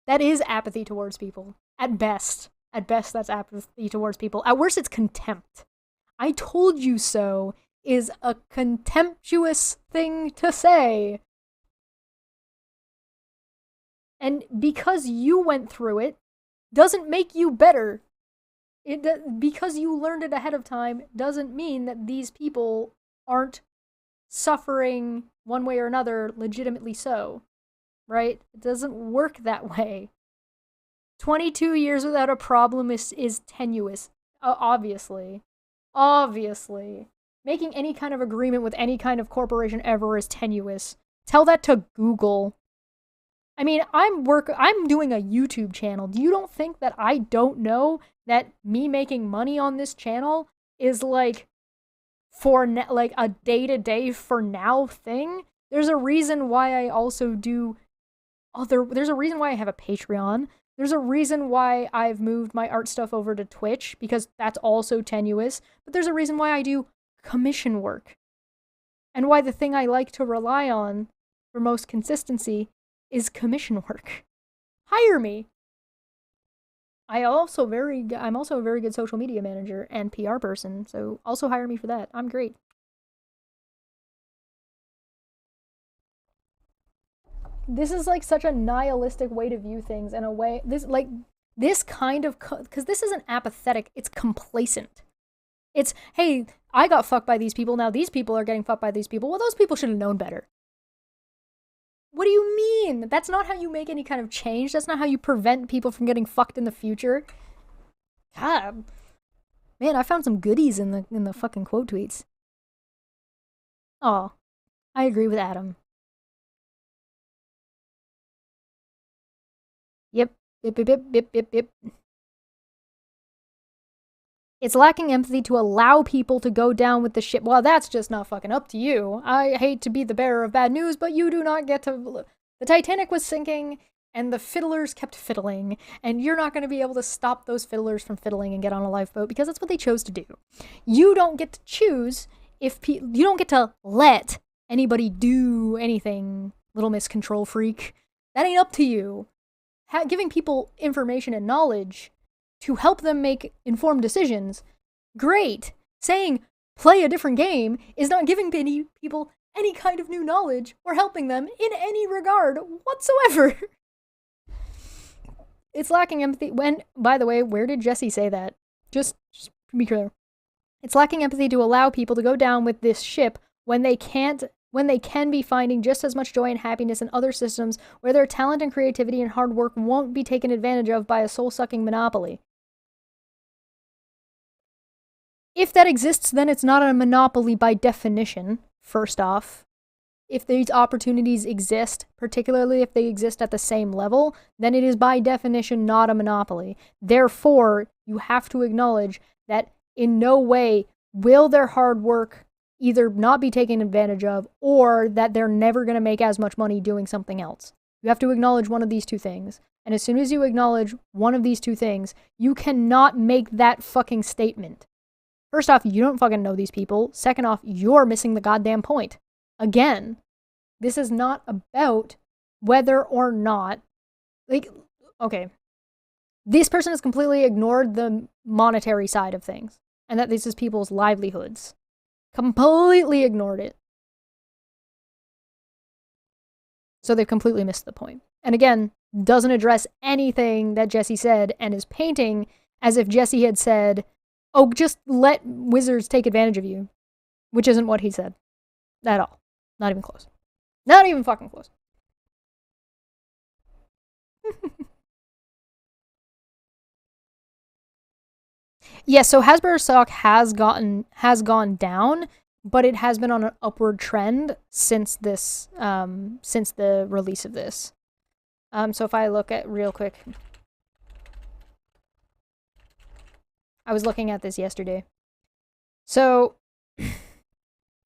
That is apathy towards people. At best. At best, that's apathy towards people. At worst, it's contempt. I told you so is a contemptuous thing to say. And because you went through it, doesn't make you better. Because you learned it ahead of time, doesn't mean that these people aren't suffering one way or another, legitimately so. Right? It doesn't work that way. 22 years without a problem is tenuous. Obviously. Obviously. Making any kind of agreement with any kind of corporation ever is tenuous. Tell that to Google. I mean, I'm doing a YouTube channel. You don't think that I don't know that me making money on this channel is like like a day-to-day for now thing? There's a reason why I also do there's a reason why I have a Patreon. There's a reason why I've moved my art stuff over to Twitch, because that's also tenuous. But there's a reason why I do commission work. And why the thing I like to rely on for most consistency is commission work. Hire me. I'm also a very good social media manager and PR person, so also hire me for that. I'm great. This is like such a nihilistic way to view things, in a way, this kind of, because this isn't apathetic, it's complacent. It's, hey, I got fucked by these people, now these people are getting fucked by these people. Well, those people should have known better. What do you mean? That's not how you make any kind of change. That's not how you prevent people from getting fucked in the future. God. Man, I found some goodies in the fucking quote tweets. Oh, I agree with Adam. Yep. Yep, yep, yep, yep, yep, yep. It's lacking empathy to allow people to go down with the ship. Well, that's just not fucking up to you. I hate to be the bearer of bad news, but you do not get to... The Titanic was sinking, and the fiddlers kept fiddling, and you're not going to be able to stop those fiddlers from fiddling and get on a lifeboat because that's what they chose to do. You don't get to choose if... you don't get to let anybody do anything, Little Miss Control Freak. That ain't up to you. Giving people information and knowledge to help them make informed decisions, great. Saying, play a different game, is not giving people any kind of new knowledge or helping them in any regard whatsoever. It's lacking empathy. By the way, where did Jesse say that? Just be clear. It's lacking empathy to allow people to go down with this ship when they can be finding just as much joy and happiness in other systems where their talent and creativity and hard work won't be taken advantage of by a soul-sucking monopoly. If that exists, then it's not a monopoly by definition, first off. If these opportunities exist, particularly if they exist at the same level, then it is by definition not a monopoly. Therefore, you have to acknowledge that in no way will their hard work either not be taken advantage of or that they're never going to make as much money doing something else. You have to acknowledge one of these two things. And as soon as you acknowledge one of these two things, you cannot make that fucking statement. First off, you don't fucking know these people. Second off, you're missing the goddamn point. Again, this is not about whether or not, okay, this person has completely ignored the monetary side of things and that this is people's livelihoods. Completely ignored it. So they've completely missed the point. And again, doesn't address anything that Jesse said and is painting as if Jesse had said, oh, just let wizards take advantage of you. Which isn't what he said. At all. Not even close. Not even fucking close. Yeah, so Hasbro stock has gone down, but it has been on an upward trend since this, since the release of this. So if I look at real quick, I was looking at this yesterday. So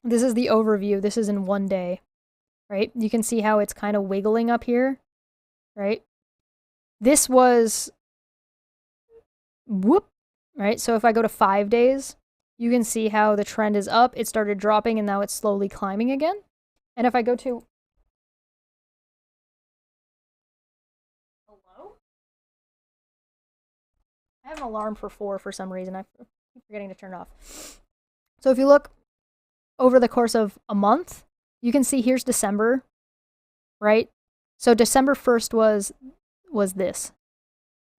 this is the overview. This is in one day, right? You can see how it's kind of wiggling up here, right? This was, whoop, right? So if I go to 5 days, you can see how the trend is up. It started dropping and now it's slowly climbing again. And if I go to, hello? I have an alarm for 4 for some reason. I keep forgetting to turn it off. So if you look over the course of a month, you can see here's December, right? So December 1st was this.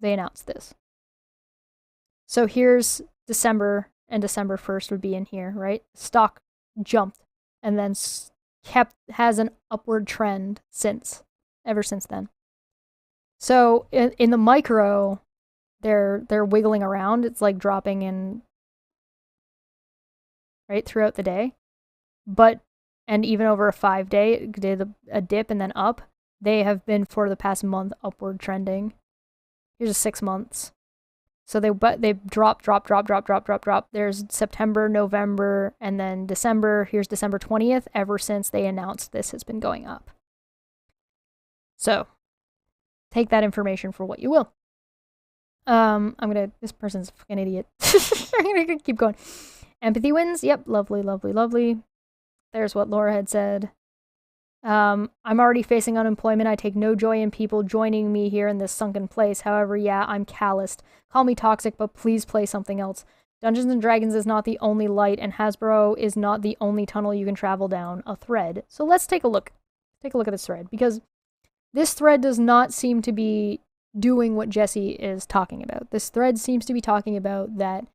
They announced this. So here's December, and December 1st would be in here, right? Stock jumped and then has an upward trend ever since then. So in the micro, they're wiggling around. It's like dropping in, right, throughout the day. And even over a 5 day, it did a dip and then up. They have been for the past month upward trending. Here's a 6 months. So they've dropped. There's September, November, and then December. Here's December 20th. Ever since they announced this has been going up. So take that information for what you will. This person's a fucking idiot. I'm gonna keep going. Empathy wins. Yep, lovely, lovely, lovely. There's what Laura had said. I'm already facing unemployment. I take no joy in people joining me here in this sunken place. However, yeah, I'm calloused. Call me toxic, but please play something else. Dungeons and Dragons is not the only light, and Hasbro is not the only tunnel you can travel down. A thread. So let's take a look. Take a look at this thread, because this thread does not seem to be doing what Jesse is talking about. This thread seems to be talking about that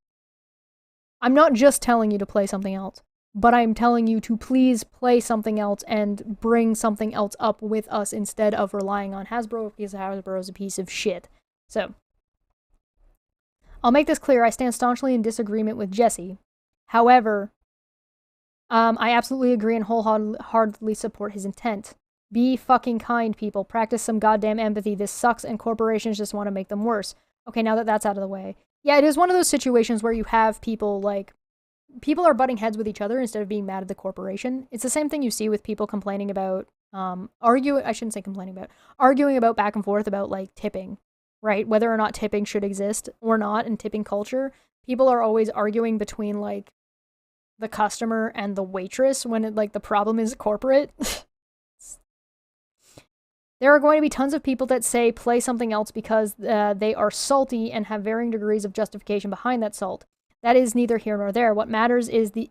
I'm not just telling you to play something else, but I'm telling you to please play something else and bring something else up with us instead of relying on Hasbro, because Hasbro is a piece of shit. So, I'll make this clear. I stand staunchly in disagreement with Jesse. However, I absolutely agree and wholeheartedly support his intent. Be fucking kind, people. Practice some goddamn empathy. This sucks, and corporations just want to make them worse. Okay, now that that's out of the way. Yeah, it is one of those situations where you have people, like, people are butting heads with each other instead of being mad at the corporation. It's the same thing you see with people complaining about, arguing about back and forth about, like, tipping, right? Whether or not tipping should exist or not in tipping culture. People are always arguing between, like, the customer and the waitress when it, like, the problem is corporate. There are going to be tons of people that say play something else because they are salty and have varying degrees of justification behind that salt. That is neither here nor there. What matters is that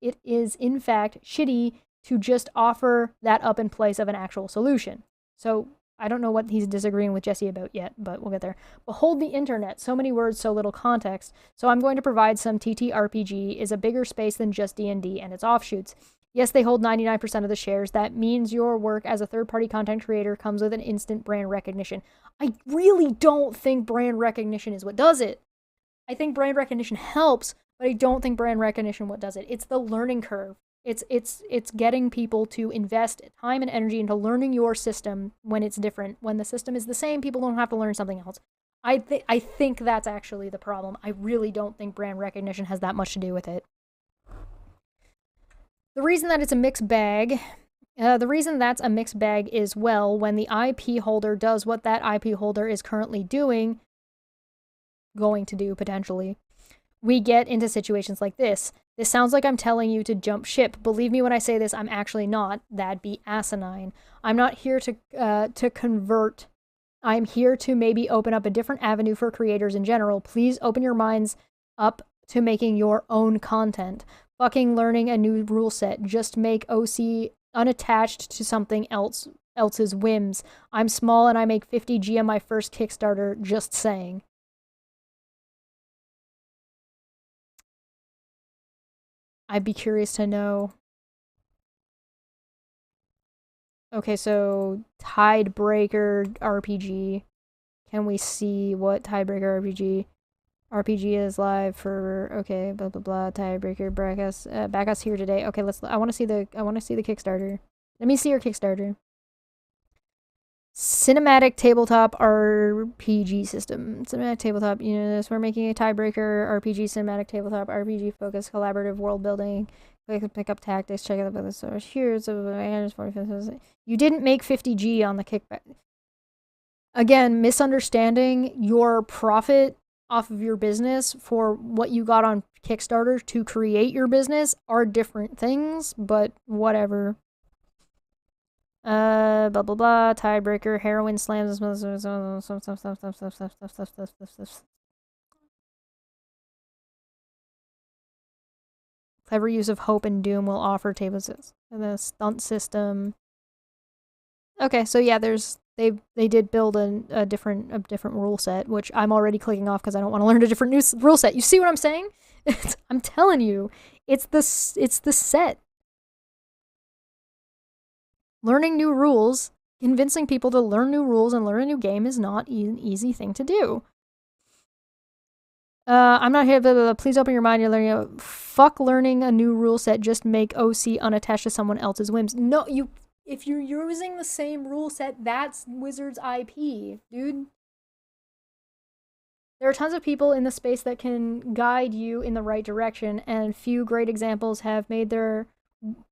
it is in fact shitty to just offer that up in place of an actual solution. So I don't know what he's disagreeing with Jesse about yet, but we'll get there. Behold the internet. So many words, so little context. So I'm going to provide some ttrpg is a bigger space than just D&D and its offshoots. Yes, they hold 99% of the shares. That means your work as a third-party content creator comes with an instant brand recognition. I really don't think brand recognition is what does it. I think brand recognition helps, but I don't think brand recognition what does it. It's the learning curve. It's getting people to invest time and energy into learning your system when it's different. When the system is the same, people don't have to learn something else. I think that's actually the problem. I really don't think brand recognition has that much to do with it. The reason that it's a mixed bag, is, well, when the IP holder does what that IP holder is currently going to do, potentially, we get into situations like this. This sounds like I'm telling you to jump ship. Believe me when I say this, I'm actually not. That'd be asinine. I'm not here to convert. I'm here to maybe open up a different avenue for creators in general. Please open your minds up to making your own content. Fucking learning a new rule set. Just make OC unattached to something else's whims. I'm small and I make 50G on my first Kickstarter. Just saying. I'd be curious to know. Okay, so Tidebreaker RPG. Can we see what Tidebreaker RPG is live for, okay, blah blah blah. Tiebreaker, back us here today. Okay, I want to see the Kickstarter. Let me see your Kickstarter. Cinematic tabletop RPG system. Cinematic tabletop. You know this. We're making a Tiebreaker RPG, cinematic tabletop RPG focused collaborative world building. Pick up tactics. Check out the source here. So you didn't make 50G on the kickback. Again, misunderstanding your profit off of your business for what you got on Kickstarter to create your business are different things, but whatever. Blah blah blah. Tiebreaker, heroin slams. Clever use of hope and doom will offer tables and the stunt system. Okay, so yeah, they did build a different rule set, which I'm already clicking off because I don't want to learn a different new rule set. You see what I'm saying? I'm telling you, it's the set. Learning new rules, convincing people to learn new rules and learn a new game is not an easy thing to do. I'm not here, blah, blah, blah. Please open your mind. You're learning. Fuck learning a new rule set. Just make OC unattached to someone else's whims. No, if you're using the same rule set, that's Wizards IP, dude. There are tons of people in the space that can guide you in the right direction, and few great examples have made their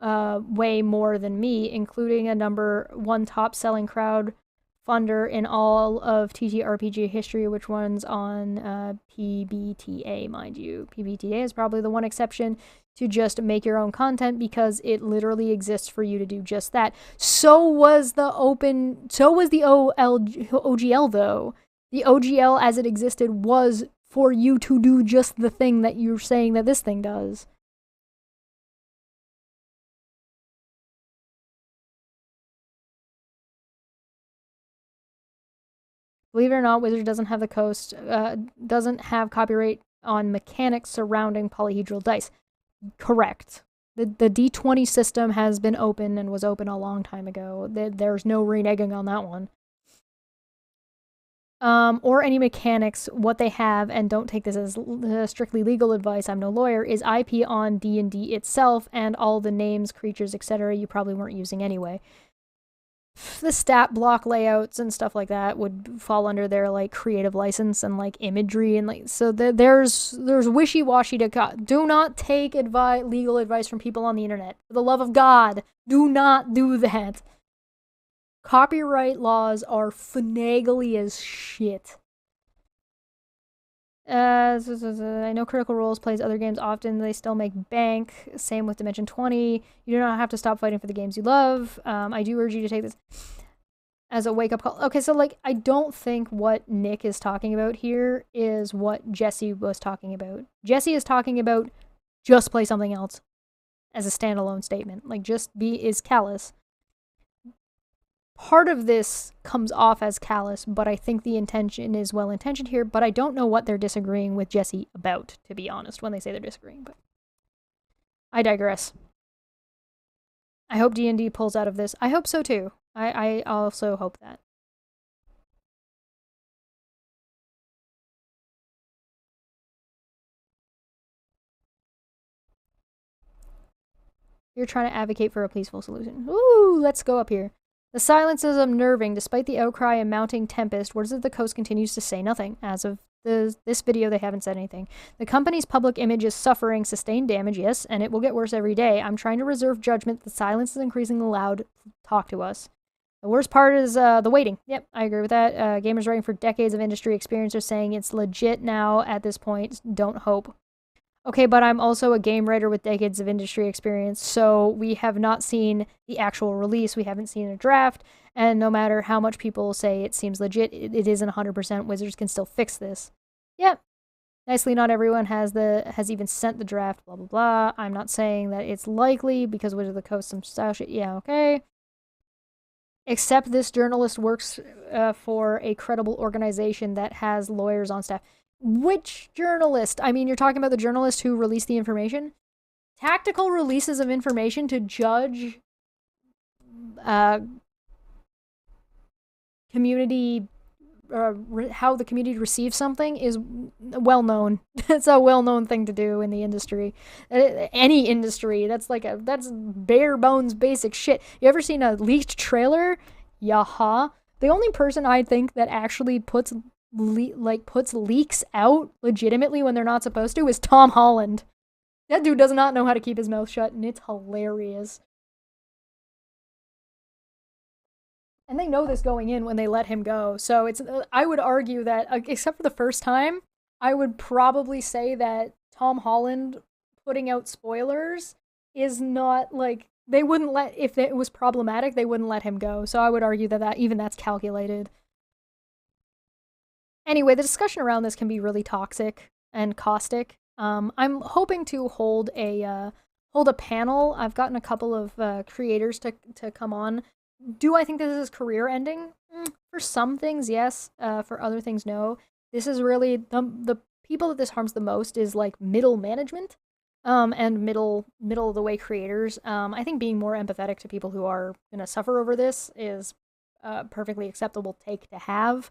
way more than me, including a number one top-selling crowdfunder in all of TTRPG history, which runs on PBTA, mind you. PBTA is probably the one exception to just make your own content because it literally exists for you to do just that. So was the OGL though. The OGL as it existed was for you to do just the thing that you're saying that this thing does. Believe it or not, Wizards doesn't have doesn't have copyright on mechanics surrounding polyhedral dice. Correct. The D20 system has been open and was open a long time ago. There's no reneging on that one. or any mechanics, what they have, and don't take this as strictly legal advice, I'm no lawyer, is IP on D&D itself and all the names, creatures, etc. you probably weren't using anyway. The stat block layouts and stuff like that would fall under their like creative license and like imagery and like so there's wishy-washy to do not take legal advice from people on the internet. For the love of God, do not do that. Copyright laws are finagly as shit. I know Critical Roles plays other games often. They still make bank. Same with Dimension 20. You do not have to stop fighting for the games you love. I do urge you to take this as a wake-up call. Okay, so, like, I don't think what Nick is talking about here is what Jesse was talking about. Jesse is talking about just play something else as a standalone statement. Like, just is callous. Part of this comes off as callous, but I think the intention is well-intentioned here, but I don't know what they're disagreeing with Jesse about, to be honest, when they say they're disagreeing, but I digress. I hope D&D pulls out of this. I hope so, too. I also hope that. You're trying to advocate for a peaceful solution. Ooh, let's go up here. The silence is unnerving. Despite the outcry and mounting tempest, Wizards of the Coast continues to say nothing. As of this video, they haven't said anything. The company's public image is suffering sustained damage, yes, and it will get worse every day. I'm trying to reserve judgment. The silence is increasingly loud. Talk to us. The worst part is the waiting. Yep, I agree with that. Gamers writing for decades of industry experience are saying it's legit now at this point. Don't hope. Okay, but I'm also a game writer with decades of industry experience, so we have not seen the actual release. We haven't seen a draft, and no matter how much people say it seems legit, it isn't 100%. Wizards can still fix this. Yep. Nicely, not everyone has even sent the draft, blah, blah, blah. I'm not saying that it's likely, because Wizards of the Coast, some style shit. Yeah, okay. Except this journalist works for a credible organization that has lawyers on staff. Which journalist? I mean, you're talking about the journalist who released the information? Tactical releases of information to judge community, how the community receives something is well known. It's a well-known thing to do in the industry. Any industry. That's bare bones basic shit. You ever seen a leaked trailer? Yaha. The only person I think that actually puts leaks out legitimately when they're not supposed to is Tom Holland. That dude does not know how to keep his mouth shut, and it's hilarious. And they know this going in when they let him go. So it's I would argue that, except for the first time, I would probably say that Tom Holland putting out spoilers is not, like, they wouldn't let, if it was problematic, they wouldn't let him go. So I would argue that even that's calculated. Anyway, the discussion around this can be really toxic and caustic. I'm hoping to hold a panel. I've gotten a couple of creators to come on. Do I think this is career ending? For some things, yes. For other things, no. This is really the people that this harms the most is like middle management, and middle of the way creators. I think being more empathetic to people who are gonna suffer over this is a perfectly acceptable take to have.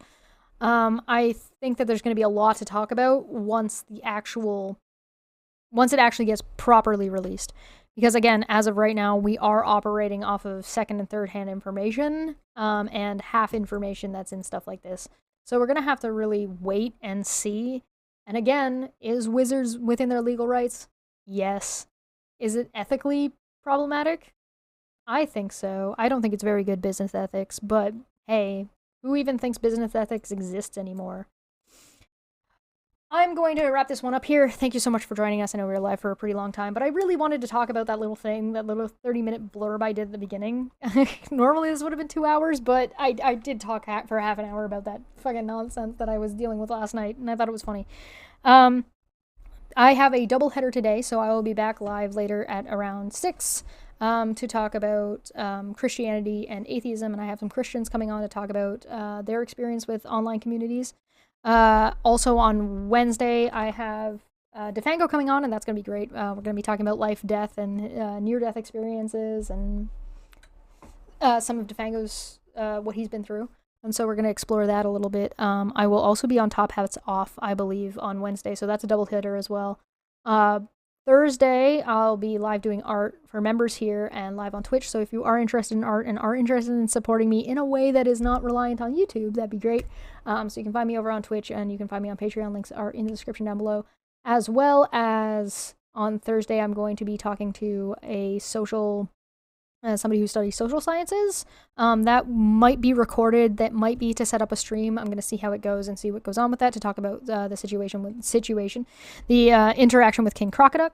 I think that there's going to be a lot to talk about once it actually gets properly released. Because again, as of right now, we are operating off of second and third hand information, and half information that's in stuff like this. So we're going to have to really wait and see. And again, is Wizards within their legal rights? Yes. Is it ethically problematic? I think so. I don't think it's very good business ethics, but hey, who even thinks business ethics exists anymore? I'm going to wrap this one up here. Thank you so much for joining us. I know we were live for a pretty long time, but I really wanted to talk about that little thing, that little 30-minute blurb I did at the beginning. Normally this would have been 2 hours, but I did talk for half an hour about that fucking nonsense that I was dealing with last night, and I thought it was funny. I have a double header today, so I will be back live later at around 6 to talk about Christianity and atheism, and I have some Christians coming on to talk about their experience with online communities. Also on Wednesday, I have Defango coming on, and that's going to be great. We're going to be talking about life, death, and near-death experiences, and some of Defango's, what he's been through. And so we're going to explore that a little bit. I will also be on Top Hats Off, I believe, on Wednesday. So that's a double hitter as well. Thursday, I'll be live doing art for members here and live on Twitch. So if you are interested in art and are interested in supporting me in a way that is not reliant on YouTube, that'd be great. So you can find me over on Twitch and you can find me on Patreon. Links are in the description down below. As well as on Thursday, I'm going to be talking to a somebody who studies social sciences. That might be recorded. That might be to set up a stream. I'm going to see how it goes and see what goes on with that to talk about the interaction with King Crocoduck.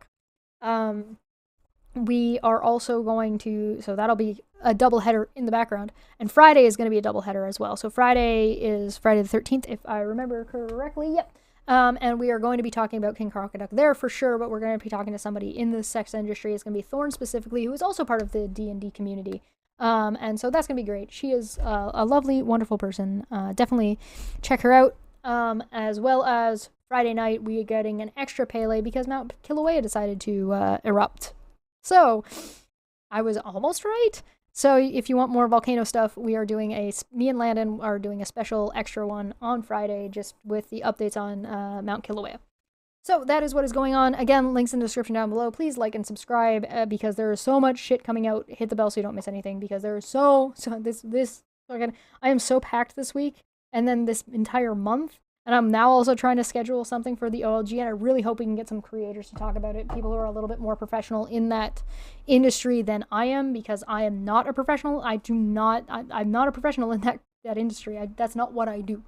We are also going to, so that'll be a double header in the background. And Friday is going to be a double header as well. So Friday is Friday the 13th, if I remember correctly. Yep. And we are going to be talking about King Crocoduck there for sure, but we're going to be talking to somebody in the sex industry. It's going to be Thorn specifically, who is also part of the D&D community. And so that's going to be great. She is a lovely, wonderful person. Definitely check her out. As well as Friday night, we are getting an extra Pele because Mount Kilauea decided to erupt. So I was almost right. So if you want more volcano stuff, me and Landon are doing a special extra one on Friday just with the updates on Mount Kilauea. So that is what is going on. Again, links in the description down below. Please like and subscribe because there is so much shit coming out. Hit the bell so you don't miss anything because there is I am so packed this week and then this entire month. And I'm now also trying to schedule something for the OLG, and I really hope we can get some creators to talk about it, people who are a little bit more professional in that industry than I am, because I am not a professional. I'm not a professional in that industry. That's not what I do.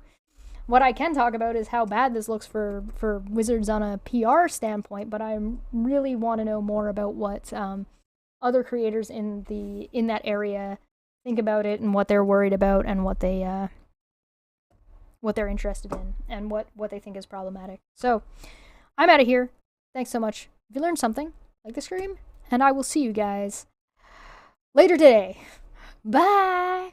What I can talk about is how bad this looks for Wizards on a PR standpoint, but I really want to know more about what other creators in that area think about it and what they're worried about and what they're interested in and what they think is problematic. So I'm out of here. Thanks so much. If you learned something, like the stream, and I will see you guys later today. Bye!